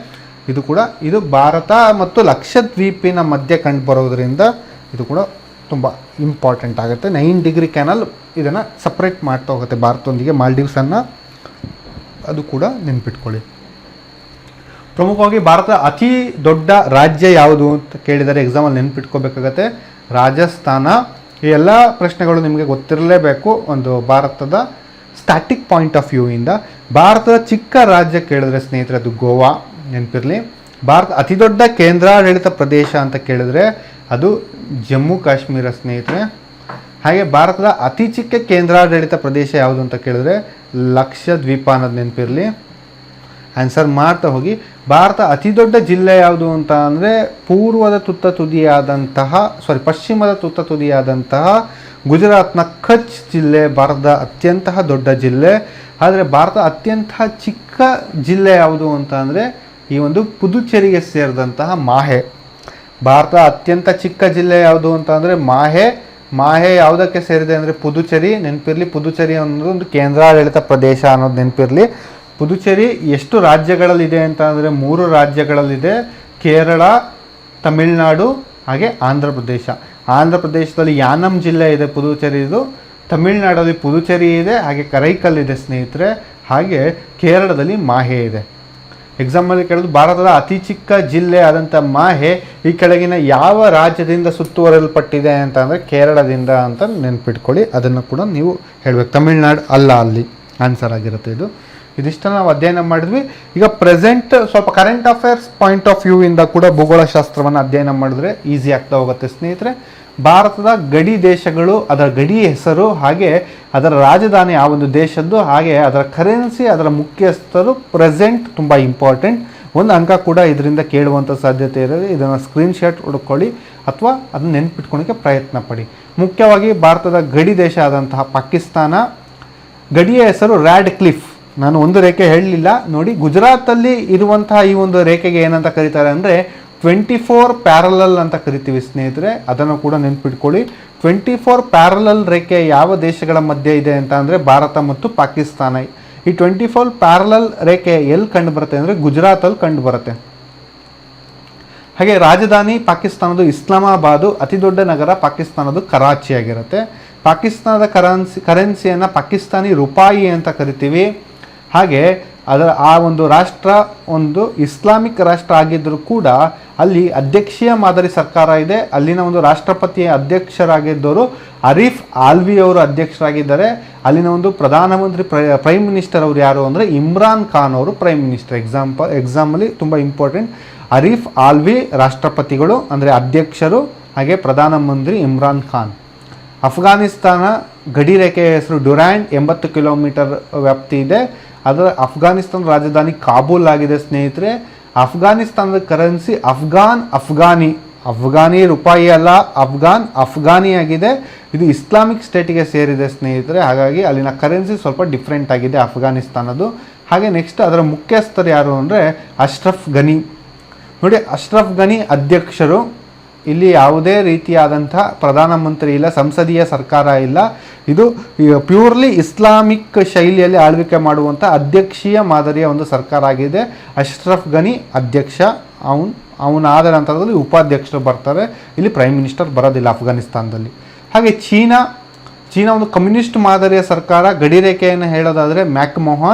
ಇದು ಭಾರತ ಮತ್ತು ಲಕ್ಷದ್ವೀಪಿನ ಮಧ್ಯೆ ಕಂಡು ಬರೋದ್ರಿಂದ ಇದು ಕೂಡ ತುಂಬ ಇಂಪಾರ್ಟೆಂಟ್ ಆಗುತ್ತೆ. 9 ಡಿಗ್ರಿ ಕ್ಯಾನಲ್ ಇದನ್ನು ಸಪ್ರೇಟ್ ಮಾಡ್ತಾ ಹೋಗುತ್ತೆ ಭಾರತದೊಂದಿಗೆ ಮಾಲ್ಡೀವ್ಸನ್ನು, ಅದು ಕೂಡ ನೆನ್ಪಿಟ್ಕೊಳ್ಳಿ. ಪ್ರಮುಖವಾಗಿ ಭಾರತದ ಅತಿ ದೊಡ್ಡ ರಾಜ್ಯ ಯಾವುದು ಅಂತ ಕೇಳಿದರೆ ಎಕ್ಸಾಮಲ್ಲಿ ನೆನ್ಪಿಟ್ಕೋಬೇಕಾಗತ್ತೆ ರಾಜಸ್ಥಾನ. ಈ ಎಲ್ಲ ಪ್ರಶ್ನೆಗಳು ನಿಮಗೆ ಗೊತ್ತಿರಲೇಬೇಕು ಒಂದು ಭಾರತದ ಸ್ಟ್ಯಾಟಿಕ್ ಪಾಯಿಂಟ್ ಆಫ್ ವ್ಯೂ ಇಂದ. ಭಾರತದ ಚಿಕ್ಕ ರಾಜ್ಯ ಕೇಳಿದ್ರೆ ಸ್ನೇಹಿತರೆ ಅದು ಗೋವಾ, ನೆನಪಿರಲಿ. ಭಾರತ ಅತಿ ದೊಡ್ಡ ಕೇಂದ್ರಾಡಳಿತ ಪ್ರದೇಶ ಅಂತ ಕೇಳಿದ್ರೆ ಅದು ಜಮ್ಮು ಕಾಶ್ಮೀರ ಸ್ನೇಹಿತರೆ. ಹಾಗೆ ಭಾರತದ ಅತಿ ಚಿಕ್ಕ ಕೇಂದ್ರಾಡಳಿತ ಪ್ರದೇಶ ಯಾವುದು ಅಂತ ಕೇಳಿದ್ರೆ ಲಕ್ಷದ್ವೀಪ ಅನ್ನೋದು ನೆನಪಿರಲಿ. ಆನ್ಸರ್ ಮಾಡ್ತಾ ಹೋಗಿ. ಭಾರತ ಅತಿ ದೊಡ್ಡ ಜಿಲ್ಲೆ ಯಾವುದು ಅಂತ ಅಂದರೆ ಪಶ್ಚಿಮದ ತುತ್ತ ತುದಿಯಾದಂತಹ ಗುಜರಾತ್ನ ಕಚ್ ಜಿಲ್ಲೆ ಭಾರತದ ಅತ್ಯಂತ ದೊಡ್ಡ ಜಿಲ್ಲೆ. ಆದರೆ ಭಾರತ ಅತ್ಯಂತ ಚಿಕ್ಕ ಜಿಲ್ಲೆ ಯಾವುದು ಅಂತ ಅಂದರೆ ಈ ಒಂದು ಪುದುಚೇರಿಗೆ ಸೇರಿದಂತಹ ಮಾಹೆ. ಭಾರತ ಅತ್ಯಂತ ಚಿಕ್ಕ ಜಿಲ್ಲೆ ಯಾವುದು ಅಂತ ಅಂದರೆ ಮಾಹೆ ಯಾವುದಕ್ಕೆ ಸೇರಿದೆ ಅಂದರೆ ಪುದುಚೇರಿ, ನೆನಪಿರಲಿ. ಪುದುಚೇರಿ ಅನ್ನೋದು ಒಂದು ಕೇಂದ್ರಾಡಳಿತ ಪ್ರದೇಶ ಅನ್ನೋದು ನೆನಪಿರಲಿ. ಪುದುಚೇರಿ ಎಷ್ಟು ರಾಜ್ಯಗಳಲ್ಲಿದೆ ಅಂತ ಅಂದರೆ 3 ರಾಜ್ಯಗಳಲ್ಲಿದೆ, ಕೇರಳ, ತಮಿಳುನಾಡು ಹಾಗೆ ಆಂಧ್ರ ಪ್ರದೇಶ. ಆಂಧ್ರ ಪ್ರದೇಶದಲ್ಲಿ ಯಾನಮ್ ಜಿಲ್ಲೆ ಇದೆ ಪುದುಚೇರಿದು, ತಮಿಳುನಾಡಲ್ಲಿ ಪುದುಚೇರಿ ಇದೆ, ಹಾಗೆ ಕರೈಕಲ್ ಇದೆ ಸ್ನೇಹಿತರೆ, ಹಾಗೆ ಕೇರಳದಲ್ಲಿ ಮಾಹೆ ಇದೆ. ಎಕ್ಸಾಮಲ್ಲಿ ಕೇಳೋದು ಭಾರತದ ಅತಿ ಚಿಕ್ಕ ಜಿಲ್ಲೆ ಆದಂಥ ಮಾಹೆ ಈ ಕೆಳಗಿನ ಯಾವ ರಾಜ್ಯದಿಂದ ಸುತ್ತುವರಲ್ಪಟ್ಟಿದೆ ಅಂತ ಅಂದರೆ ಕೇರಳದಿಂದ ಅಂತ ನೆನ್ಪಿಟ್ಕೊಳ್ಳಿ. ಅದನ್ನು ಕೂಡ ನೀವು ಹೇಳಬೇಕು. ತಮಿಳುನಾಡು ಅಲ್ಲ, ಅಲ್ಲಿ ಆನ್ಸರ್ ಆಗಿರುತ್ತೆ ಇದು. ಇದಿಷ್ಟನ್ನು ನಾವು ಅಧ್ಯಯನ ಮಾಡಿದ್ವಿ. ಈಗ ಪ್ರೆಸೆಂಟ್ ಸ್ವಲ್ಪ current affairs point of view ಇಂದ ಕೂಡ ಭೂಗೋಳಶಾಸ್ತ್ರವನ್ನು ಅಧ್ಯಯನ ಮಾಡಿದ್ರೆ ಈಸಿ ಆಗ್ತಾ ಹೋಗುತ್ತೆ ಸ್ನೇಹಿತರೆ. ಭಾರತದ ಗಡಿ ದೇಶಗಳು, ಅದರ ಗಡಿ ಹೆಸರು, ಹಾಗೆ ಅದರ ರಾಜಧಾನಿ ಆ ಒಂದು ದೇಶದ್ದು, ಹಾಗೆ ಅದರ ಕರೆನ್ಸಿ, ಅದರ ಮುಖ್ಯಸ್ಥರು, ಪ್ರೆಸೆಂಟ್ ತುಂಬ ಇಂಪಾರ್ಟೆಂಟ್. ಒಂದು ಅಂಕ ಕೂಡ ಇದರಿಂದ ಕೇಳುವಂಥ ಸಾಧ್ಯತೆ ಇರೋದು. ಇದನ್ನು ಸ್ಕ್ರೀನ್ಶಾಟ್ ಹುಡುಕೊಳ್ಳಿ ಅಥವಾ ಅದನ್ನು ನೆನ್ಪಿಟ್ಕೊಳ್ಳೋಕ್ಕೆ ಪ್ರಯತ್ನ ಪಡಿ. ಮುಖ್ಯವಾಗಿ ಭಾರತದ ಗಡಿ ದೇಶ ಆದಂತಹ ಪಾಕಿಸ್ತಾನ, ಗಡಿಯ ಹೆಸರು ರ್ಯಾಡ್ ಕ್ಲಿಫ್. ನಾನು ಒಂದು ರೇಖೆ ಹೇಳಲಿಲ್ಲ ನೋಡಿ. ಗುಜರಾತಲ್ಲಿ ಇರುವಂತಹ ಈ ಒಂದು ರೇಖೆಗೆ ಏನಂತ ಕರೀತಾರೆ ಅಂದರೆ 24 ಪ್ಯಾರಲಲ್ ಅಂತ ಕರಿತೀವಿ ಸ್ನೇಹಿತರೆ. ಅದನ್ನು ಕೂಡ ನೆನ್ಪಿಟ್ಕೊಳ್ಳಿ. 24 ಪ್ಯಾರಲಲ್ ರೇಖೆ ಯಾವ ದೇಶಗಳ ಮಧ್ಯೆ ಇದೆ ಅಂತ ಅಂದರೆ ಭಾರತ ಮತ್ತು ಪಾಕಿಸ್ತಾನ. ಈ 24 ಪ್ಯಾರಲಲ್ ರೇಖೆ ಎಲ್ಲಿ ಕಂಡು ಬರುತ್ತೆ ಅಂದರೆ ಗುಜರಾತಲ್ಲಿ ಕಂಡು ಬರುತ್ತೆ. ಹಾಗೆ ರಾಜಧಾನಿ ಪಾಕಿಸ್ತಾನದ ಇಸ್ಲಾಮಾಬಾದು, ಅತಿ ದೊಡ್ಡ ನಗರ ಪಾಕಿಸ್ತಾನದ ಕರಾಚಿ ಆಗಿರುತ್ತೆ. ಪಾಕಿಸ್ತಾನದ ಕರೆನ್ಸಿಯನ್ನು ಪಾಕಿಸ್ತಾನಿ ರೂಪಾಯಿ ಅಂತ ಕರಿತೀವಿ. ಹಾಗೆ ಆ ಒಂದು ರಾಷ್ಟ್ರ ಒಂದು ಇಸ್ಲಾಮಿಕ್ ರಾಷ್ಟ್ರ ಆಗಿದ್ದರೂ ಕೂಡ ಅಲ್ಲಿ ಅಧ್ಯಕ್ಷೀಯ ಮಾದರಿ ಸರ್ಕಾರ ಇದೆ. ಅಲ್ಲಿನ ಒಂದು ರಾಷ್ಟ್ರಪತಿಯ ಅಧ್ಯಕ್ಷರಾಗಿದ್ದವರು ಅರೀಫ್ ಆಲ್ವಿ ಅವರು ಅಧ್ಯಕ್ಷರಾಗಿದ್ದಾರೆ. ಅಲ್ಲಿನ ಒಂದು ಪ್ರಧಾನಮಂತ್ರಿ ಪ್ರೈಮ್ ಮಿನಿಸ್ಟರ್ ಅವರು ಯಾರು ಅಂದರೆ ಇಮ್ರಾನ್ ಖಾನ್ ಅವರು ಪ್ರೈಮ್ ಮಿನಿಸ್ಟರ್. ಎಕ್ಸಾಮಲ್ಲಿ ತುಂಬ ಇಂಪಾರ್ಟೆಂಟ್. ಅರೀಫ್ ಆಲ್ವಿ ರಾಷ್ಟ್ರಪತಿಗಳು ಅಂದರೆ ಅಧ್ಯಕ್ಷರು, ಹಾಗೆ ಪ್ರಧಾನಮಂತ್ರಿ ಇಮ್ರಾನ್ ಖಾನ್. ಅಫ್ಘಾನಿಸ್ತಾನ ಗಡಿ ರೇಖೆಯ ಹೆಸರು ಡ್ಯುರಾಂಡ್, 80 ಕಿಲೋಮೀಟರ್ ವ್ಯಾಪ್ತಿ ಇದೆ. ಅದರ ಅಫ್ಘಾನಿಸ್ತಾನ ರಾಜಧಾನಿ ಕಾಬೂಲ್ ಆಗಿದೆ ಸ್ನೇಹಿತರೆ. ಅಫ್ಘಾನಿಸ್ತಾನದ ಕರೆನ್ಸಿ ಅಫ್ಘಾನಿ ರೂಪಾಯಿ ಅಲ್ಲ, ಅಫ್ಘಾನಿ ಆಗಿದೆ. ಇದು ಇಸ್ಲಾಮಿಕ್ ಸ್ಟೇಟಿಗೆ ಸೇರಿದೆ ಸ್ನೇಹಿತರೆ. ಹಾಗಾಗಿ ಅಲ್ಲಿನ ಕರೆನ್ಸಿ ಸ್ವಲ್ಪ ಡಿಫ್ರೆಂಟ್ ಆಗಿದೆ ಅಫ್ಘಾನಿಸ್ತಾನದ್ದು. ಹಾಗೆ ನೆಕ್ಸ್ಟ್ ಅದರ ಮುಖ್ಯಸ್ಥರು ಯಾರು ಅಂದರೆ ಅಶ್ರಫ್ ಘನಿ. ನೋಡಿ, ಅಶ್ರಫ್ ಘನಿ ಅಧ್ಯಕ್ಷರು. ಇಲ್ಲಿ ಯಾವುದೇ ರೀತಿಯಾದಂಥ ಪ್ರಧಾನಮಂತ್ರಿ ಇಲ್ಲ, ಸಂಸದೀಯ ಸರ್ಕಾರ ಇಲ್ಲ. ಇದು ಪ್ಯೂರ್ಲಿ ಇಸ್ಲಾಮಿಕ್ ಶೈಲಿಯಲ್ಲಿ ಆಳ್ವಿಕೆ ಮಾಡುವಂಥ ಅಧ್ಯಕ್ಷೀಯ ಮಾದರಿಯ ಒಂದು ಸರ್ಕಾರ ಆಗಿದೆ. ಅಶ್ರಫ್ ಘನಿ ಅಧ್ಯಕ್ಷ. ಅವನಾದ ನಂತರದಲ್ಲಿ ಉಪಾಧ್ಯಕ್ಷರು ಬರ್ತಾರೆ. ಇಲ್ಲಿ ಪ್ರೈಮ್ ಮಿನಿಸ್ಟರ್ ಬರೋದಿಲ್ಲ ಅಫ್ಘಾನಿಸ್ತಾನದಲ್ಲಿ. ಹಾಗೆ ಚೀನಾ ಒಂದು ಕಮ್ಯುನಿಸ್ಟ್ ಮಾದರಿಯ ಸರ್ಕಾರ. ಗಡಿ ರೇಖೆಯನ್ನು ಹೇಳೋದಾದರೆ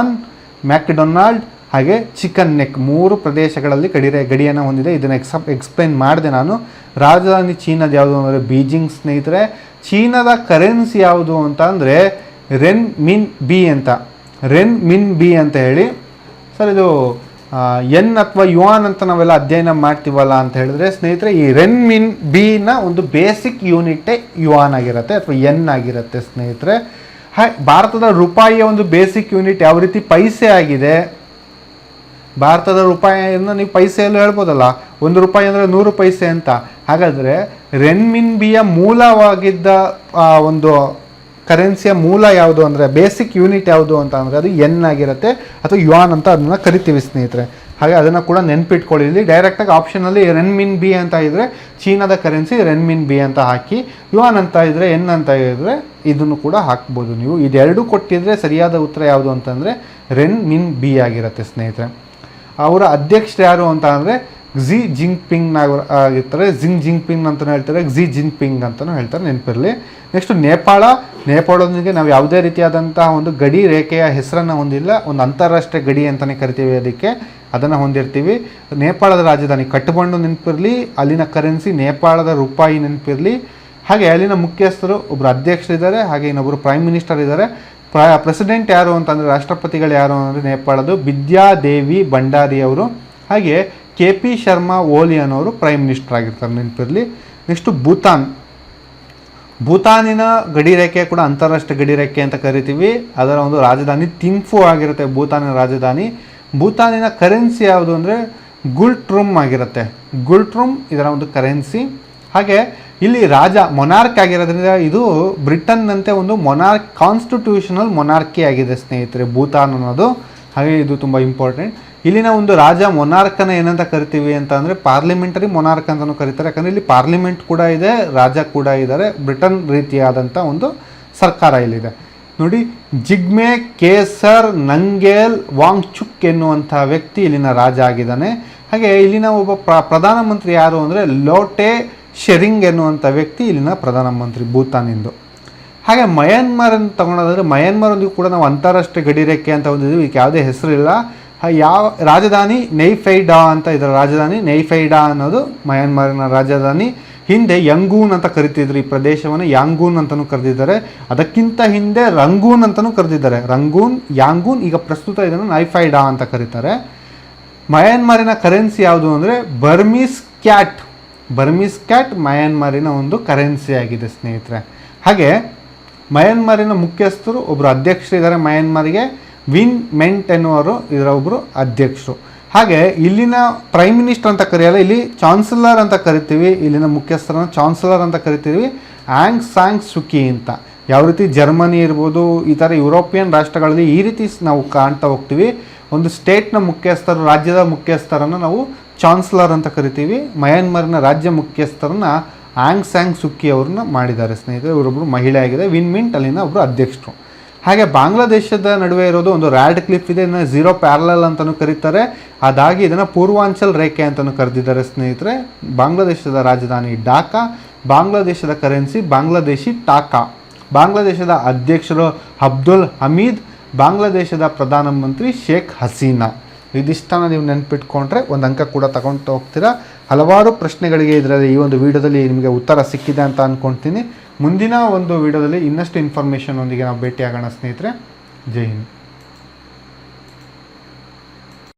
ಮ್ಯಾಕ್ಡೊನಾಲ್ಡ್ ಹಾಗೆ ಚಿಕನ್ ನೆಕ್ 3 ಪ್ರದೇಶಗಳಲ್ಲಿ ಗಡಿಯನ್ನು ಹೊಂದಿದೆ. ಇದನ್ನು ಎಕ್ಸ್ಪ್ಲೈನ್ ಮಾಡಿದೆ ನಾನು. ರಾಜಧಾನಿ ಚೀನಾದ ಯಾವುದು ಅಂದರೆ ಬೀಜಿಂಗ್ ಸ್ನೇಹಿತರೆ. ಚೀನಾದ ಕರೆನ್ಸಿ ಯಾವುದು ಅಂತ ಅಂದರೆ ರೆನ್ ಮಿನ್ ಬಿ ಅಂತ ಹೇಳಿ. ಸರ್ ಇದು ಎನ್ ಅಥವಾ ಯುವಾನ್ ಅಂತ ನಾವೆಲ್ಲ ಅಧ್ಯಯನ ಮಾಡ್ತೀವಲ್ಲ ಅಂತ ಹೇಳಿದ್ರೆ ಸ್ನೇಹಿತರೆ, ಈ ರೆನ್ ಮಿನ್ ಬಿನ ಒಂದು ಬೇಸಿಕ್ ಯೂನಿಟೇ ಯುವಾನ್ ಆಗಿರುತ್ತೆ ಅಥವಾ ಎನ್ ಆಗಿರುತ್ತೆ ಸ್ನೇಹಿತರೆ. ಭಾರತದ ರೂಪಾಯಿಯ ಒಂದು ಬೇಸಿಕ್ ಯೂನಿಟ್ ಯಾವ ರೀತಿ ಪೈಸೆ ಆಗಿದೆ. ಭಾರತದ ರೂಪಾಯಿಯನ್ನು ನೀವು ಪೈಸೆಯಲ್ಲೂ ಹೇಳ್ಬೋದಲ್ಲ, 1 ರೂಪಾಯಿ ಅಂದರೆ 100 ಪೈಸೆ ಅಂತ. ಹಾಗಾದರೆ ರೆನ್ಮಿನ್ಬಿಯ ಮೂಲವಾಗಿದ್ದ ಒಂದು ಕರೆನ್ಸಿಯ ಮೂಲ ಯಾವುದು ಅಂದರೆ ಬೇಸಿಕ್ ಯೂನಿಟ್ ಯಾವುದು ಅಂತ ಅಂದರೆ ಅದು ಎನ್ ಆಗಿರುತ್ತೆ ಅಥವಾ ಯುವಾನ್ ಅಂತ ಅದನ್ನು ಕರಿತೀವಿ ಸ್ನೇಹಿತರೆ. ಹಾಗೆ ಅದನ್ನು ಕೂಡ ನೆನ್ಪಿಟ್ಕೊಳ್ಳಿ. ಇಲ್ಲಿ ಡೈರೆಕ್ಟಾಗಿ ಆಪ್ಷನಲ್ಲಿ ರೆನ್ಮಿನ್ ಬಿ ಅಂತ ಇದ್ದರೆ ಚೀನಾದ ಕರೆನ್ಸಿ ರೆನ್ಮಿನ್ ಬಿ ಅಂತ ಹಾಕಿ, ಯುವಾನ್ ಅಂತ ಇದ್ದರೆ ಎನ್ ಅಂತ ಇದ್ದರೆ ಇದನ್ನು ಕೂಡ ಹಾಕ್ಬೋದು ನೀವು. ಇದೆರಡು ಕೊಟ್ಟಿದ್ರೆ ಸರಿಯಾದ ಉತ್ತರ ಯಾವುದು ಅಂತಂದರೆ ರೆನ್ಮಿನ್ ಬಿ ಆಗಿರುತ್ತೆ ಸ್ನೇಹಿತರೆ. ಅವರ ಅಧ್ಯಕ್ಷರು ಯಾರು ಅಂತ ಅಂದರೆ ಕ್ಸಿ ಜಿಂಗ್ಪಿಂಗ್ ಆಗಿರ್ತಾರೆ. ಜಿಂಗ್ಪಿಂಗ್ ಅಂತಲೂ ಹೇಳ್ತಾರೆ, ಕ್ಸಿ ಜಿಂಗ್ಪಿಂಗ್ ಅಂತಲೂ ಹೇಳ್ತಾರೆ, ನೆನಪಿರಲಿ. ನೆಕ್ಸ್ಟು ನೇಪಾಳದೊಂದಿಗೆ ನಾವು ಯಾವುದೇ ರೀತಿಯಾದಂತಹ ಒಂದು ಗಡಿ ರೇಖೆಯ ಹೆಸರನ್ನು ಹೊಂದಿಲ್ಲ, ಒಂದು ಅಂತಾರಾಷ್ಟ್ರೀಯ ಗಡಿ ಅಂತಲೇ ಕರಿತೀವಿ ಅದಕ್ಕೆ, ಅದನ್ನು ಹೊಂದಿರ್ತೀವಿ. ನೇಪಾಳದ ರಾಜಧಾನಿ ಕಠ್ಮಂಡು ನೆನಪಿರಲಿ, ಅಲ್ಲಿನ ಕರೆನ್ಸಿ ನೇಪಾಳದ ರೂಪಾಯಿ ನೆನಪಿರಲಿ. ಹಾಗೆ ಅಲ್ಲಿನ ಮುಖ್ಯಸ್ಥರು ಒಬ್ಬರು ಅಧ್ಯಕ್ಷರಿದ್ದಾರೆ, ಹಾಗೆ ಇನ್ನೊಬ್ಬರು ಪ್ರೈಮ್ ಮಿನಿಸ್ಟರ್ ಇದ್ದಾರೆ. ಪ್ರೆಸಿಡೆಂಟ್ ಯಾರು ಅಂತಂದರೆ ರಾಷ್ಟ್ರಪತಿಗಳು ಯಾರು ಅಂದರೆ ನೇಪಾಳದು ಬಿದ್ಯಾದೇವಿ ಭಂಡಾರಿ ಅವರು, ಹಾಗೆ KP ಶರ್ಮಾ ಓಲಿ ಅನ್ನೋರು ಪ್ರೈಮ್ ಮಿನಿಸ್ಟರ್ ಆಗಿರ್ತಾರೆ, ನೆನಪಿರಲಿ. ನೆಕ್ಸ್ಟು ಭೂತಾನಿನ ಗಡಿರೇಖೆ ಕೂಡ ಅಂತಾರಾಷ್ಟ್ರೀಯ ಗಡಿರೇಖೆ ಅಂತ ಕರಿತೀವಿ. ಅದರ ಒಂದು ರಾಜಧಾನಿ ಥಿಂಫು ಆಗಿರುತ್ತೆ, ಭೂತಾನಿನ ರಾಜಧಾನಿ. ಭೂತಾನಿನ ಕರೆನ್ಸಿ ಯಾವುದು ಅಂದರೆ ಗುಲ್ಟ್ರುಮ್ ಆಗಿರುತ್ತೆ, ಗುಲ್ಟ್ರುಮ್ ಇದರ ಒಂದು ಕರೆನ್ಸಿ. ಹಾಗೆ ಇಲ್ಲಿ ಮೊನಾರ್ಕ್ ಆಗಿರೋದ್ರಿಂದ ಇದು ಬ್ರಿಟನ್ನಂತೆ ಒಂದು ಕಾನ್ಸ್ಟಿಟ್ಯೂಷನಲ್ ಮೊನಾರ್ಕಿ ಆಗಿದೆ ಸ್ನೇಹಿತರೆ ಭೂತಾನ್ ಅನ್ನೋದು. ಹಾಗೆ ಇದು ತುಂಬ ಇಂಪಾರ್ಟೆಂಟ್. ಇಲ್ಲಿನ ಒಂದು ಮೊನಾರ್ಕನ ಏನಂತ ಕರಿತೀವಿ ಅಂತ ಅಂದರೆ ಪಾರ್ಲಿಮೆಂಟರಿ ಮೊನಾರ್ಕ್ ಅಂತಲೂ ಕರೀತಾರೆ, ಯಾಕಂದರೆ ಇಲ್ಲಿ ಪಾರ್ಲಿಮೆಂಟ್ ಕೂಡ ಇದೆ, ರಾಜ ಕೂಡ ಇದ್ದಾರೆ. ಬ್ರಿಟನ್ ರೀತಿಯಾದಂಥ ಒಂದು ಸರ್ಕಾರ ಇಲ್ಲಿದೆ ನೋಡಿ. ಜಿಗ್ಮೆ ಕೇಸರ್ ನಂಗೇಲ್ ವಾಂಗ್ಚುಕ್ ಎನ್ನುವಂಥ ವ್ಯಕ್ತಿ ಇಲ್ಲಿನ ರಾಜ ಆಗಿದ್ದಾನೆ. ಹಾಗೆ ಇಲ್ಲಿನ ಒಬ್ಬ ಪ್ರಧಾನಮಂತ್ರಿ ಯಾರು ಅಂದರೆ ಲೋಟೆ ಶೆರಿಂಗ್ ಎನ್ನುವಂಥ ವ್ಯಕ್ತಿ ಇಲ್ಲಿನ ಪ್ರಧಾನಮಂತ್ರಿ ಭೂತಾನಿಂದು. ಹಾಗೆ ಮಯನ್ಮಾರ್ ಅಂತ ತಗೊಳೋದಾದರೆ ಮಯನ್ಮಾರೊಂದಿಗೂ ಕೂಡ ನಾವು ಅಂತಾರಾಷ್ಟ್ರೀಯ ಗಡಿರೇಖೆ ಅಂತ ಹೊಂದಿದ್ದೀವಿ, ಇದಕ್ಕೆ ಯಾವುದೇ ಹೆಸರಿಲ್ಲ. ಯಾವ ರಾಜಧಾನಿ ನೈಫೈಡಾ ಅಂತ, ಇದರ ರಾಜಧಾನಿ ನೈಫೈಡಾ ಅನ್ನೋದು ಮಯನ್ಮಾರಿನ ರಾಜಧಾನಿ. ಹಿಂದೆ ಯಂಗೂನ್ ಅಂತ ಕರಿತಿದ್ರು, ಈ ಪ್ರದೇಶವನ್ನು ಯಾಂಗೂನ್ ಅಂತಲೂ ಕರೆದಿದ್ದಾರೆ. ಅದಕ್ಕಿಂತ ಹಿಂದೆ ರಂಗೂನ್ ಅಂತಲೂ ಕರೆದಿದ್ದಾರೆ, ಯಾಂಗೂನ್. ಈಗ ಪ್ರಸ್ತುತ ಇದನ್ನು ನೈಫೈಡಾ ಅಂತ ಕರೀತಾರೆ. ಮಯನ್ಮಾರಿನ ಕರೆನ್ಸಿ ಯಾವುದು ಅಂದರೆ ಬರ್ಮೀಸ್ ಕ್ಯಾಟ್ ಮಯನ್ಮಾರಿನ ಒಂದು ಕರೆನ್ಸಿ ಆಗಿದೆ ಸ್ನೇಹಿತರೆ. ಹಾಗೆ ಮಯನ್ಮಾರಿನ ಮುಖ್ಯಸ್ಥರು ಒಬ್ಬರು ಅಧ್ಯಕ್ಷರಿದ್ದಾರೆ ಮಯನ್ಮಾರಿಗೆ, ವಿನ್ ಮೆಂಟ್ ಎನ್ನುವರು ಇದರ ಒಬ್ಬರು ಅಧ್ಯಕ್ಷರು. ಹಾಗೆ ಇಲ್ಲಿನ ಪ್ರೈಮ್ ಮಿನಿಸ್ಟರ್ ಅಂತ ಕರೆಯಲ್ಲ, ಇಲ್ಲಿ ಚಾನ್ಸಲರ್ ಅಂತ ಕರಿತೀವಿ. ಇಲ್ಲಿನ ಮುಖ್ಯಸ್ಥರನ್ನು ಚಾನ್ಸಲರ್ ಅಂತ ಕರಿತೀವಿ, ಆಂಗ್ ಸಾಂಗ್ ಸುಕಿ ಅಂತ. ಯಾವ ರೀತಿ ಜರ್ಮನಿ ಇರ್ಬೋದು, ಈ ಥರ ಯುರೋಪಿಯನ್ ರಾಷ್ಟ್ರಗಳಲ್ಲಿ ಈ ರೀತಿ ನಾವು ಕಾಣ್ತಾ ಹೋಗ್ತೀವಿ. ಒಂದು ಸ್ಟೇಟ್ನ ಮುಖ್ಯಸ್ಥರು, ರಾಜ್ಯದ ಮುಖ್ಯಸ್ಥರನ್ನು ನಾವು ಚಾನ್ಸಲರ್ ಅಂತ ಕರಿತೀವಿ. ಮಯನ್ಮಾರಿನ ರಾಜ್ಯ ಮುಖ್ಯಸ್ಥರನ್ನ ಆಂಗ್ ಸ್ಯಾಂಗ್ ಸುಕ್ಕಿ ಅವ್ರನ್ನ ಮಾಡಿದ್ದಾರೆ ಸ್ನೇಹಿತರೆ. ಇವರೊಬ್ಬರು ಮಹಿಳೆ ಆಗಿದೆ. ವಿನ್ ಮಿಂಟ್ ಅಲ್ಲಿನ ಒಬ್ಬರು ಅಧ್ಯಕ್ಷರು. ಹಾಗೆ ಬಾಂಗ್ಲಾದೇಶದ ನಡುವೆ ಇರೋದು ಒಂದು ರ್ಯಾಡ್ ಕ್ಲಿಫ್ ಇದೆ, ಇದನ್ನು ಝೀರೋ ಪ್ಯಾರಲಲ್ ಅಂತಲೂ ಕರೀತಾರೆ. ಅದಾಗಿ ಇದನ್ನು ಪೂರ್ವಾಂಚಲ್ ರೇಖೆ ಅಂತಲೂ ಕರೆದಿದ್ದಾರೆ ಸ್ನೇಹಿತರೆ. ಬಾಂಗ್ಲಾದೇಶದ ರಾಜಧಾನಿ ಢಾಕಾ, ಬಾಂಗ್ಲಾದೇಶದ ಕರೆನ್ಸಿ ಬಾಂಗ್ಲಾದೇಶಿ ಟಾಕಾ, ಬಾಂಗ್ಲಾದೇಶದ ಅಧ್ಯಕ್ಷರು ಅಬ್ದುಲ್ ಹಮೀದ್, ಬಾಂಗ್ಲಾದೇಶದ ಪ್ರಧಾನಮಂತ್ರಿ ಶೇಖ್ ಹಸೀನಾ. ಇದಿಷ್ಟನ್ನು ನೀವು ನೆನ್ಪಿಟ್ಕೊಂಡ್ರೆ ಒಂದು ಅಂಕ ಕೂಡ ತಗೊಳ್ತಾ ಹೋಗ್ತೀರಾ. ಹಲವಾರು ಪ್ರಶ್ನೆಗಳಿಗೆ ಇದರಲ್ಲಿ ಈ ಒಂದು ವಿಡಿಯೋದಲ್ಲಿ ನಿಮಗೆ ಉತ್ತರ ಸಿಕ್ಕಿದೆ ಅಂತ ಅಂದ್ಕೊಳ್ತೀನಿ. ಮುಂದಿನ ಒಂದು ವಿಡಿಯೋದಲ್ಲಿ ಇನ್ನಷ್ಟು ಇನ್ಫಾರ್ಮೇಷನ್ ಒಂದಿಗೆ ನಾವು ಭೇಟಿಯಾಗೋಣ ಸ್ನೇಹಿತರೆ. ಜೈ ಹಿಂದ್.